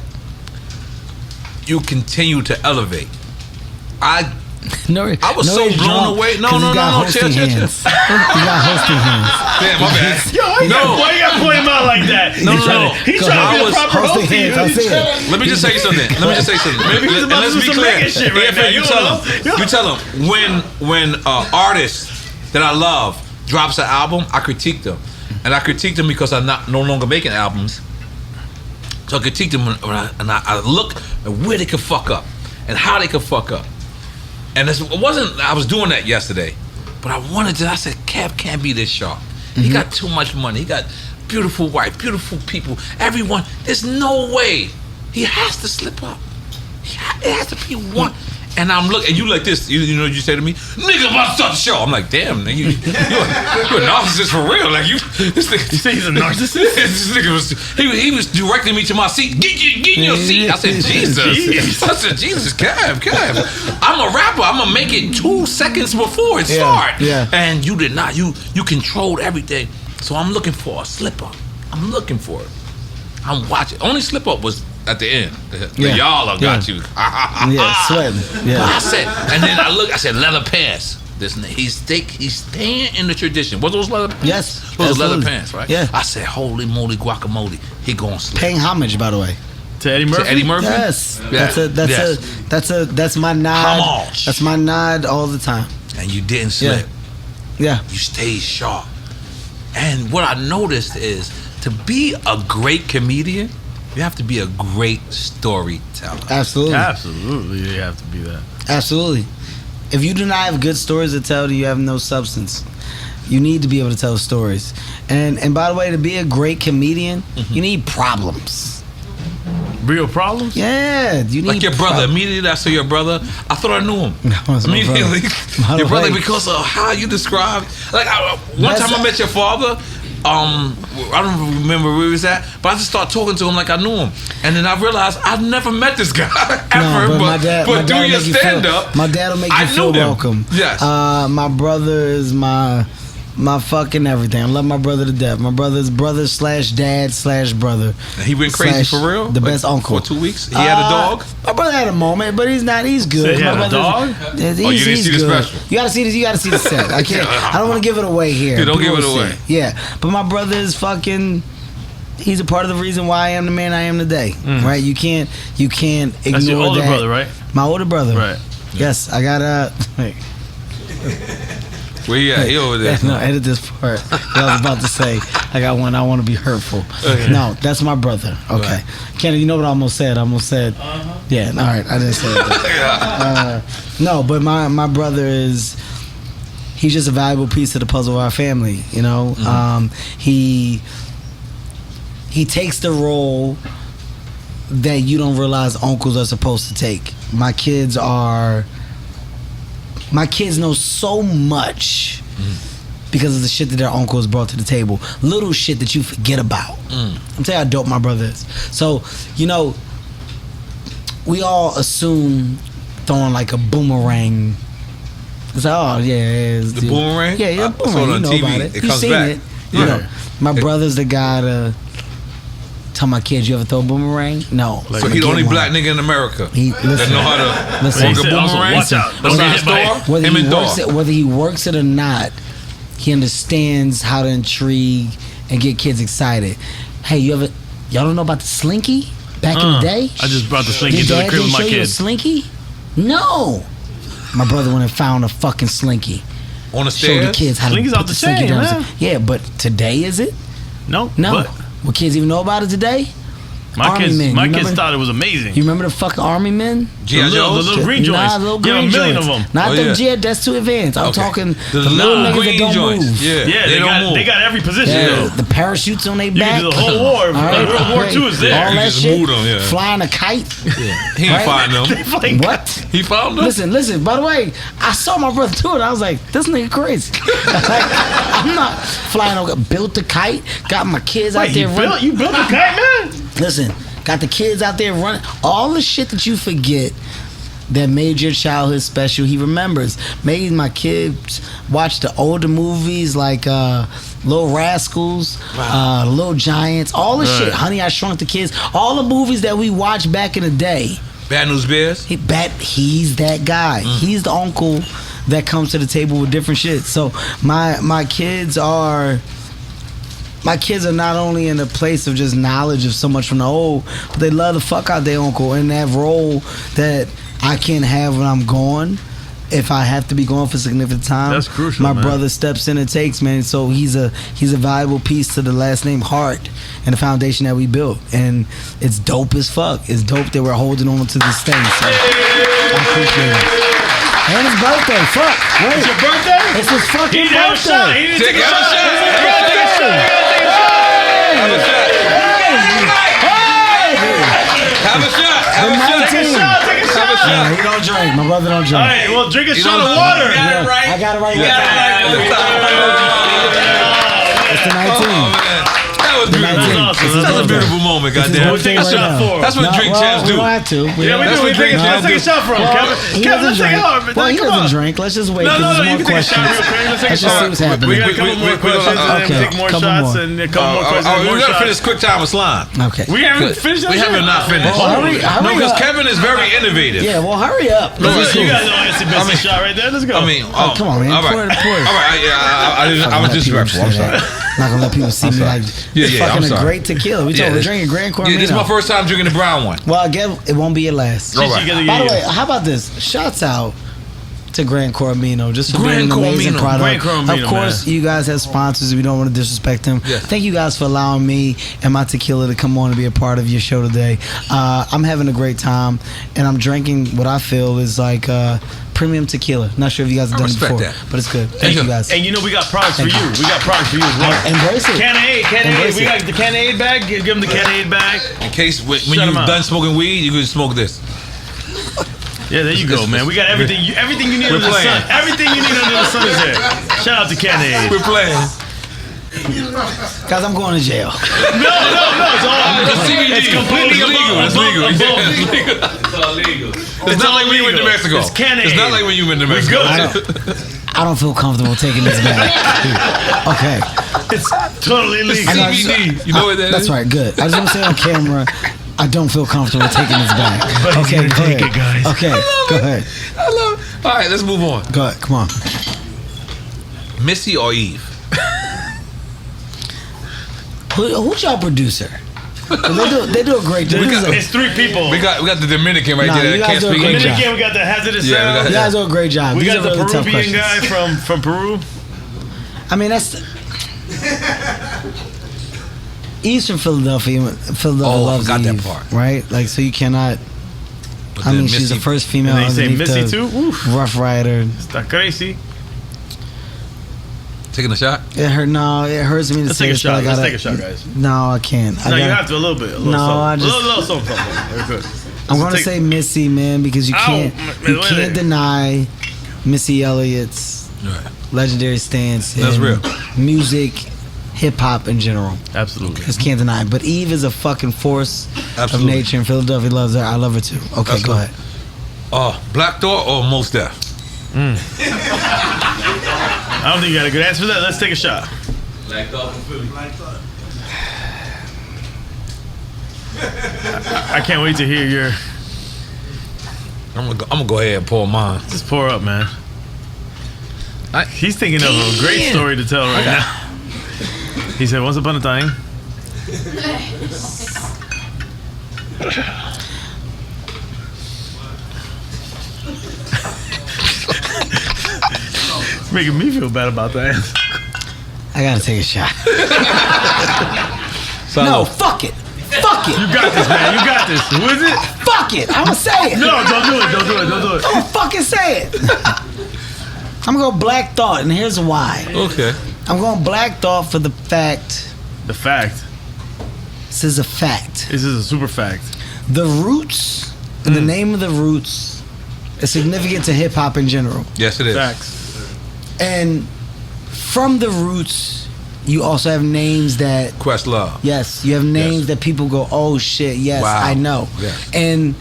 You continue to elevate. I was so he's blown drunk away. No. 'cause he got hosting hands. He got hosting hands. Damn, my bad. Yo, why you gotta point him out like that? No. He's trying to be a proper hosting hosting. hands. I see it. Let me just say something. Maybe he's about to do some reggae shit right now. You tell him when artists that I love drops an album, I critique them, and I critique them because I'm no longer making albums. So I critique them and I look at where they could fuck up and how they could fuck up. And it wasn't. I was doing that yesterday, but I wanted to. I said, Kev can't be this sharp. He got too much money. He got beautiful wife, beautiful people, everyone. There's no way he has to slip up. It has to be one. And I'm looking, and you like this. You know what you say to me? Nigga, about to start the show. I'm like, damn, nigga, you're a narcissist for real. Like this nigga. You say he's a narcissist? This nigga was. He was directing me to my seat. Get in your seat. I said, Jesus. I said, Jesus, Kev. I'm a rapper. I'm gonna make it 2 seconds before it start. Yeah. And you did not. You controlled everything. So I'm looking for a slip up. I'm looking for it. I'm watching. Only slip up was at the end. Y'all got you. Sweating. Yeah. I said, and then I said, leather pants. This he's staying in the tradition. What those leather pants? Yes. Those absolutely. leather pants, right? Yeah. I said, holy moly guacamole. He gonna slip. Paying homage, by the way. To Eddie Murphy? To Eddie Murphy? Yes. Yeah. That's my nod. Homage. That's my nod all the time. And you didn't slip. Yeah. You stayed sharp. And what I noticed is to be a great comedian, you have to be a great storyteller. Absolutely. Absolutely, you have to be that. Absolutely. If you do not have good stories to tell, you have no substance. You need to be able to tell stories. And by the way, to be a great comedian, you need problems. Real problems? Yeah, you need like your brother. Immediately I saw your brother, I thought I knew him. Immediately, your brother, because of how you describe. Like one time I met your father. I don't remember where he was at, but I just started talking to him like I knew him, and then I realized I've never met this guy ever. No, but doing your stand up, my dad will make you feel welcome. Yes. My brother is my fucking everything. I love my brother to death. My brother's brother / dad / brother. And he went crazy for real. The best uncle. For 2 weeks, he had a dog. My brother had a moment, but he's good. So he had my a dog? You didn't see the special. You gotta see this. You gotta see the set. I can't. I don't want to give it away here. Dude, don't give it away. Yeah, but my brother is fucking. He's a part of the reason why I am the man I am today. Right? You can't ignore that. That's your older brother, right? My older brother. Right. Yes, I got Where you at? He over there. No, edit this part. What I was about to say. I got one. I want to be hurtful. Okay. No, that's my brother. Okay. Right. Kenny, you know what I almost said? Yeah, all right. I didn't say that. No, but my brother he's just a valuable piece of the puzzle of our family, you know? He takes the role that you don't realize uncles are supposed to take. My kids know so much because of the shit that their uncle has brought to the table. Little shit that you forget about. I'm telling you how dope my brother is. So, you know, we all assume throwing like a boomerang. It's like, oh, yeah. The boomerang? Yeah, I saw it boomerang. on You know TV. about it. It You comes seen back. it. You know, my brother's the guy to tell my kids, you ever throw a boomerang? No. So he's the only black nigga in America that know how to listen, work a boomerang. Watch out. Don't get hit by it. Whether he works it or not, he understands how to intrigue and get kids excited. Hey, y'all don't know about the slinky back in the day? I just brought the slinky Your to the dad crib didn't with my show you a kids. slinky? No. My brother went and found a fucking slinky. On the Showed stairs? the kids how to Slinky's put off the the slinky chain, down. man. Yeah, but today is it? No. No. But Will kids even know about it today? My Army kids, men. my You kids remember- thought it was amazing. You remember the fucking Army men? The little green joints. Nah, little You have green a million joints. of them. Not Oh, them yeah. jet. That's too advanced. I'm Okay. talking The the little niggas that green don't joints. move. Yeah, Yeah, they don't move. they got every position Yeah, though. the parachutes on their You back. can do the whole war. All right, World War II is there. All You that just shit. moved 'em, yeah. Flying a kite. He ain't Right? find them. Like, What? He found them. Listen. By the way, I saw my brother do it. I was like, this nigga crazy. Like, I'm not flying. Built the kite. Got my kids out Wait, there running. you built a kite, man? Listen, got the kids out there running. All the shit that you forget that made your childhood special, he remembers. Made my kids watch the older movies like Little Rascals, Little Giants, all the shit. Honey, I Shrunk the Kids. All the movies that we watched back in the day. Bad News Bears. He's that guy. He's the uncle that comes to the table with different shit. So my kids are not only in a place of just knowledge of so much from the old, but they love the fuck out their uncle in that role that I can't have when I'm gone. If I have to be gone for significant time, That's crucial, my man. brother steps in and takes, man. So he's a valuable piece to the last name Hart and the foundation that we built, and it's dope as fuck. It's dope that we're holding on to this thing. So I appreciate it. And his birthday, fuck. Wait, It's your birthday? it's his fucking He didn't have a shot. birthday. He didn't take a Have a shot. shot. It's his birthday. Have a shot. Have a shot. Have a shot. Take a shot. Take a shot. Nah, he don't drink. My brother don't drink. All right, well, drink a shot don't of know. water. You got it right. I got it right You got it right. It's the 19. That was beautiful. That's awesome. That's a beautiful moment, goddamn. We'll take a shot for him. That's what drink champs We do. don't have to. Yeah, we That's do. what Let's drinking take a shot for him, Kevin. He Kevin, let's doesn't take it drink. hard. Well, he Come on. doesn't drink. Let's just wait. No, 'cause no, there's you more can take a shot questions. real quick. Let's take a Let's just see shot. what's happening. We got a couple more questions and okay, then take more couple shots more. and a couple more questions and We more gotta shots. finish quick time with slime. Okay. We haven't finished that We shit? haven't not finished. Well, hurry No, because up. Kevin is very innovative. Yeah, well, hurry up. No, This is you cool. guys know it's the best shot right there. Let's go. I mean, come on, man. All right, Pour it, pour it. all right. I was disrespectful. I'm sorry. Not gonna let people see me like Yeah, it's yeah, fucking I'm a sorry. great tequila. We Yeah, we're drinking Grand Cormino. Yeah, this is my first time drinking the brown one. Well, again, it won't be your last. All right. By the way, how about this? Shouts out to Grand Cormino just for Grand being an amazing Cormino. product. Grand Cormino, Of course, man. you guys have sponsors. We don't want to disrespect them. Yes. Thank you guys for allowing me and my tequila to come on and be a part of your show today. I'm having a great time, and I'm drinking what I feel is like premium tequila. Not sure if you guys have done it respect before, that. but it's good. Thank you guys. And you know we got products for Thank you. you. We got products for you as well. Embrace it. Can of Aid. Embrace We it. got the Can of Aid bag. Give them the Can of Aid bag. In case when Shut you're 'em out. done smoking weed, you can smoke this. Yeah, there you go, man. We got everything. Everything you need We're under the playing. sun. Everything you need under the sun is there. Shout out to Can of Aid. We're playing. Guys, I'm going to jail. No. It's all. It's CBD. It's completely It's legal. above- It's legal. above- Yeah, above- it's legal. It's not all like when you went to legal. Mexico. It's Can of It's not Aid. like when you went to Mexico. I don't feel comfortable taking this back. Okay. It's totally legal. I know, CBD. You know what that is? That's right. Good. I just want to say on camera, I don't feel comfortable taking this back. But he's Okay, gonna go take ahead. it, guys. Okay, go ahead. I love it. All right, let's move on. Go ahead. Come on. Missy or Eve? Who's y'all producer? They do a great job. It's three people. We got the Dominican right Nah, there you that guys can't do a speak great English. job. Again, we got the hazardous Yeah, we sound. got- You guys do a great job. We These got are the really tough Peruvian questions. guy from Peru. I mean, that's Eve's from Philadelphia. Philadelphia Oh, I loves forgot that Eve, part. right? Like, so you cannot. But I then mean, she's the Missy- first female And they say underneath Missy the too? Oof. Rough Rider. Está crazy. Taking a shot? It hurt me to Let's say take a this, but I shot. Let's gotta- take a shot, guys. No, I can't. No, you have to a little bit. A little No, something. I just- a little something. Very good. I'm gonna Take- say Missy, man, because you Ow, can't man, you wait a can't minute. deny Missy Elliott's Right. legendary stance That's in real. music, hip hop in general. Absolutely. Just can't deny it. But Eve is a fucking force Absolutely. of nature, and Philadelphia loves her. I love her too. Okay, go Absolutely. ahead. Black Thought or Mos Def? I don't think you got a good answer for that. Let's take a shot. Black Thought from Philly. I can't wait to hear your. I'm gonna go ahead and pour mine. Just pour up, man. He's thinking of a great story to tell right now. He said, "Once upon a time." It's making me feel bad about that. I gotta take a shot. Salud. No, fuck it. Fuck Fuck it. You got this, man. You got this. Who is it? Fuck it. I'ma say it. No, don't do it. Don't do it. Don't do it. I'ma fucking say it. I'm gonna go Black Thought, and here's why. Okay. I'm going Black Thought for the fact. The fact. This is a fact. This is a super fact. The Roots, the name of the Roots, is significant to hip hop in general. Yes, it is. Facts. And from the Roots, you also have names that. Questlove. Yes, you have names that people go, oh shit, yes, Wow. I know. Yes. And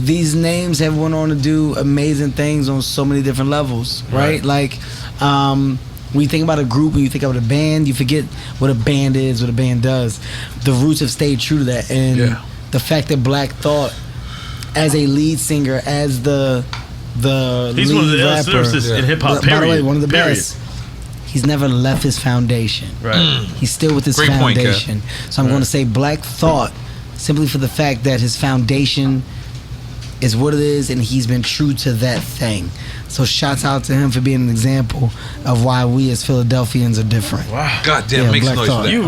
these names have went on to do amazing things on so many different levels, right? Like, when you think about a group, when you think about a band, you forget what a band is, what a band does. The Roots have stayed true to that. And the fact that Black Thought, as a lead singer, as the He's lead one of the rapper, lyricists in hip hop. by the way, one of the Period. best. He's never left his foundation. Right. He's still with his Great point, Kev. foundation. So I'm going to say Black Thought simply for the fact that his foundation is what it is, and he's been true to that thing. So shouts out to him for being an example of why we as Philadelphians are different. Wow. God damn, make some Black noise for Thought. that. You.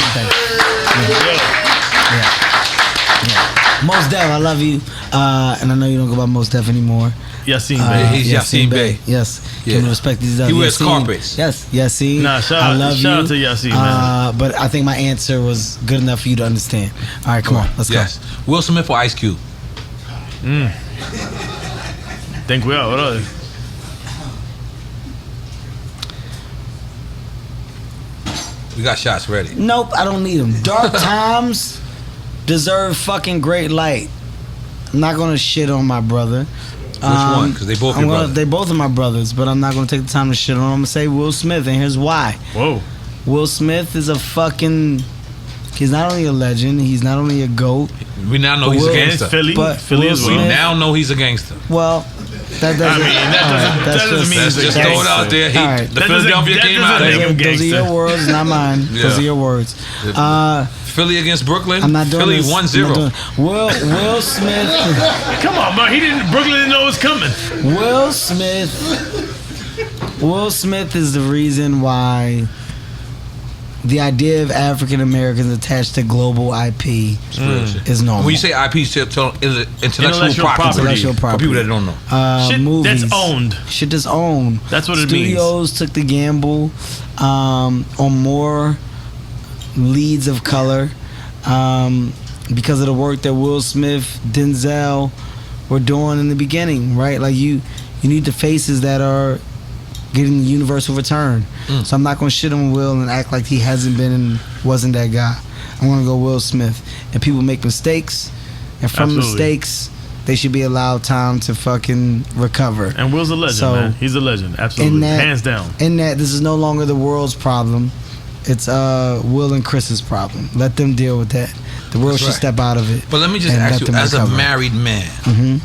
Mos Def, I love you, and I know you don't go by Mos Def anymore. Yassine, Bey. He's Yassine Bey. Yes, Yeah. give him respect. These He wears Yassine. carpets. Yes, Yassine. Nah, shout I out- love shout you. out to Yassine, man. But I think my answer was good enough for you to understand. All right, come on, let's Yes. Will Smith or Ice Cube? Think we are. What are they? We got shots ready. go. Nope, I don't need them. Dark Times deserve fucking great light. I'm not gonna shit on my brother. Which one? 'Cause they both your brothers. They both are my brothers, but I'm not gonna take the time to shit on them. I'm gonna say Will Smith, and here's why. Whoa. Will Smith is a fucking. He's not only a legend. He's not only a goat. We now know he's a Will- And gangster. it's Philly. But Philly Will as We well. Smith- now know he's a gangster. Well, that doesn't. I mean, that all doesn't- that's that doesn't mean Let's he's a just throw it gangster. out there. All right. The That doesn't- Philadelphia that came doesn't out. make him Those are your gangster. words, not mine. Those Yeah. are your words. Philly against Brooklyn. I'm not doing Philly this. 1-0. I'm not doing- Will Smith. Come on, man. Brooklyn didn't know it was coming. Will Smith is the reason why the idea of African Americans attached to global IP is normal. When you say IP, is it intellectual Intellectual property. Intellectual For property. people that don't know. Shit movies, that's owned. Shit that's owned. That's what it means. Studios took the gamble on more leads of color because of the work that Will Smith, Denzel were doing in the beginning, right? Like you need the faces that are getting the universal return. So I'm not gonna shit on Will and act like he hasn't been and wasn't that guy. I'm gonna go Will Smith. And people make mistakes, and from Absolutely. mistakes, they should be allowed time to fucking recover. And Will's a legend, So, man. He's a legend. Absolutely. Hands down. In that, this is no longer the world's problem. It's Will and Chris's problem. Let them deal with that. The world should right. step out of it. But let me just and ask let you, them as a recover. married man,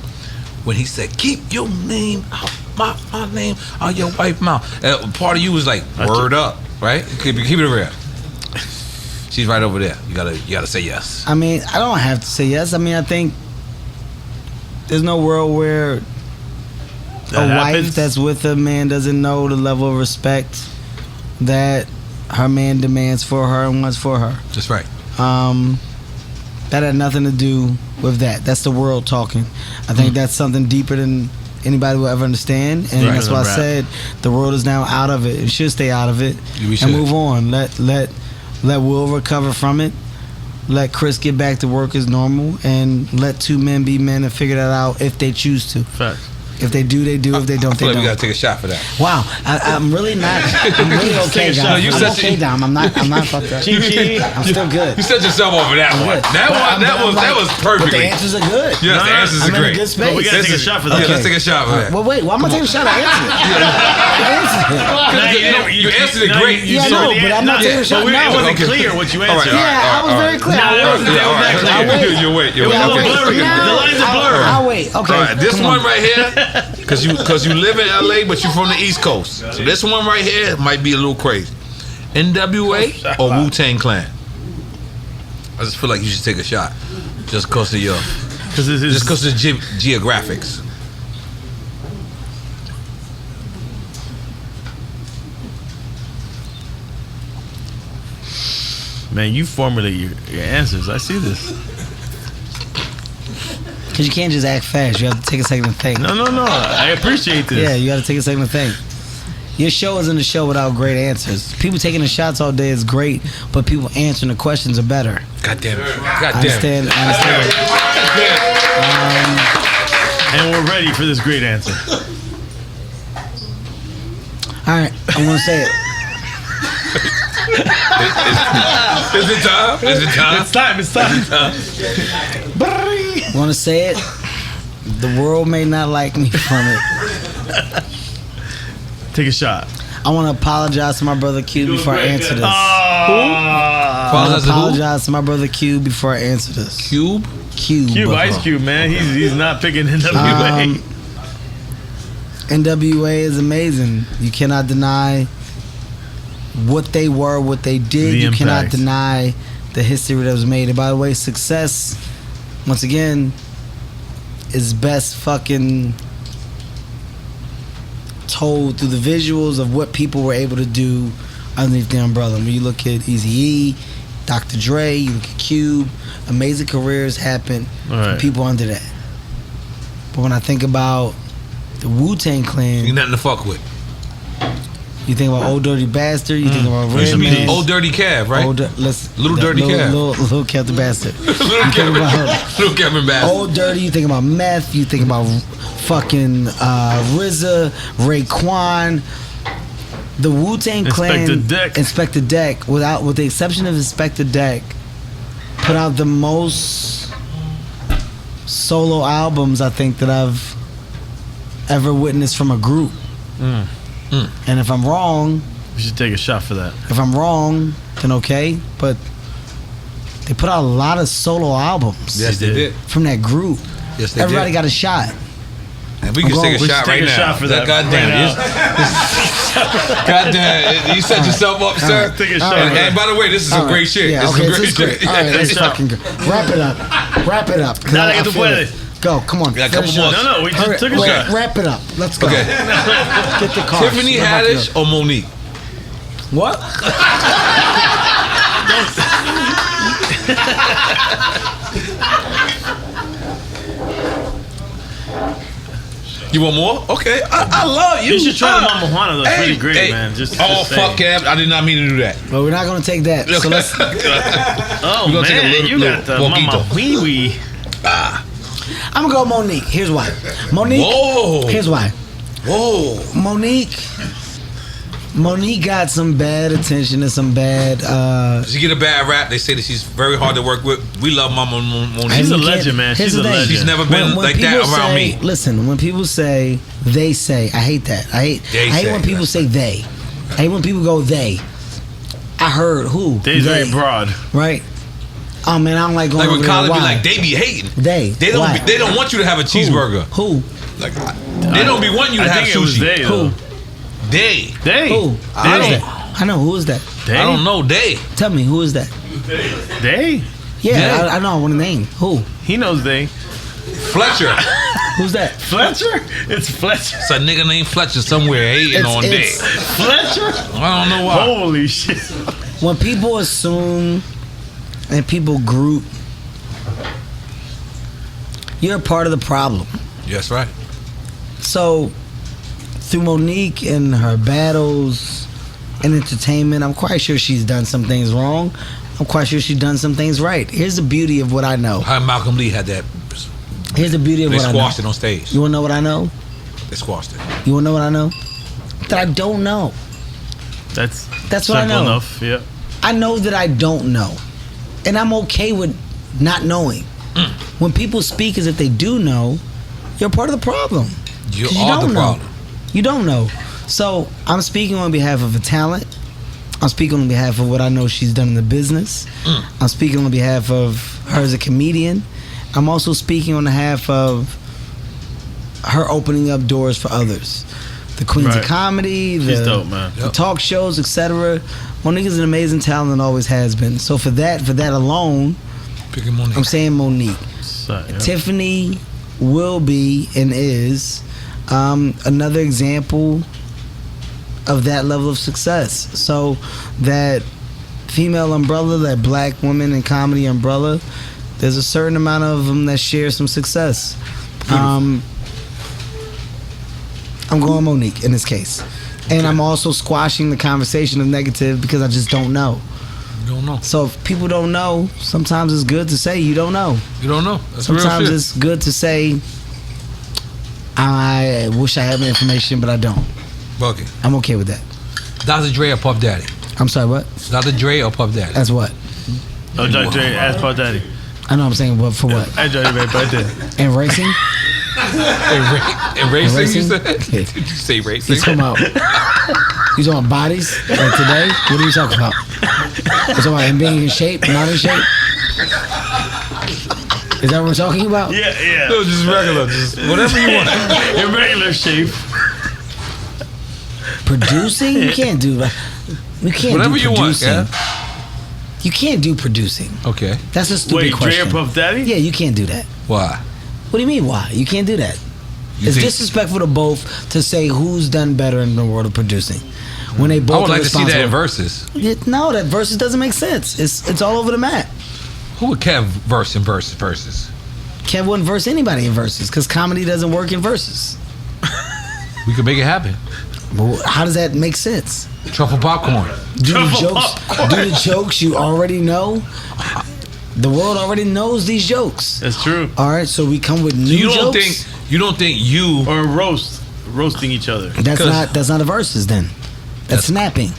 when he said, "Keep your name out my name out your wife's mouth," part of you was like, "Word up," right? Keep it real. She's right over there. You gotta say yes. I mean, I don't have to say yes. I mean, I think there's no world where That a wife happens. that's with a man doesn't know the level of respect that her man demands for her and wants for her. That's right. That had nothing to do with that. That's the world talking. I think that's something deeper than anybody will ever understand, and Right. that's why I Rap. said the world is now out of it. It should stay out of it We should. and move on. Let Will recover from it. Let Chris get back to work as normal, and let two men be men and figure that out if they choose to. Facts. If they do, they do. If they don't, I feel they like we don't. gotta take a shot for that. Wow, I'm really not. I'm really okay, a shot. guys. You I'm said okay, you- Dom. I'm not fucked up. Chi-chi. I'm still good. You set yourself over that one. Good. That But one, I'm- that I'm was like- But the perfectly. answers are good. Yes, the answers I'm are in a great. good space. But we gotta This take a is- shot for Yeah, that. let's take a shot for that. Well, wait. Why am I taking a shot? I answered it. I answered it. Nah, You answered it nah, great. you Yeah, saw no, the but an- I'm not nah, taking a but shot It now. wasn't Okay. clear what you All right, answered. Yeah, I was very clear. Nah, I it wasn't wait. that all right. clear. You wait. It was Okay. all blurry. Now, The lines are blurry. I'll wait. Okay. All right, this come one on. right here, because you live in LA, but you're from the East Coast. So this one right here might be a little crazy. NWA or Wu-Tang Clan? I just feel like you should take a shot, just because of your, Because this is just because of the geographics. man, you formulate your answers. I see this. Because you can't just act fast. You have to take a second to think. No. I appreciate this. Yeah, you got to take a second to think. Your show isn't a show without great answers. People taking the shots all day is great, but people answering the questions are better. God damn it. I understand. And we're ready for this great answer. All right, I'm going to say it. Is it time? It's time. I want to say it. The world may not like me from it. Take a shot. I want to apologize to my brother Q before I answer this. I want to apologize to my brother Q before I answer this. Cube, brother. Ice Cube, man. He's not picking NWA. NWA is amazing. You cannot deny what they were, what they did. You cannot deny the history that was made. And by the way, success, once again, is best fucking told through the visuals of what people were able to do underneath the umbrella. When you look at Eazy-E, Dr. Dre, you look at Cube, amazing careers happen for people under that. But when I think about the Wu-Tang Clan, ain't nothing to fuck with. You think about Old Dirty Bastard, you think about Redman. Old Dirty Cav, right? Little Dirty Cav. Little Kev the Bastard. Little Kevin Bastard. Old Dirty, you think about Meth, you think about fucking RZA, Raekwon. The Wu-Tang Clan, Inspector Deck, with the exception of Inspector Deck, put out the most solo albums I think that I've ever witnessed from a group. And if I'm wrong, we should take a shot for that. If I'm wrong, then okay. But they put out a lot of solo albums. Yes, they did. From that group. Yes, they Everybody did. got a shot. And we can take a shot right now. Shot for that. Goddamn. Goddamn. You set yourself up, sir. Right. Take a shot. And by the way, this is some great shit. Yeah, this is great shit. All right, let's fucking go. Wrap it up. Dale que tú puedes. Go, come on. We got a couple more. No, we just took a shot. Wrap it up. Let's go. Okay. Get the car. Tiffany Haddish or Monique? What? You want more? Okay. I love you. You should try the Mama Juana. That's really great, man. Just fuck, Kev. I did not mean to do that. Well, we're not going to take that. So let's. Oh, man. Take a little, you got the Mama Wee. I'm going to go Monique. Here's why. Monique. Whoa. Here's why. Whoa. Monique got some bad attention and some bad. She get a bad rap. They say that she's very hard to work with. We love Mama Monique. She's a legend, man. She's a legend. She's never been like that around me. Listen, when people say, they say, I hate that. I hate when people say they. I hate when people go they. I heard who? They's very broad. Right? Oh man, I don't like going like when over Colin there. be like, they be hating. They don't want you to have a cheeseburger. Who? Like they don't be wanting you to have sushi. They, who? They. Who? I know. Who is that? They? I don't know. They. Tell me, who is that? They? Yeah, I know. I want a name. Who? He knows they. Fletcher. Who's that? Fletcher? It's Fletcher. It's a nigga named Fletcher somewhere hating on They. Fletcher? I don't know why. Holy shit. When people assume and people group, you're a part of the problem. Yes, right. So, through Monique and her battles and entertainment, I'm quite sure she's done some things wrong. I'm quite sure she's done some things right. Here's the beauty of what I know. How Malcolm Lee had that. Here's the beauty of what I know. They squashed it on stage. You wanna know what I know? They squashed it. You wanna know what I know? That I don't know. That's what I know. Simple enough, yeah. I know that I don't know. And I'm okay with not knowing. When people speak as if they do know, you're part of the problem. You are the problem. You don't know. So I'm speaking on behalf of a talent. I'm speaking on behalf of what I know she's done in the business. I'm speaking on behalf of her as a comedian. I'm also speaking on behalf of her opening up doors for others. The Queens of Comedy, She's dope, man. the talk shows, etc. Monique is an amazing talent and always has been. So for that alone, Monique. I'm saying Monique. Tiffany will be and is another example of that level of success. So that female umbrella, that black woman in comedy umbrella, There's a certain amount of them that share some success. I'm going Monique in this case. And I'm also squashing the conversation of negative because I just don't know. You don't know. So if people don't know, sometimes it's good to say you don't know. You don't know. That's Sometimes real shit. it's good to say I wish I had the information, but I don't. Okay. I'm okay with that. Dr. Dre or Puff Daddy? I'm sorry, what? Dr. Dre or Puff Daddy? That's what? Oh, Dr. Dre, ask Puff Daddy. I know I'm saying, but for what? I Dre, baby, I did. And racing? And racing, you said? Yeah. Did you say racing? You talking about? You talking about bodies? Like today? What are you talking about? You talking about him being in shape, not in shape? Is that what we're talking about? Yeah. No, just regular. Just whatever you want. In regular shape. Producing? You can't do that. You can't Whatever do you want, producing. yeah? You can't do producing. Okay. That's a stupid Wait, Dre question. or Puff Daddy? Yeah, you can't do that. Why? What do you mean, why? You can't do that. You It's think- disrespectful to both to say who's done better in the world of producing. When they both I would are like to see that in responsible. verses. No, that versus doesn't make sense. It's all over the map. Who would Kev verse in verses? Kev wouldn't verse anybody in verses because comedy doesn't work in verses. We could make it happen. But how does that make sense? Truffle popcorn. Do the Truffle jokes? popcorn. Do the jokes you already know? The world already knows these jokes. That's true. All right, so we come with new So jokes. you don't think you Or roasting each other. That's not a verses then. That's snapping.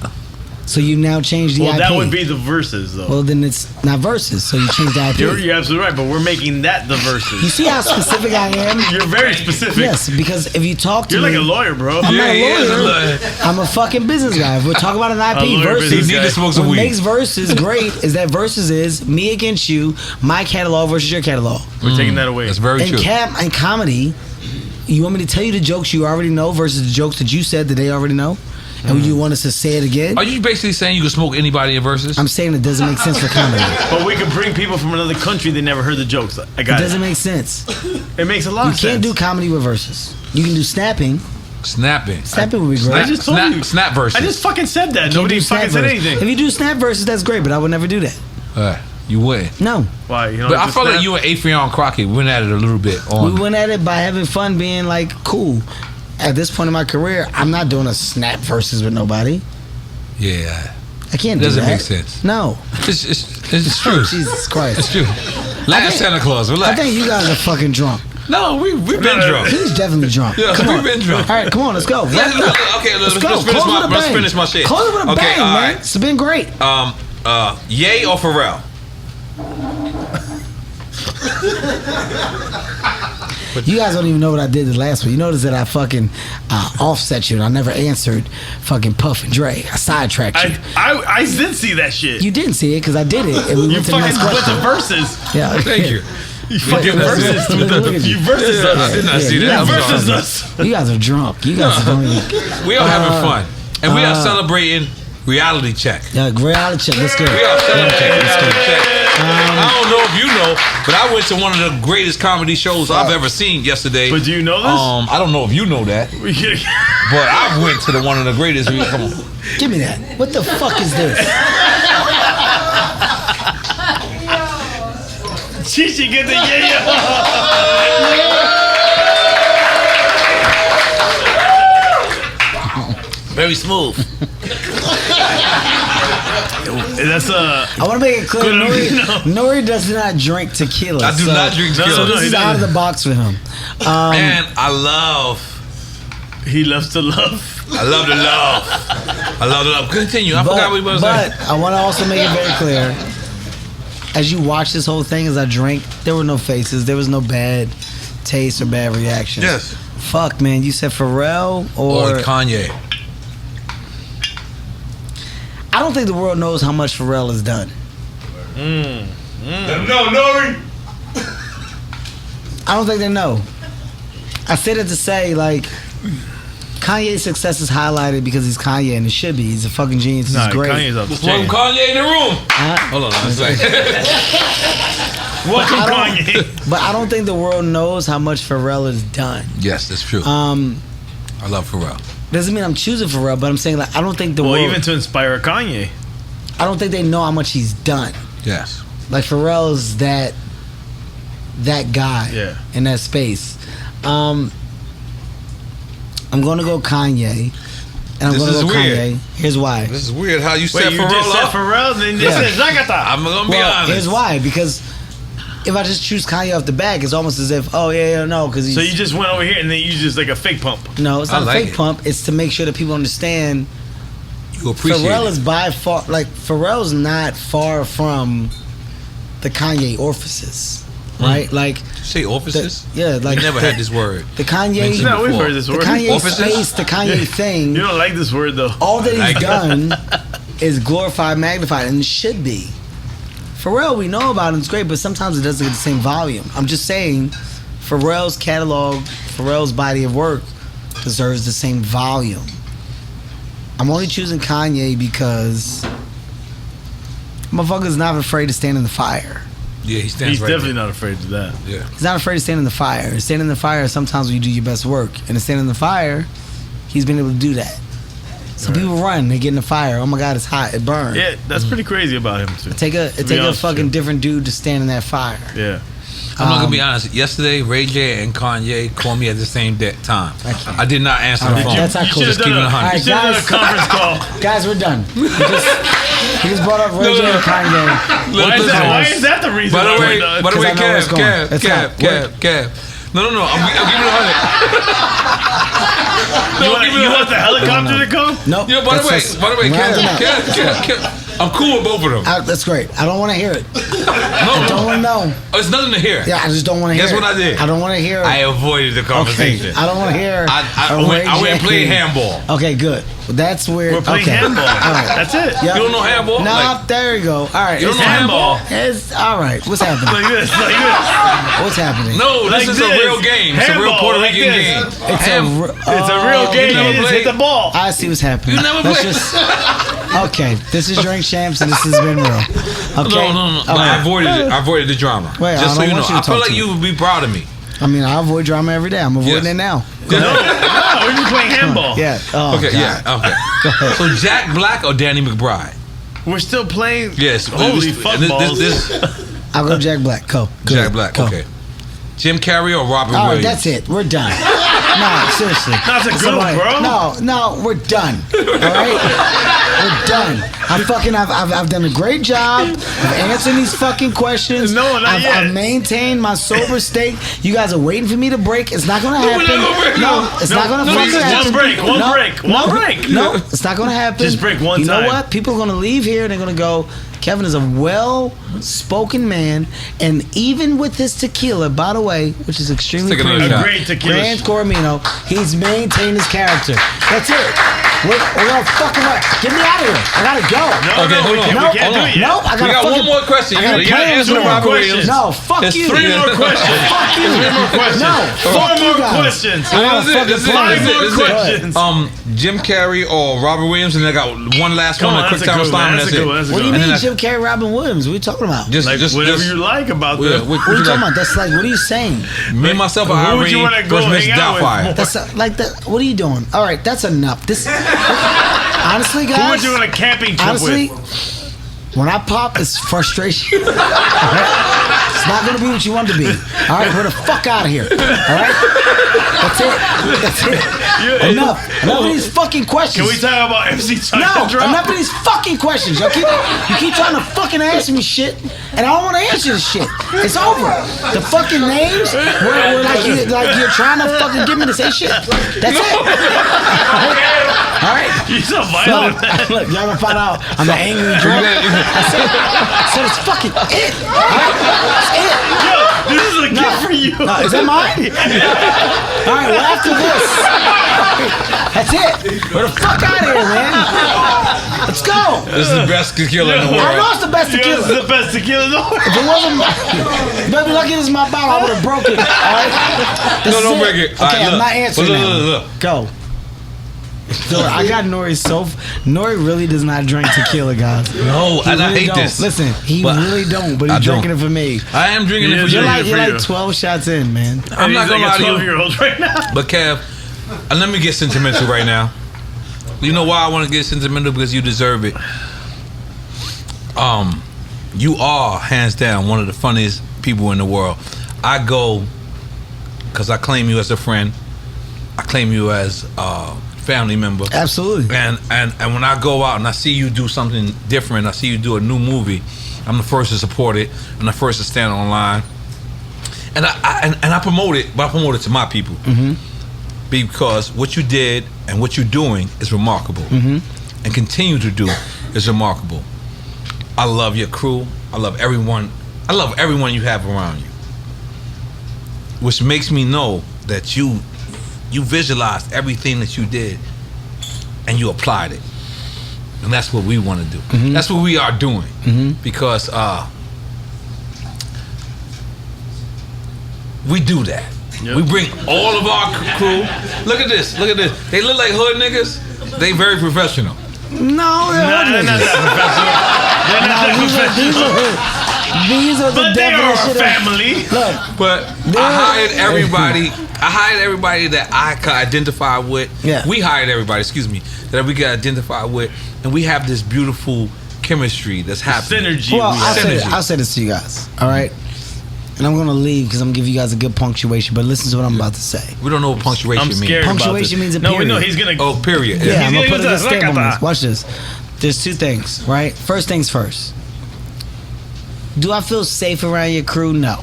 So you now change the Well, IP. that would be the verses, though. Well, then it's not verses. So you change the IP. You're absolutely right, but we're making that the You verses. see how specific I am? You're very specific. Yes, because if you talk to You're me, like a lawyer, bro. I'm not Yeah, he a is a lawyer. lawyer. I'm a fucking business guy. If we're talking about an A IP, lawyer versus. business need guy. to smoke some What weed. makes versus great is that versus is me against you, my catalog versus your catalog. We're taking that away. That's very true. And comedy, you want me to tell you the jokes you already know versus the jokes that you said that they already know? And you want us to say it again? Are you basically saying you can smoke anybody in verses? I'm saying it doesn't make sense for comedy. But we could bring people from another country that never heard the jokes. I It got doesn't it. make sense. It makes a lot You of sense. can't do comedy with verses. You can do snapping. Snapping. Snapping would be great. I just told you. Snap verses. I just fucking said that. Can't Nobody do snap fucking said verses. anything. If you do snap verses, that's great, but I would never do that. You wouldn't. No. Why? You know, But I just felt like snap? you and Afrion Crockett went at it a little bit We on. went at it by having fun, being like, cool. At this point in my career, I'm not doing a snap versus with nobody. Yeah. I can't do Doesn't that. make sense. No. It's true. Jesus Christ. It's true. Last Santa Claus, I relax. think you guys are fucking drunk. No, we've been drunk. He's definitely drunk. Yeah, Come we've on. been drunk. All right, come on, let's go. Okay, let's go. finish Close my with a let's bang. finish my shit. Close with a Okay, bang, all man. right. It's been great. Ye or Ferrell? You guys don't even know what I did the last one. You notice that I fucking offset you and I never answered fucking Puff and Dre. I sidetracked you. I did see that shit. You didn't see it because I did it. And we You went to the fucking next went to question. verses. Yeah. Thank you. You fucking Look at verses. you. Look at you. You versus I us. did not see you that. I'm guys Versus sorry. us. You guys are drunk. You guys don't even. We are having fun. And we are celebrating reality check. Yeah, reality check. Let's go. We are celebrating reality check. Um, I don't know if you know, but I went to one of the greatest comedy shows I've ever seen yesterday. But do you know this? I don't know if you know that, but I went to one of the greatest. Come on. Give me that. What the fuck is this? Chichi get the yeah. Very smooth. That's I want to make it clear. N.O.R.E does not drink tequila. I do not drink tequila. So No, this he is out of doesn't. the box for him. And I love He loves to love. the love. I love the love. Continue. I forgot what you were saying. But I want to also make it very clear. As you watch this whole thing, as I drank, there were no faces. There was no bad taste or bad reactions. Yes. Fuck, man. You said Ferrell or Kanye. I don't think the world knows how much Ferrell has done. No, N.O.R.E. I don't think they know. I said it to say, like, Kanye's success is highlighted because he's Kanye, and it should be. He's a fucking genius. He's Nah, great. Kanye's up the Welcome chain. Kanye in the room. Huh? Hold on, I'm saying. Welcome I Kanye. don't, but I don't think the world knows how much Pharrell has done. Yes, that's true. I love Ferrell. Doesn't mean I'm choosing Pharrell, but I'm saying, like, I don't think the Well, world. even to inspire Kanye. I don't think they know how much he's done. Yes. Like Pharrell is that that guy in that space. I'm gonna go Kanye. And I'm gonna go Kanye. Here's why. This is weird how you set you Ferrell just said up. Ferrell, then you said Zagata. I'm gonna be honest. Here's why. Because if I just choose Kanye off the bat, it's almost as if, no, because so you just went over here and then you just like a fake pump. No, it's not a fake pump. It's to make sure that people understand. You appreciate Ferrell it. is by far Pharrell's not far from the Kanye orifices, right? Like say orifices. We never had this word. The Kanye. No, we've heard this the word. Kanye Orifices? space, the Kanye thing. You don't like this word though. All that he's done is glorified, magnified, and it should be. Pharrell, we know about him, it's great, but sometimes it doesn't get the same volume. I'm just saying, Pharrell's catalog, Pharrell's body of work deserves the same volume. I'm only choosing Kanye because motherfucker's not afraid to stand in the fire. Yeah, he stands. He's definitely not afraid of that. Yeah, he's not afraid to stand in the fire. Stand in the fire is sometimes when you do your best work, and to stand in the fire, he's been able to do that. Some people run, they get in the fire. Oh my God, it's hot, it burns. Yeah, that's pretty crazy about him too. It take a fucking different dude to stand in that fire. Yeah. I'm not gonna be honest. Yesterday, Ray J and Kanye called me at the same time. I did not answer the phone. That's not cool. You should have done a conference call. Guys, we're done. He just brought up Ray J and Kanye. Why is that the reason? By the way, Kev. No. I'm giving it 100. You want the helicopter to come? Nope. Yeah, by the way, Kev. I'm cool with both of them. That's great. I don't want to hear it. No, I don't want to know. It's nothing to hear. Yeah, I just don't want to hear it. Guess what I did? I don't want to hear it. I avoided the conversation. Okay. I don't want to hear I went and played handball. Okay, good. That's where we're playing handball. All right. That's it. Yep. You don't know handball? No, there you go. All right. You don't know handball? It's all right. What's happening? Like this. What's happening? No, this is a real game. It's a real Puerto Rican game. It's a real game. You just hit the ball. I see what's happening. You never played. Okay, this is Drink Champs, and this has been real. Okay. No. I avoided it. I avoided the drama. Wait, just so you know, I feel like me. you would be proud of me. I mean, I avoid drama every day. I'm avoiding it now. No, we're just playing handball. Yeah. Oh, okay. God. Yeah. Okay. So Jack Black or Danny McBride? We're still playing. Yes. Holy fuck balls. I'll go Jack Black. Go. Jack Black. Go. Okay. Jim Carrey or Robin All right, Williams? that's it. We're done. No, seriously. That's a good one, bro. No, we're done. All right, we're done. I've done a great job of answering these fucking questions. No, not yet. I've maintained my sober state. You guys are waiting for me to break. It's not gonna happen. No, it's not gonna fucking happen. One break. No, it's not gonna happen. Just break one time. You know time. what? People are gonna leave here and they're gonna go, Kevin is a well-spoken man, and even with his tequila, by the way, which is extremely a great tequila, Grand Coromino, he's maintained his character. That's it. We're gonna fucking get me out of here. I gotta go. We can't do it yet. Nope, we got one more question. You gotta answer Robin Williams. No, fuck you. 3 more questions. Fuck you. 3 more questions. No, fuck you guys. Four more questions. Jim Carrey or Robin Williams, and I got one last one. A quick time slam. That's it. What do you mean, Jim Carrey, Robin Williams? What are you talking about? Just whatever you like about them. What are you talking about? That's like, what are you saying? Me, myself, and Irene. Who would you want to go hang out with? That's like that. What are you doing? All right, that's enough. This, honestly, guys. Who would you want a camping trip with? When I pop, it's frustration. It's not gonna be what you want it to be. All right, we're the fuck out of here. All right, that's it. Enough of these fucking questions. Can we talk about MC Chuck? No, enough of these fucking questions. You keep trying to fucking ask me shit, and I don't want to answer this shit. It's over. The fucking names were like you're trying to fucking get me to say shit. That's it. All right. You're so violent. Look, y'all gonna find out I'm an angry drunk. That's it. So it's fucking it. All right. That's it. Yo, this is a gift for you. No, is that mine? All right, well, after this. That's it. We're the fuck out of here, man. Let's go. This is the best tequila in the world. I know it's the best tequila. This is the best tequila in the world. If it wasn't, you better be lucky this is my bottle. I would have broke it. All right. Don't break it. Okay, I'm not answering look. Go. I got N.O.R.E. N.O.R.E. really does not drink tequila, guys. No, and I hate don't. this. Listen, he really don't, but he's drinking it for me. I am drinking it for you. You're like 12 shots in, man. I'm not gonna lie to you. 12-year-old right now. But Kev, let me get sentimental right now. You know why I want to get sentimental? Because you deserve it. You are hands down one of the funniest people in the world. I go because I claim you as a friend. I claim you as a family member. Absolutely. And when I go out and I see you do something different, I see you do a new movie, I'm the first to support it. I'm the first to stand online. And I promote it, but I promote it to my people. Because what you did and what you're doing is remarkable. And continue to do is remarkable. I love your crew. I love everyone. I love everyone you have around you. Which makes me know that you visualized everything that you did and you applied it. And that's what we want to do. That's what we are doing. Because we do that. Yep. We bring all of our crew. Look at this. Look at this. They look like hood niggas. They very professional. No, they're not that professional. These are the definition of family. Look, but I hired everybody. I hired everybody that I could identify with. Yeah. We hired everybody, excuse me, that we could identify with, and we have this beautiful chemistry that's happening. Synergy. well, I'll say this to you guys. All right. And I'm gonna leave because I'm gonna give you guys a good punctuation. But listen to what I'm about to say. We don't know what punctuation means. I'm scared about Punctuation this. means a period. No, we know he's gonna. Oh, period. Yeah, I'm He's gonna put a gonna good stamp on that. this. Watch this. There's two things, right? First things first. Do I feel safe around your crew? No.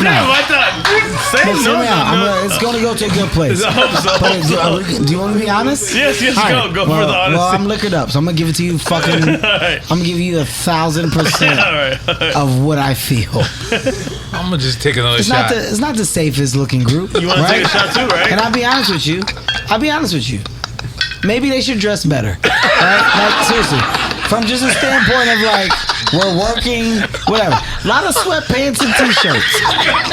Damn, I thought. Say But no, no. it's gonna go to a good place. I hope so. But do you want to be honest? Yes, All right. go for the honesty. Well, I'm liquored up, so I'm gonna give it to you. Fucking, right. I'm gonna give you 1,000% All right. of what I feel. I'm gonna just take another It's shot. it's not the safest looking group. You want to take a shot too, right? And I'll be honest with you. Maybe they should dress better. Right? Like, seriously. From just a standpoint of like, we're working, whatever. A lot of sweatpants and t-shirts.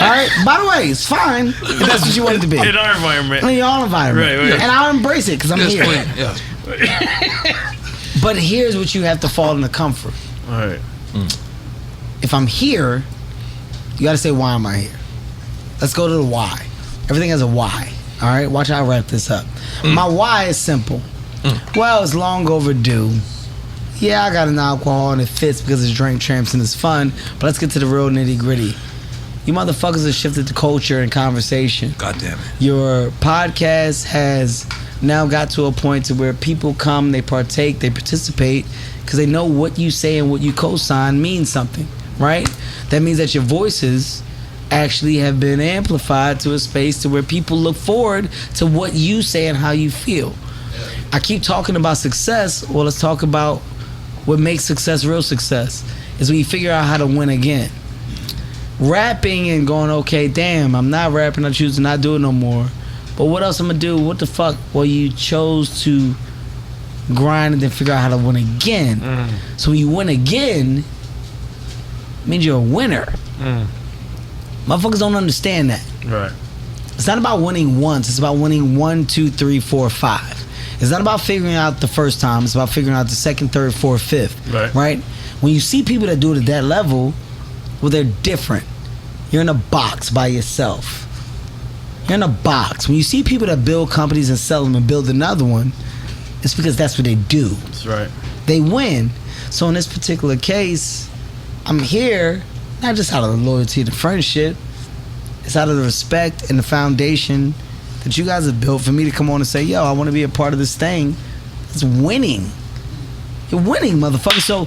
Alright? By the way, it's fine if that's what you want it to be. In our environment. In your own environment. Right. And I'll embrace it because I'm here. Yeah. But here's what you have to fall into comfort. All right. If I'm here, you gotta say, why am I here? Let's go to the why. Everything has a why. Alright? Watch how I wrap this up. My why is simple. Well, it's long overdue. Yeah, I got an alcohol and it fits because it's drink champs and it's fun. But let's get to the real nitty gritty. You motherfuckers have shifted the culture and conversation. God damn it. Your podcast has now got to a point to where people come, they partake, they participate because they know what you say and what you co-sign means something, right? That means that your voices actually have been amplified to a space to where people look forward to what you say and how you feel. I keep talking about success. Well, let's talk about what makes success real success is when you figure out how to win again. Rapping and going, okay, damn, I'm not rapping, I choose to not do it no more. But what else I'm gonna do? What the fuck? Well, you chose to grind and then figure out how to win again. So when you win again, it means you're a winner. Motherfuckers don't understand that. Right. It's not about winning once. It's about winning 1, 2, 3, 4, 5. It's not about figuring out the first time. It's about figuring out the second, third, fourth, fifth. Right? When you see people that do it at that level, well, they're different. You're in a box by yourself. You're in a box. When you see people that build companies and sell them and build another one, it's because that's what they do. That's right. They win. So in this particular case, I'm here not just out of the loyalty to friendship. It's out of the respect and the foundation that you guys have built for me to come on and say, yo, I want to be a part of this thing. It's winning. You're winning, motherfucker. So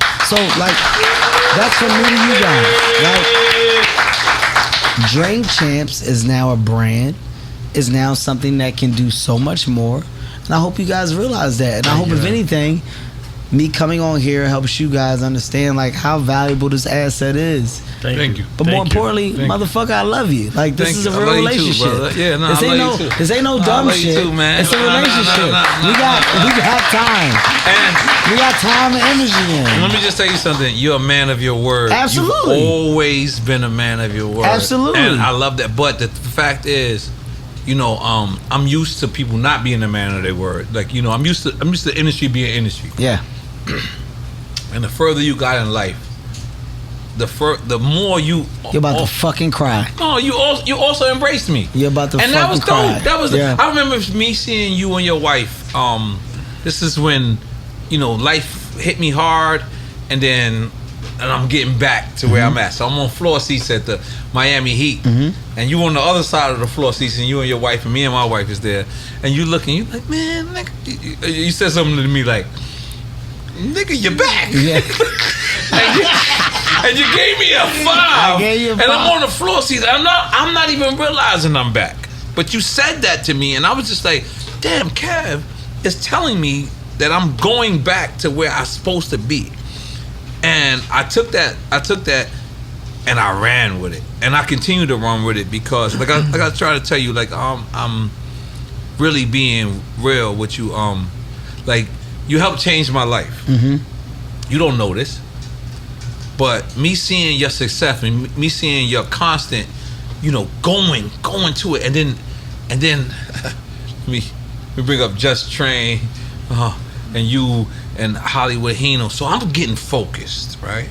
like, that's from me to you guys. Like, Drink Champs is now a brand, is now something that can do so much more. And I hope you guys realize that. And I hope, if anything, me coming on here helps you guys understand like how valuable this asset is. Thank you. But more importantly, motherfucker, I love you. Like, this is a real relationship. Yeah, no, this ain't no dumb shit. Too, man. It's a relationship. We got time. And we got time and energy in. Let me just tell you something. You're a man of your word. Absolutely. You've always been a man of your word. Absolutely. And I love that. But the fact is, you know, I'm used to people not being a man of their word. Like, you know, I'm used to industry being industry. Yeah. And the further you got in life, the more you. You're about to fucking cry. No, you also embraced me. You're about to and fucking that was cry. dope. That was. Yeah. I remember me seeing you and your wife. This is when, you know, life hit me hard, and then I'm getting back to where I'm at. So I'm on floor seats at the Miami Heat, and you on the other side of the floor seats, and you and your wife, and me and my wife is there, and you looking, you like, man, nigga, you said something to me like, nigga, you're back. Yeah. and you gave me a 5. I gave you a 5. And I'm on the floor seats. I'm not even realizing I'm back. But you said that to me, and I was just like, damn, Kev is telling me that I'm going back to where I'm supposed to be. And I took that, and I ran with it, and I continue to run with it because, like I try to tell you, like I'm really being real with you. Like you helped change my life. You don't know this, but me seeing your success, me seeing your constant, going to it, and then we bring up Just Train, and you. And Hollywood Hino, so I'm getting focused, right?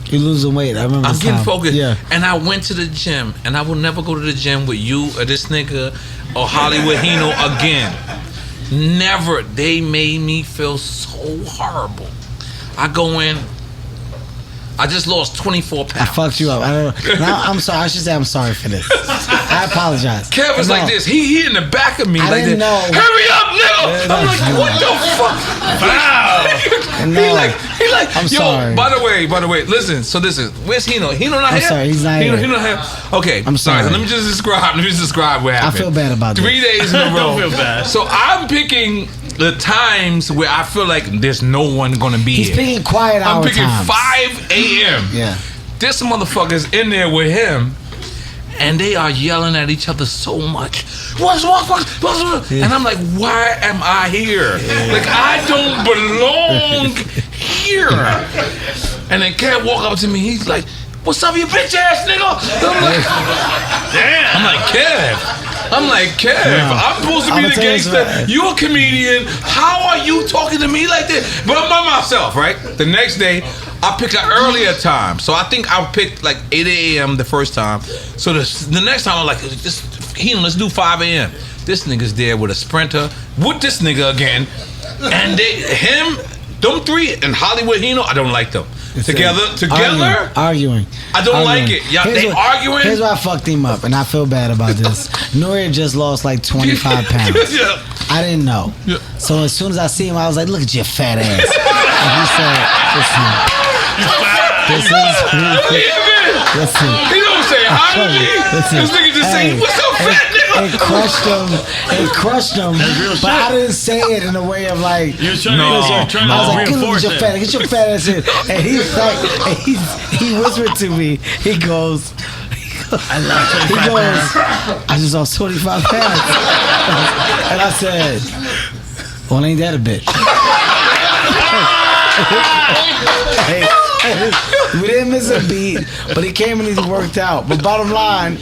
You losing weight, I remember. I'm getting focused, yeah. And I went to the gym, and I will never go to the gym with you or this nigga or Hollywood Hino again. Never. They made me feel so horrible. I go in. I just lost 24 pounds. I fucked you up. I don't know. Now, I'm sorry. I should say I'm sorry for this. I apologize. Kevin's like this. He in the back of me I like didn't this. know. Hurry up, nigga! I'm like, what the fuck? Wow. He like. I'm yo, sorry. By the way, listen. So listen. Where's Hino? Hino not I'm here. sorry, he's not here. Hino not here. Okay. I'm sorry. Let me just describe what happened. I feel bad about 3 days in a row. Don't feel bad. So I'm picking the times where I feel like there's no one gonna be He's here. picking quiet hour I'm picking times. 5 a.m. Yeah. This motherfucker's in there with him, and they are yelling at each other so much. What's Yeah. And I'm like, why am I here? Like, I don't belong here. And then Kev walk up to me. He's like, what's up, you bitch ass nigga? I'm like, damn. I'm like, Kev, I'm supposed to be I'ma the tell you gangster. something. You a comedian. How are you talking to me like this? But I'm by myself, right? The next day, I picked an earlier time. So I think I picked like 8 a.m. the first time. So the next time I'm like, let's do 5 a.m. This nigga's there with a Sprinter, with this nigga again. And them three, and Hollywood Hino, I don't like them. Together? Arguing. I don't like it. Yeah, they arguing. Here's why I fucked him up, and I feel bad about this. N.O.R.E just lost like 25 pounds. Yeah. I didn't know. Yeah. So as soon as I see him, I was like, look at your fat ass. And he said, listen. He don't say hi to me. This nigga just say, what's up, fat nigga? It crushed him. But I didn't say it in a way of like, You was trying to I was like, reinforce get your fat ass in. And he's like, he whispered to me, he goes, I just lost 25 pounds. And I said, well, ain't that a bitch? We didn't miss a beat, but he came and he worked out. But bottom line,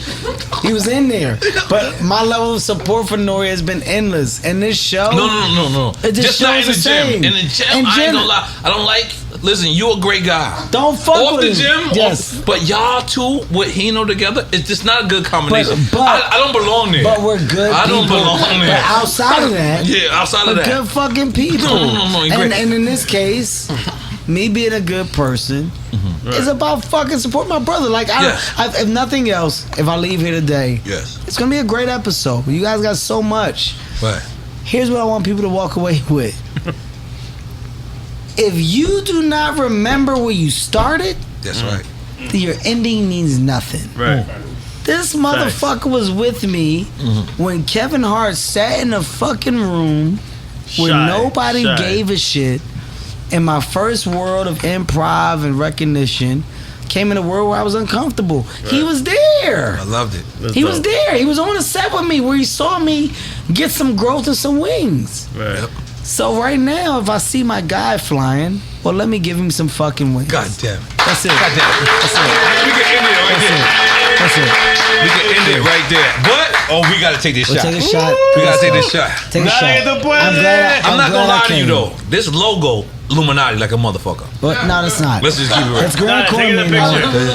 he was in there. But my level of support for N.O.R.E has been endless. And this show, No. It just not in shows the the gym. same. In the gym, I ain't gonna lie. I don't like. Listen, you a great guy. Don't fuck off with the him. gym. Yes. But y'all two with Hino together, it's just not a good combination. But I don't belong there. But we're good I don't people. belong there. But outside of that, outside of we're that, good fucking people. No, and in this case, me being a good person is about fucking support my brother. Like, if nothing else, if I leave here today, it's gonna be a great episode. You guys got so much. Right. Here's what I want people to walk away with. If you do not remember where you started, that's right. Your ending means nothing. Right. This motherfucker was with me when Kevin Hart sat in a fucking room where nobody gave a shit. In my first world of improv and recognition, came in a world where I was uncomfortable. Right. He was there. I loved it. He was there. He was on the set with me where he saw me get some growth and some wings. Right. Yep. So right now, if I see my guy flying, well, let me give him some fucking wings. God damn it. That's it. God damn it. That's it. We can end it right there. That's it. We can end it right there. But we gotta take this shot. Take a shot. We gotta take this shot. Take a shot. I'm not gonna lie to you though. This logo, Illuminati, like a motherfucker. But no, it's not. Let's just keep it real. It's Grand Cormino.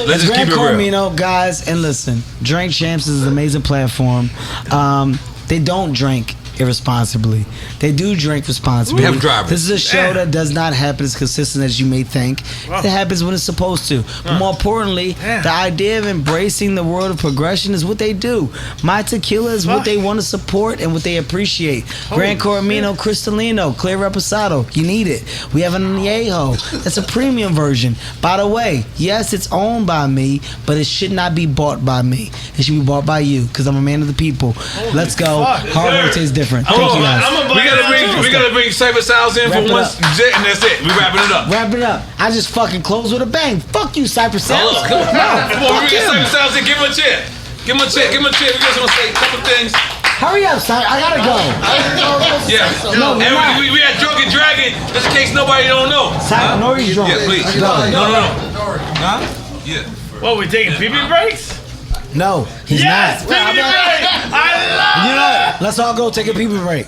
Let's just keep it real. Cormino, guys, and listen. Drink Champs is an amazing platform. They don't drink irresponsibly. They do drink responsibly. We have drivers. This is a show that does not happen as consistent as you may think. It happens when it's supposed to. But more importantly, the idea of embracing the world of progression is what they do. My tequila is what they want to support and what they appreciate. Gran Coramino, Cristalino, Clear Reposado. You need it. We have an Añejo. That's a premium version. By the way, yes, it's owned by me, but it should not be bought by me. It should be bought by you, because I'm a man of the people. Let's go. Hard work tastes different. Thank you guys. We gotta bring Cyber Sounds in for one jet, and that's it. We wrapping it up. Wrap it up. I just fucking close with a bang. Fuck you, Cypress Sounds. Come on, we get Cyber Sounds in. Give him a chair. Give him a chair. We just want to say a couple things. Hurry up, Cypher. I gotta go. Yeah. No, and we had Drunken Dragon, just in case nobody don't know. Cypher, N.O.R.E drunk. Yeah, please. No. Huh? Yeah. What, we taking pee-pee breaks? No, he's Yes, not. pee-pee break! I love You know what? Let's all go take a pee-pee break.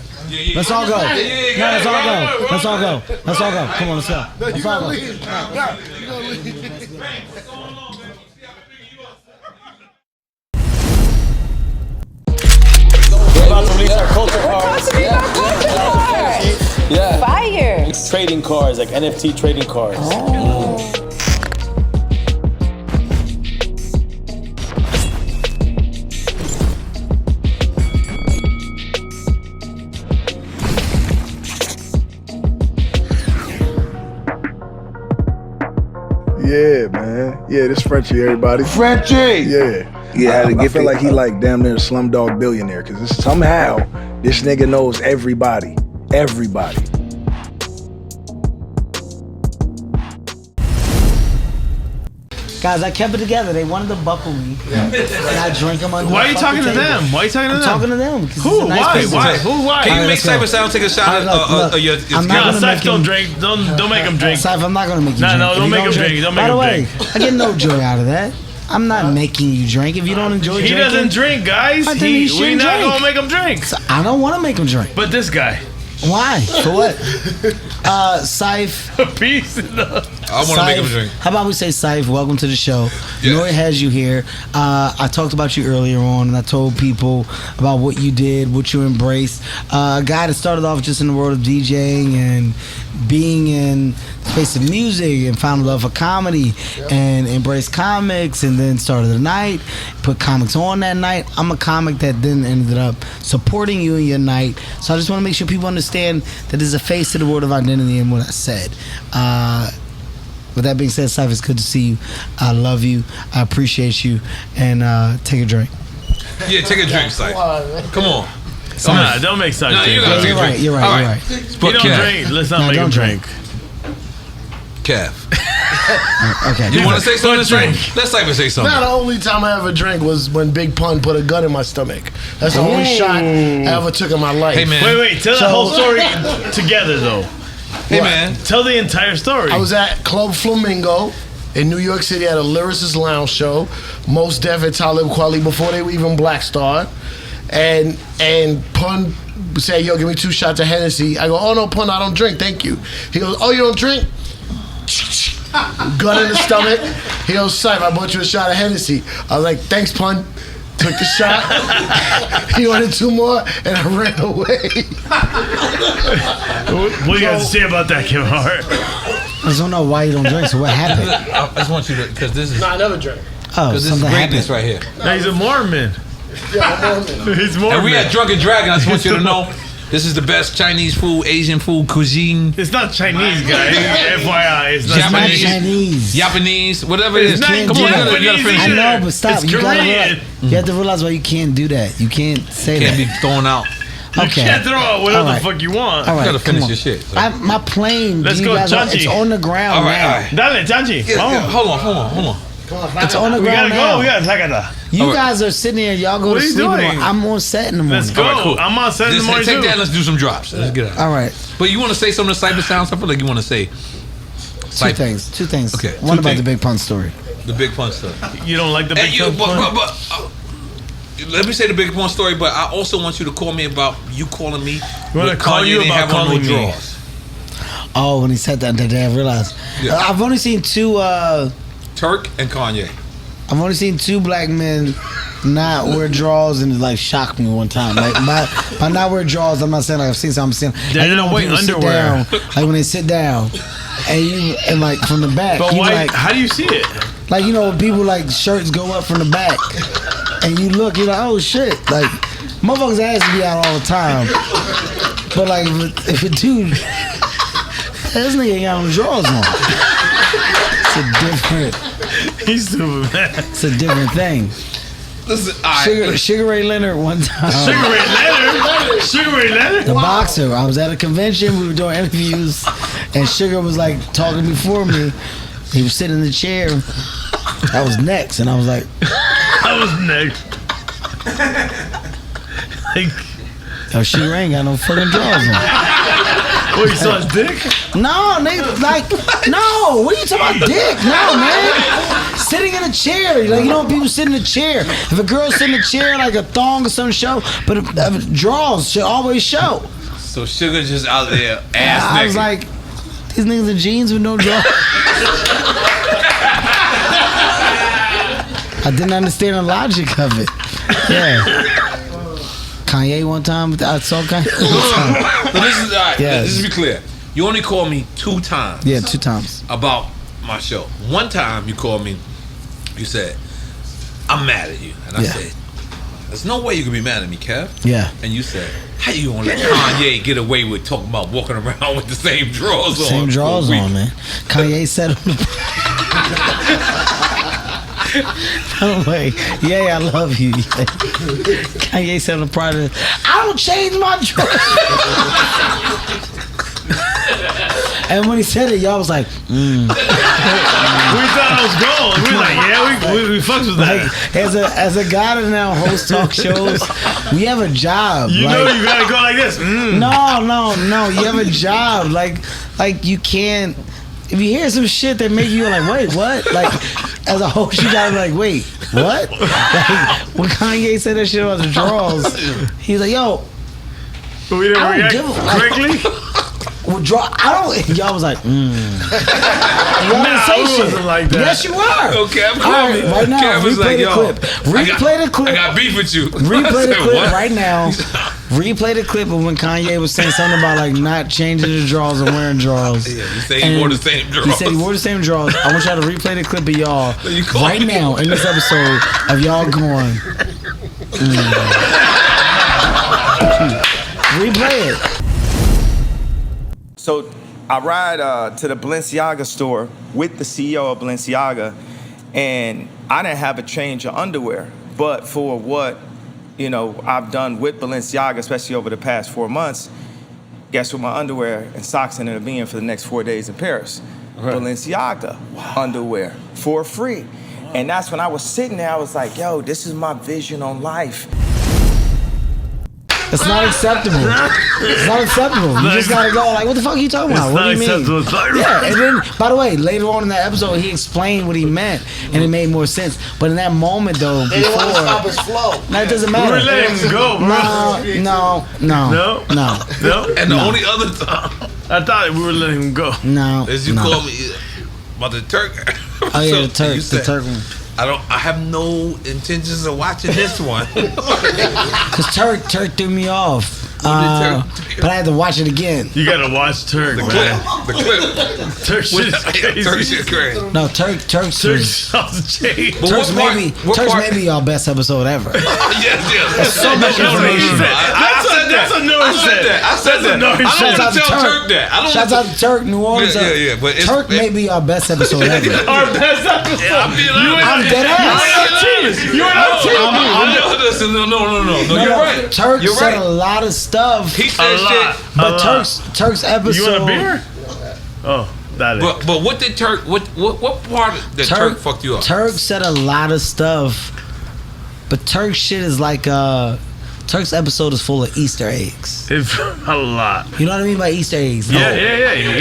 Let's all go. Let's all go. Let's all go. Let's all go. Come on, let's go. Let's all go. We're about to release our culture cards. Yeah. Fire. It's trading cards, like NFT trading cards. Yeah, man. Yeah, this Frenchie, everybody. Frenchie! Yeah. Yeah, I feel like he like damn near a Slumdog Billionaire, because somehow this nigga knows everybody. Everybody. Guys, I kept it together. They wanted to buckle me, and I drank them under. Why are the you talking to fucking table. them? Why are you talking to I'm them? talking to them. Who? Nice Why? business. Why? Who? Why? Can you make let's go. Cyber Sounds take a shot at your I'm not Nah, gonna Cypher make don't him drink. Don't make him drink. Cypher, I'm not gonna make you drink. No, If don't you make him drink. Don't make By the him way, drink. I get no joy out of that. I'm not making you drink. If you don't enjoy He drinking, doesn't drink, guys. I think he We shouldn't not drink. gonna make him drink. I don't want to make him drink. But this guy, Why? For what? Syph. a piece. I want to make him drink. How about we say, Syph, welcome to the show. Yeah. N.O.R.E has you here. I talked about you earlier on, and I told people about what you did, what you embraced. A guy that started off just in the world of DJing and being in the space of music and found a love for comedy and embraced comics and then started the night, put comics on that night. I'm a comic that then ended up supporting you in your night. So I just want to make sure people understand that there's a face to the world of identity in what I said. With that being said, Syph, it's good to see you. I love you. I appreciate you. And take a drink. Yeah, take a drink, Cypher. Come on. Nah, don't make Cypher Nah, drink. you gotta take a You're drink. right. You're right. All You're right. right. But He don't Kev. drink. Let's not No, make him don't drink. Kev. Okay. You want to say something? But drink. Let Cypher say something. Nah, the only time I ever drank was when Big Pun put a gun in my stomach. That's the only shot I ever took in my life. Hey, man. Wait. Tell the whole story together, though. Hey, man. Tell the entire story. I was at Club Flamingo in New York City at a Lyricist Lounge show. Mos Def and Talib Kweli before they were even Black Star. And Pun said, yo, give me 2 shots of Hennessy. I go, oh no, Pun, I don't drink, thank you. He goes, oh, you don't drink? Gun in the stomach. He goes, Syph, I bought you a shot of Hennessy. I was like, thanks, Pun. Took the shot. He ordered 2 more, and I ran away. What do you have to say about that, Kevin Hart? I just don't know why you don't drink. So what happened? I just want you to, because this is I never drank. Oh, this is something greatness happened. right here. Now he's a Mormon. Yeah, I'm Mormon. He's Mormon. And we had Drunken Dragon. I just want you to know, this is the best Chinese food, Asian food, cuisine, It's not Chinese, guys. FYI, it's not It's not Chinese. Chinese. Japanese, whatever it is. It's not Come on, you gotta Japanese finish I it. either. know, but stop. It's You gotta Korean. realize, you have to realize why you can't do that. You can't say Can't be that. thrown out. You Okay. can't throw out whatever All right. the fuck you want. All right, gotta finish come on. your shit, so. My plane. Let's you go, guys Chanchi. It's on the ground All right, now. all right. Dale, Chanchi. Yeah, Vamos. hold on. It's on the We ground gotta now. go. We gotta Takata. You All right. guys are sitting here. Y'all go What to are you sleep. doing? I'm on set in the morning. Let's go. All right, cool. I'm on set in the Just morning take too. that. Let's do some drops. Let's get it. All right. But you want to say something to Cyber Sounds? I feel like you want to say Two things. Okay, One two about things. the Big Pun story. the Big Pun stuff. You don't like the big And fun? let me say the Big Pun story, but I also want you to call me about you calling me. You want to call you about calling me? draws. Oh, when he said that, I realized. Yeah. I've only seen two. Turk and Kanye. I've only seen 2 black men not wear drawers and it like shocked me one time. Like by not wear drawers, I'm not saying like I've seen something. I'm saying They like, don't when wear people sit underwear. down, like when they sit down and like from the back. But you why? like, How do you see it? like people like shirts go up from the back, and you look, you're like, oh shit, like motherfuckers' ass be out all the time. But like if a dude, this nigga ain't got no drawers on. It's a different. He's stupid, man. It's a different thing. Listen, all right. Sugar Ray Leonard one time. Sugar Ray Leonard. Sugar Ray Leonard. The boxer. I was at a convention. We were doing interviews, and Sugar was like talking before me. He was sitting in the chair. I was next, and I was like, I was next. Like, "Yo, Sugar ain't got no fucking drawers on." what, you saw his dick? No, nigga, like, no. What are you talking about, dick? No, man. Sitting in a chair, like you know, when people sit in a chair. If a girl sit in a chair, like a thong or something show, but drawers should always show. So Sugar just out there ass I was naked. like, these niggas in jeans with no drawers. I didn't understand the logic of it. Yeah. Kanye one time, I saw Kanye one time. So this is all right. Yes. Just to be clear, you only called me 2 times. Yeah, 2 times. About my show. One time you called me. You said, "I'm mad at you," and I Yeah. said, "There's no way you can be mad at me, Kev." Yeah. And you said, "How you gonna let Kanye get away with talking about walking around with the same drawers on?" Same drawers for a week?" on, man. Kanye said on the oh, wait. Yeah, I love you. Kanye said on the product, I don't change my drawers. And when he said it, y'all was like, We thought it was gold. We were like, yeah, we fucks with that. Like, as a guy that now hosts talk shows, we have a job. You like, know you gotta go like this. No. You have a job. Like you can't. If you hear some shit that make you like, wait, what? Like, as a host, you gotta be like, wait, what? Like, when Kanye said that shit about the drawers, he's like, yo, We didn't I don't react give a- like- quickly. well, y'all was like, Y'all Nah, didn't say I shit. wasn't like that. Yes, you were. Okay, I'm All right, right now, Kev was replay like, the "Yo, clip. Replay the clip. I got beef with you." Replay I the said, clip "What?" right now. Replay the clip of when Kanye was saying something about like not changing the drawers and wearing drawers. Yeah, he said he And wore the same drawers. He said he wore the same drawers. I want y'all to replay the clip of y'all You called right me. now in this episode of y'all going. Replay it. So I ride to the Balenciaga store with the CEO of Balenciaga, and I didn't have a change of underwear. But for what, I've done with Balenciaga, especially over the past 4 months, guess what my underwear and socks ended up being for the next 4 days in Paris? Balenciaga underwear for free. And that's when I was sitting there, I was like, yo, this is my vision on life. It's not acceptable. It's not acceptable. You just gotta go like, what the fuck are you talking about? What do you mean? Yeah, and then, by the way, later on in that episode, he explained what he meant, and it made more sense. But in that moment, though, They didn't want to stop before, his flow. that doesn't We matter. were letting him go, bro. No. No? And the only other time I thought we were letting him go. No. is you no. called me about the Turk. Oh yeah, So the Turk, you the said, Turk one. I have no intentions of watching this one. Cause Turk threw me off. Turk do? But I had to watch it again. You gotta watch Turk, man. The clip. Turk shit is crazy. Turk shit crazy. No, Turk's Turk's off the chain. But Turk's what part- maybe what Turk's part- maybe our best episode ever. Yes. So much That's what he information. said. That's a N.O.R.E. I said that. I said that. I don't Shouts want out to to tell Turk. Turk that. I don't Shouts want out to Turk, New Orleans. Yeah. But it's, Turk may be our best episode ever. Our best episode. I'm being honest. I'm dead ass. You and our team. Listen, no. You're right. Turk You're said right. a lot of stuff. He A said lot. shit. But Turk's episode. You want a beer? Oh, that is. But what did Turk? What part of the Turk fucked you up? Turk said a lot of stuff, but Turk's shit is like Turk's episode is full of Easter eggs. It's a lot. You know what I mean by Easter eggs? Yeah.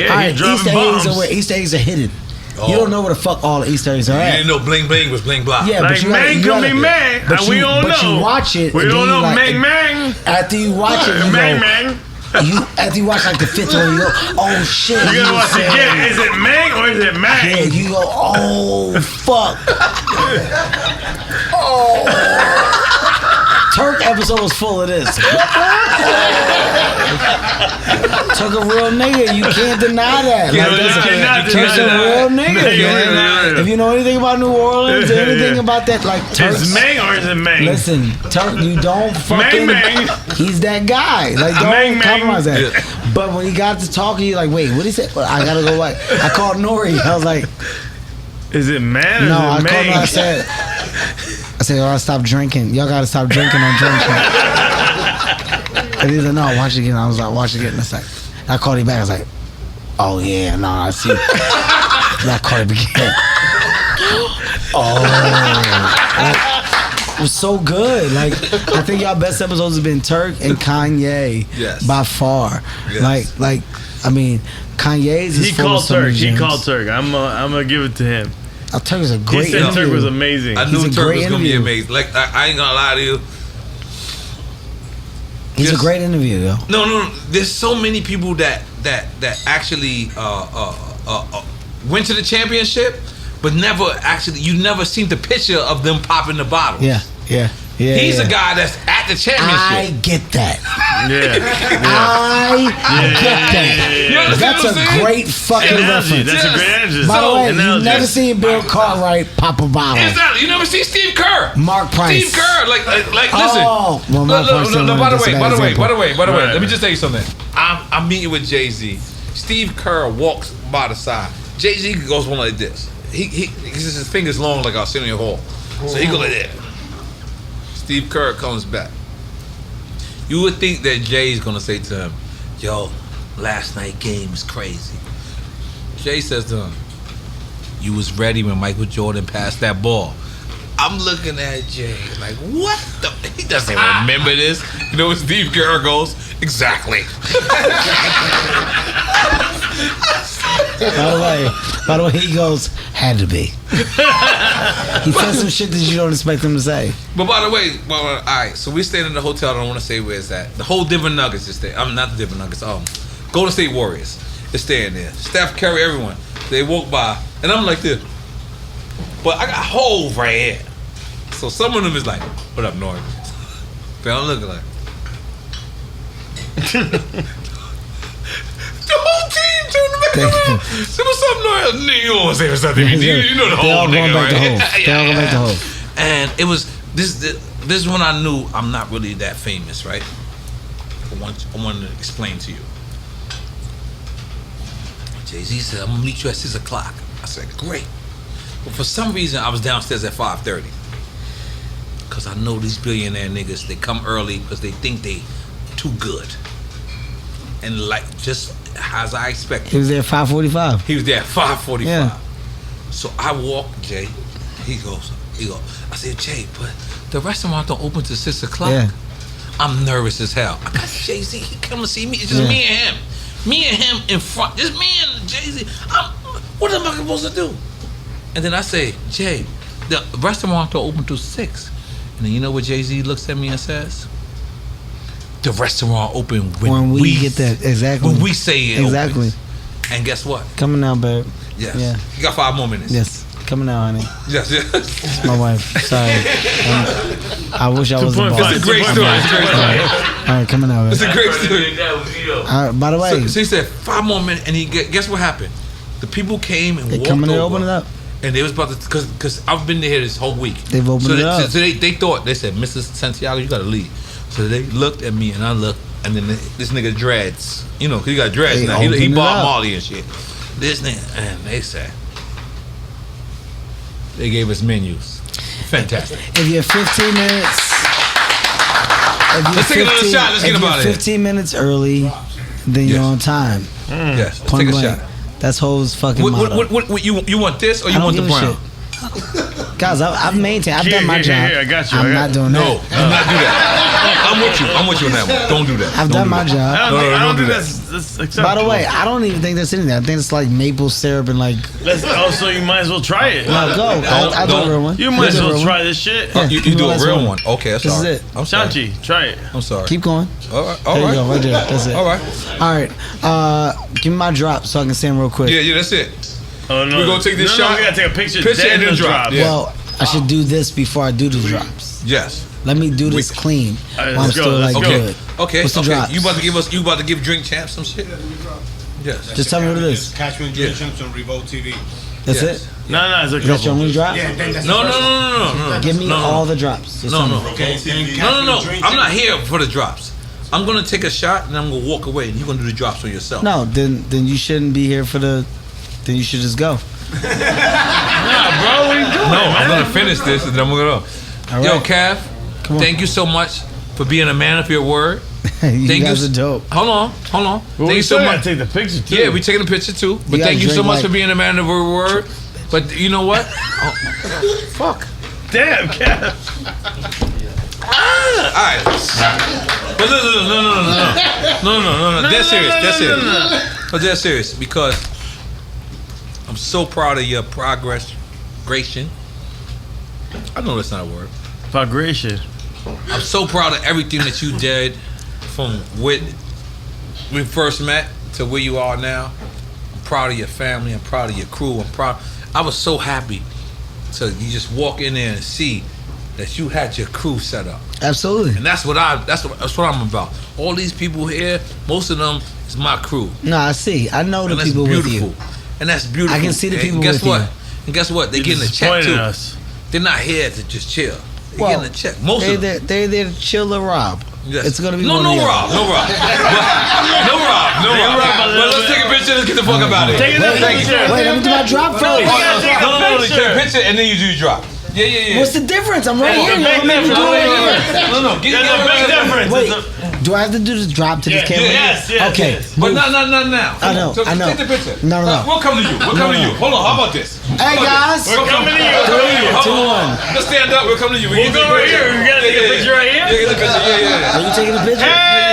All right, He's dropping Easter bombs. eggs are where Easter eggs are hidden. Oh. You don't know where the fuck all the Easter eggs are You at. didn't know bling bling was bling blah. Yeah, Like, but you man gotta, can be man, but and we don't but know. you watch it. We and don't then know, you like, man. After you watch it, you Man, go. man. After you watch like the 5th one, you go, oh shit. You he gotta was watch it saying- again. Is it man or is it Yeah, man? you go, oh fuck. episode was full of this. Turk a real nigga. You can't deny that. Turk's a real nigga, man. If you know anything about New Orleans, anything about that, like Turk's. Is Mang or is it Mang? Listen, Turk, you don't fucking. Mang. He's that guy. Like, don't Mang. compromise that. But when he got to talking, you're like, wait, what he said? I gotta go back. I called N.O.R.E. I was like, is it man or no, is it I called him. Mang? I said, y'all gotta stop drinking. Y'all gotta stop drinking on drinking. And he's like, no, watch it again. I was like, watch it again. It's like, I called him back. I was like, oh yeah, no, I see. And I called him again. It was so good. Like, I think y'all best episodes have been Turk and Kanye. Yes. By far. Yes. Like, I mean, Kanye's is He full called of so many Turk. He gems. called Turk. I'm gonna give it to him. Turk is a He great said interview. Turk was amazing. I He's knew a Turk great was gonna be interview. amazing. Like I ain't gonna lie to you. He's Just- a great interview, yo. No. There's so many people that actually went to the championship, but never actually. You never seen the picture of them popping the bottles. Yeah. He's a guy that's at the I championship. get that. Yeah. I get that. You understand That's what I'm a saying? great fucking Analogy. reference. That's a great analogy. By the way, Analogy. you've never seen Bill Cartwright pop a bottle. Exactly. You never see Steve Kerr. Mark Price. Steve Kerr. Like listen. Oh, well, Mark Price No, still by the that's a way, bad by the way. Right. Let me just tell you something. I'm meeting with Jay-Z. Steve Kerr walks by the side. Jay-Z goes one like this. His fingers long like Arsenio Hall. So he goes like that. Steve Kerr comes back. You would think that Jay's gonna say to him, yo, last night game is crazy. Jay says to him, you was ready when Michael Jordan passed that ball. I'm looking at Jay like, what the? He doesn't remember this. You know what Steve Kerr goes? Exactly. By the way, he goes, had to be. He says some shit that you don't expect him to say. But by the way, all right, so we staying in the hotel. I don't want to say where it's at. The whole Denver Nuggets is there. I'm not the Denver Nuggets. Golden State Warriors is staying there. Steph Curry, everyone. They walk by, and I'm like this. But I got holes right here. So some of them is like, what up, N.O.R.E? But I'm looking like. The whole team turned back around. So what's up, N.O.R.E? You don't want to say what's up to me. You know the They all whole going nigga, back to right? home. They all going back to home. And it was this is when I knew I'm not really that famous, right? I want to explain to you. Jay-Z said, I'm gonna meet you at 6 o'clock. I said, great. But for some reason I was downstairs at 5:30. Cause I know these billionaire niggas, they come early because they think they too good. And like just as I expected. He was there at 5:45. He was there at 5:45. Yeah. So I walk, Jay. He goes. I said, Jay, but the restaurant don't open till 6 o'clock. Yeah. I'm nervous as hell. I got Jay-Z. He come to see me. It's just me and him. Me and him in front. Just me and Jay-Z. What am I supposed to do? And then I say, Jay, the restaurant don't open till 6. And then you know what Jay-Z looks at me and says? The restaurant open when we get that. Exactly. When we say it exactly. opens. And guess what? Coming now, babe. Yes. Yeah. You got 5 more minutes. Yes. Coming now, honey. Yes. It's my wife. Sorry. I wish I was a boss. It's a great story. It's a great story. All right, coming now, babe. It's a great story. By the way, So he said 5 more minutes, and guess what happened? The people came and they walked coming to over, open it up. and they was about to because I've been here this whole week. They've opened it up. So they thought they said, Mrs. Santiago, you gotta leave. So they looked at me, and I looked, and then this nigga dreads, you know, 'cause he got dreads They now. He opened it Bob up. Marley and shit. This nigga, and they said they gave us menus. Fantastic. If you're 15 minutes, Let's take another shot. Let's get if him out you're of here. 15 minutes early, then you're Yes. on time. Yes. Let's Point take a blank. shot. That's Ho's fucking motto. What you want this or I you don't want the give a brown? shit. Guys, I've maintained. I've done my Here, job. here, I got you. I'm not doing No, that. do not do that. I'm with you. I'm with you on that one. Don't do that. I've Don't done do my that. job. I don't think that's acceptable. By the way, I don't even think that's anything. I think it's like maple syrup and like. So you might as well try it. No, go. I'll do a real one. You might as Do a well real try one. this shit. Yeah, You give me do the a last real one. Okay, that's This is all right. it. I'm sorry. Shanchi, try it. I'm sorry. Keep going. All right. All There right. you go, right there. That's it. All right. All right. Give me my drop so I can say them real quick. Yeah, that's it. Oh no. We're gonna take this shot? No, we gotta take a picture. Picture then and then the drop. drop. Yeah. Well, I should do this before I do the drops. Yes. Let me do this clean right, while I'm let's go, still let's like go. good. Okay. What's the okay. drops? You about to give Drink Champs some shit? Yes. Just tell me what it is. Catch me in Drink Champs on Revolt TV. That's Yes. it? No, it's a Is that your couple. only drop? Yeah, then that's No. Give me No. all the drops. Just No, tell me. no. Okay, then No. I'm not here for the drops. I'm gonna take a shot and I'm gonna walk away, and you're gonna do the drops on yourself. No, then you shouldn't be here for the. Then you should just go. Nah, bro, what are you doing? No, I'm man? gonna finish this and then we're gonna. All Yo, right. Cav, Come on. thank you so much for being a man of your word. you Thank guys you. are dope. Hold on. Well, Thank we you so still gotta much. take the picture too. Yeah, we taking a picture too. But You thank gotta you so drink much like- for being a man of your word. But you know what? Fuck. Damn, Kev. All right. But no. That's serious. But that's serious because I'm so proud of your progression. I know that's not a word. Vibration. I'm so proud of everything that you did from when we first met to where you are now. I'm proud of your family. I'm proud of your crew. I was so happy to you just walk in there and see that you had your crew set up. Absolutely. And that's what I'm about. All these people here, most of them is my crew. No, I see. I know the And that's people beautiful. with you. And that's beautiful. I can see the And people guess with what? you. And guess what? They're You're getting a check disappointing too. us. They're not here to just chill. They're Well, getting a check. Most of them. They're there to chill or rob. Yes. It's gonna be no one or the Rob. other. No Rob. But let's take a picture. Let's get the fuck about it. Take a picture. Wait, let me do my drop first. You gotta take a Take a picture. picture and then you do your drop. Yeah. What's the difference? I'm right here. There's a Y'all big make me do difference. it right here. No. There's a big difference. Wait, It's a- do I have to do this drop to this camera? Yes. Okay. But move. not now. I know, So I know. Take the picture. No. We'll come to you. We'll come to you. Hold on. How about this? Hey guys. We're coming to you. We'll come to you. Hold 2-1. on. Let's stand up. We'll come to you. We'll go right here. You gotta take a picture right here. Yeah, get the picture. Yeah. Are you taking a picture? Hey!